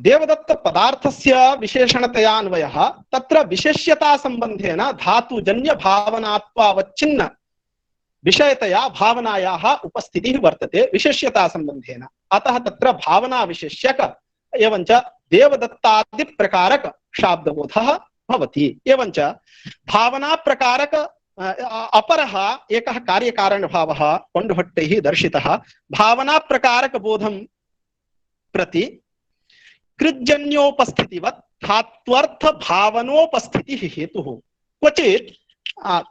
देवदत्त पदार्थस्य विशेषणतया अन्वयः तत्र विशेष्यता संबंधेन धातुजन्य भावनात्वावच्छिन्न विषयतया भावनायाः उपस्थितिः वर्तते विशेष्यता संबंधेन। अतः तत्र भावना विशेष्यक एवञ्च देवदत्तादि प्रकारक शाब्दबोधः भवति। एवञ्च भावना प्रकारक अपरः एकः कार्यकारणभावः कौण्डभट्टैः दर्शितः। भावना प्रकारक बोधं प्रति कृज्जन्योपस्थितिवत् धात्वर्थ भावनोपस्थितिः हेतुः। क्वचित्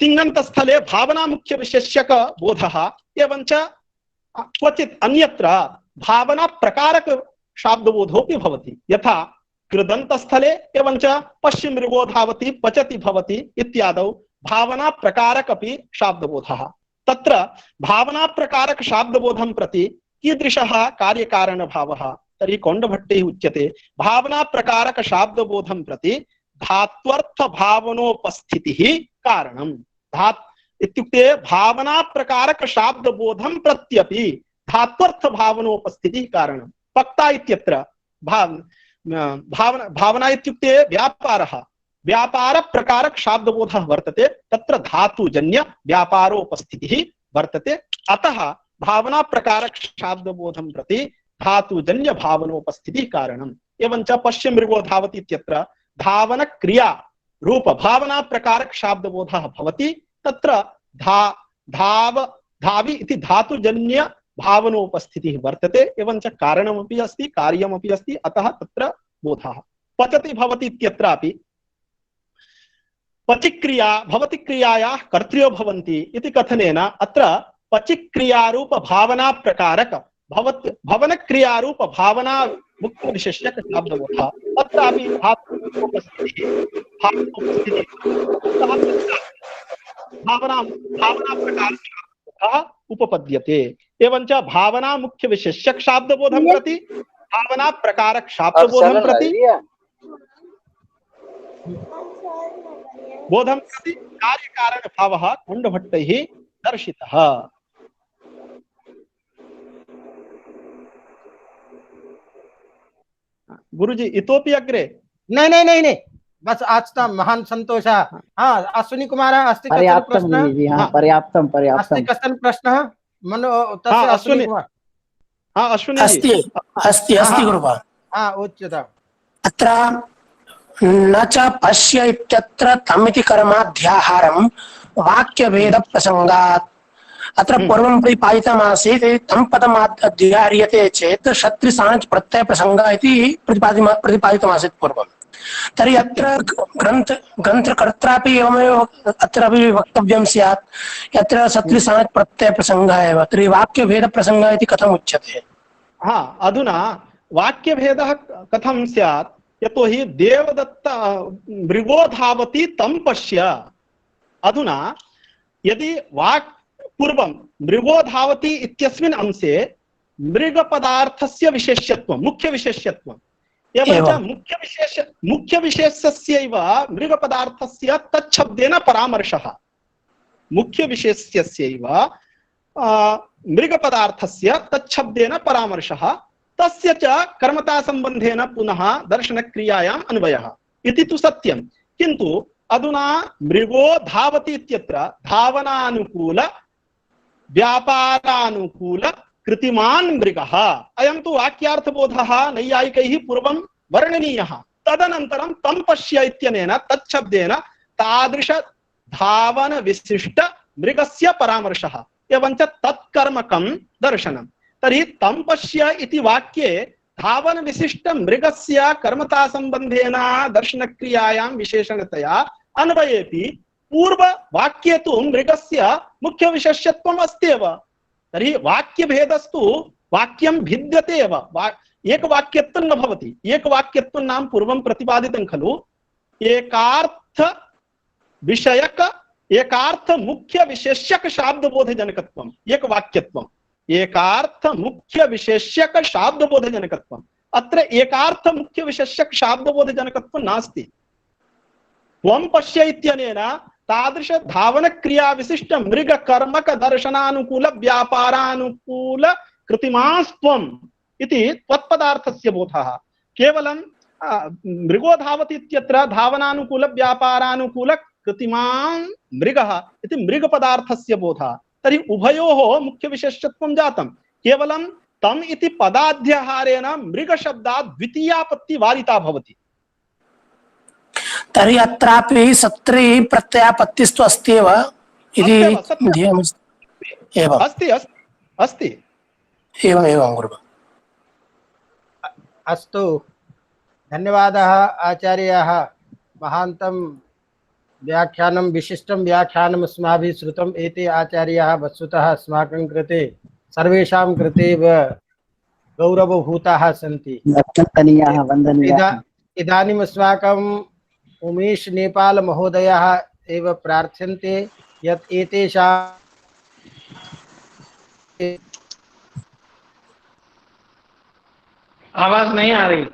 तिङन्तस्थले भावना मुख्य विशेष्यक बोधः एवञ्च क्वचित् अन्यत्र भावना प्रकारक शाब्दबोधोऽपि भवति, यथा कृदन्तस्थले एवञ्च पश्य मृगो धावति पचति भवति इत्यादौ भावना प्रकारक अपि शाब्दबोधः। तत्र भावना प्रकारक शाब्दबोधं प्रति कीदृशः कार्यकारणभावः? तर्हि कौण्डभट्टैः उच्यते भावना प्रकारक शाब्दबोधं प्रति धात्वर्थ भावनोपस्थितिः कारणम्। धात् इत्युक्ते भावना प्रकारक शाब्दबोधं प्रत्यपि धात्वर्थ भावनोपस्थितिः कारणम्। पक्ता इत्यत्र भावना इत्युक्ते व्यापारः, व्यापार प्रकारक शाब्दबोधः वर्तते, तत्र धातुजन्य व्यापारोपस्थितिः वर्तते, अतः भावना प्रकारक शाब्दबोधं प्रति धातुजन्य भावनोपस्थितिः कारणम्। एवञ्च पश्य मृगो धावति इत्यत्र धावन क्रिया रूप भावना प्रकारक शाब्दबोधः भवति, तत्र धावि इति धातुजन्य भावनोपस्थितिः वर्तते, एवञ्च कारणमपि अस्ति कार्यमपि अस्ति, अतः तत्र बोधः। पचति भवति इत्यत्रापि पचिक्रिया भवति क्रियायाः कर्तृयो भवन्ति इति कथनेन अत्र पचिक्रियारूप भावना प्रकारक भवन क्रियारूप भावना मुख्य विशेष्यक शाब्दबोधः, तत्रापि भावना प्रकारकः उपपद्यते। एवञ्च भावना मुख्य विशेष्यक शाब्दबोधं प्रति भावना प्रकारक शाब्दबोधं प्रति बोधं प्रति कार्यकारण भावः कौण्डभट्टैः दर्शितः। गुरुजी इतोपि अग्रे? नहीं, बस आज तो महान संतोष। हाँ, अश्विनी कुमार अस्ति कश्चन प्रश्नः? पर्याप्तं अस्ति कश्चन प्रश्नः? मनो तस्य अश्विनी कुमार। हाँ, अश्विनी अस्ति गुरुवार। हाँ, उच्यताम्। अत्र न च पश्य इत्यत्र तमिति कर्माध्याहारं वाक्यभेद प्रसंगात्। अत्र पूर्वं प्रतिपादितमासीत् तं पदम् अध्याह्रियते चेत् शत्रुसानच् प्रत्यय प्रसंगः इति प्रतिपादितमासीत् पूर्वं। तर्हि अत्र ग्रन्थकर्त्रापि एवमेव अत्रापि वक्तव्यं स्यात्, यत्र शत्रुसानच् प्रत्यय प्रसंगः एव, तर्हि वाक्यभेद प्रसंगः इति कथम् उच्यते? हाँ, अधुना वाक्यभेदः कथं स्यात्? यतोहि देवदत्त मृगो धावति तं पश्य। अधुना यदि पूर्वं मृगो धावति इत्यस्मिन् अंशे मृगपदार्थस्य विशेष्यत्वं मुख्य विशेष्यत्वं एवञ्च मुख्य विशेषस्यैव मृगपदार्थस्य तच्छब्देन परामर्शः, मुख्य विशेषस्यैव मृगपदार्थस्य तच्छब्देन परामर्शः, तस्य च कर्मता संबंधेन पुनः दर्शनक्रियायाम् अन्वयः इति तु सत्यं। किन्तु अधुना मृगो धावति इत्यत्र धावनानुकूल व्यापारानुकूल कृतिमान् मृगः, अयं तु वाक्यार्थबोधः नैयायिकैः पूर्वं वर्णनीयः। तदनन्तरं तं पश्य इत्यनेन तच्छब्देन तादृश धावन विशिष्ट मृगस्य परामर्शः एवञ्च तत्कर्मकं दर्शनं। तर्हि तं पश्य इति वाक्ये धावन विशिष्ट मृगस्य कर्मता संबंधेन दर्शनक्रियायां विशेषणतया अन्वयेपि पूर्व वाक्ये तु मृगस्य मुख्य विशेष्यत्वम् अस्त्येव। तर्हि वाक्यभेदस्तु वाक्यं भिद्यते एव, एकवाक्यत्वं न भवति। एकवाक्यत्वं नाम पूर्वं प्रतिपादितं खलु, एकार्थ विषयक एकार्थ मुख्य विशेष्यक शाब्दबोधजनकत्वम् एकवाक्यत्वम्, एकार्थ मुख्य विशेष्यक शाब्दबोधजनकत्वम्। अत्र एकार्थ मुख्य विशेष्यक शाब्दबोधजनकत्वं नास्ति। त्वं पश्य इत्यनेन तादृश धावन क्रिया विशिष्ट मृग कर्मक दर्शनानुकूल व्यापारानुकूल कृतिमास्त्वम् इति त्वत्पदार्थस्य बोधः। केवलं मृगो धावति इत्यत्र धावनानुकूल व्यापारानुकूल कृतिमान् मृगः इति मृगपदार्थस्य बोधः। तर्हि उभयोः मुख्य विशेषत्वं जातं। केवलं तम् इति पदाध्याहारेण मृगशब्दात् द्वितीयापत्ति वारिता भवति। तर्हि अत्रापि सत्रे प्रत्ययापत्तिस्तु अस्ति एव इति एवम् अस्ति एवमेवं गुरुः। अस्तु, धन्यवादः आचार्याः। महान्तं व्याख्यानं विशिष्टं व्याख्यानम् अस्माभिः श्रुतम्। एते आचार्याः वस्तुतः अस्माकं कृते सर्वेषां कृते गौरवभूताः सन्ति। वन्दनीयाः वन्दनीयाः। इदानीम् अस्माकम् उमेश नेपाल महोदयः एव प्रार्थ्यन्ते यत् एतेषां आवाज नहीं आ रही।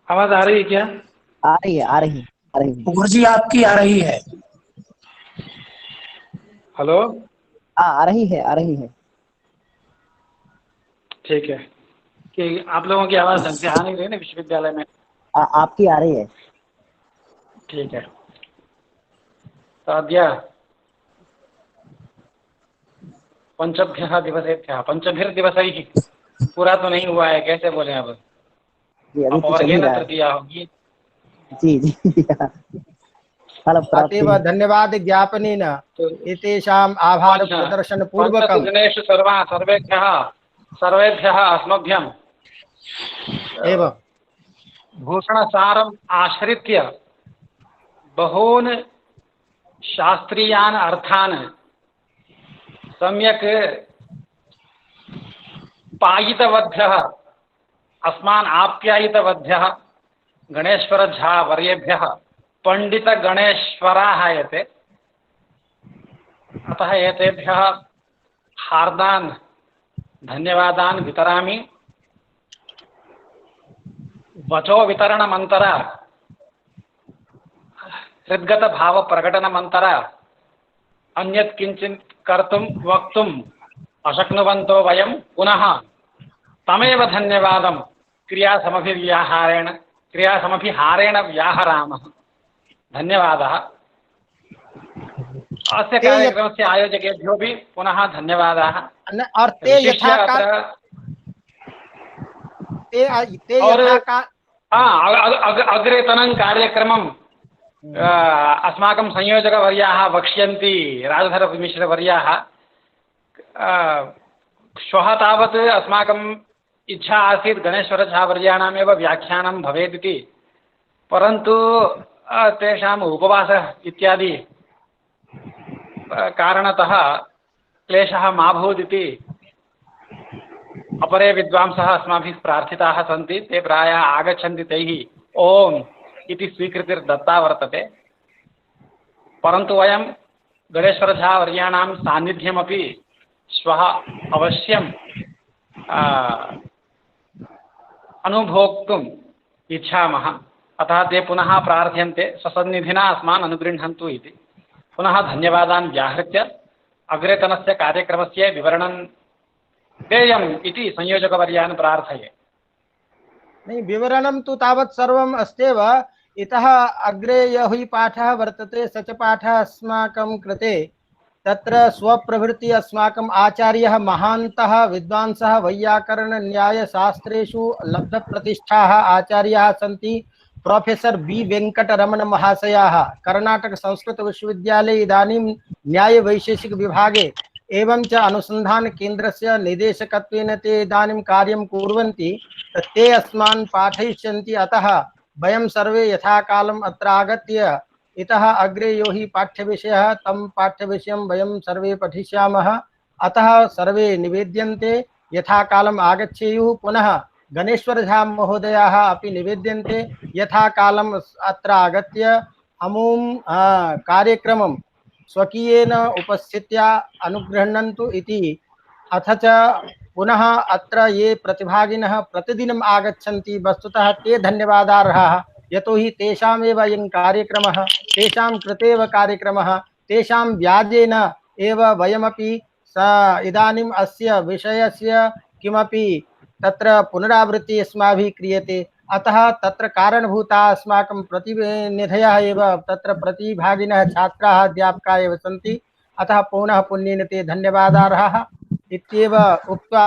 आवाज आ रही है क्या? आ रही है, आ रही है, आ रही है। गुरुजी आपकी आ रही है। हेलो। आ रही है, आ रही है। ठीक है कि आप लोगों की आवाज ढंग से आ नहीं रही ना विश्वविद्यालय में। आपकी आ रही है। ठीक है। तो अद्य पंचभ्यः दिवसेभ्यः, पंचभिर्दिवसैः, पूरा तो नहीं हुआ है, कैसे बोले अब? जी अभी तो चल ही अपवर्गेण रहा है। तृतीया होगी। जी जी अतीव धन्यवाद ज्ञापनेन एतेषां आभार प्रदर्शन पूर्वकं दिनेषु सर्वेभ्यः अस्मभ्यं एवं भूषणसारम् आश्रित्य बहून् शास्त्रीयान् अर्थान् सम्यक् पायितवद्भ्यः, अस्मान् आप्यायितवद्भ्यः गणेश्वर झा वर्येभ्यः पंडित गणेश्वराः एते, अतः एतेभ्यः हार्दान् धन्यवादान् वितरामि। वचो वितरणमन्तरा हृद्गत भाव प्रकटनमन्तरा अन्यत् किञ्चित् कर्तुं वक्तुम् अशक्नुवन्तो वयं पुनः तमेव धन्यवादं क्रियासमभिहारेण व्याहरामः। धन्यवादः। अस्य कार्यक्रमस्य आयोजकेभ्यो भी पुनः धन्यवादाः। और ते यथा अग्रेतनं कार्यक्रमं अस्माकं संयोजकवर्याः वक्ष्यन्ति, राजधरमिश्रवर्याः। श्वः तावत् अस्माकम् इच्छा आसीत् गणेश्वर झा वर्याणामेव व्याख्यानं भवेदिति, परन्तु तेषाम् उपवासः इत्यादि कारणतः क्लेशः मा भूदिति अपरे विद्वांसः अस्माभिः प्रार्थिताः सन्ति। ते प्रायः आगच्छन्ति, तैः ओम् इति स्वीकृतिर्दत्ता वर्तते, परन्तु वयं गणेश्वर झा वर्याणां सान्निध्यमपि श्वः अवश्यं अनुभोक्तुम् इच्छामः। अतः ते पुनः प्रार्थ्यन्ते ससन्निधिना अस्मान् अनुगृह्णन्तु इति। पुनः धन्यवादान् व्याहृत्य अग्रेतनस्य कार्यक्रमस्य विवरणं देयम् इति संयोजकवर्यान् प्रार्थये। नहीं, विवरणं तु तावत् सर्वम् अस्त्येव। इतः अग्रे यः हि पाठः वर्तते स च पाठः अस्माकं कृते तत्र स्वप्रभृति अस्माकम् आचार्यः महान्तः विद्वांसः वैयाकरण न्याय शास्त्रेषु लब्धप्रतिष्ठाः आचार्याः सन्ति। प्रोफेसर बी वेंकटरमण महाशयाः कर्नाटक संस्कृत विश्वविद्यालये इदानीं न्याय वैशेषिक विभागे एवं च अनुसंधान केन्द्रस्य निदेशकत्वेन ते इदानीं कार्यं कुर्वन्ति। ते अस्मान् पाठयिष्यन्ति। अतः वयं सर्वे यथा कालम् अत्र आगत्य इतः अग्रे यो हि पाठ्यविषयः तं पाठ्यविषयं वयं सर्वे पठिष्यामः। अतः सर्वे निवेद्यन्ते यथा कालम् आगच्छेयुः। पुनः गणेश्वर झा महोदयाः अपि निवेद्यन्ते यथा कालम् अत्र आगत्य अमुं कार्यक्रमं स्वकीयेन उपस्थित्या अनुगृह्णन्तु इति। अथ च पुनः अत्र ये प्रतिभागिनः प्रतिदिनम् आगच्छन्ति वस्तुतः ते धन्यवादार्हाः, यतोहि तेषामेव अयं कार्यक्रमः, तेषां कृतेव कार्यक्रमः, तेषां व्याजेन एव वयमपि इदानीम् अस्य विषयस्य किमपि तत्र पुनरावृत्ति अस्माभिः क्रियते। अतः तत्र कारणभूता अस्माकं प्रतिनिधयः एव तत्र प्रतिभागिनः छात्राः अध्यापकाः एव सन्ति। अतः पुनः पुण्येन ते धन्यवादार्हाः इत्येव उक्त्वा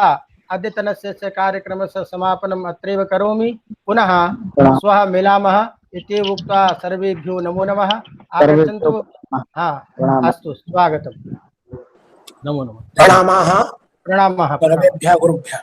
अद्यतनस्य कार्यक्रमस्य समापनम् अत्रैव करोमि। पुनः श्वः मिलामः इत्येव उक्त्वा सर्वेभ्यो नमो नमः। आगच्छन्तु। अस्तु, स्वागतं। नमो नमः। प्रणामाः प्रणामाः सर्वेभ्यः गुरुभ्यः।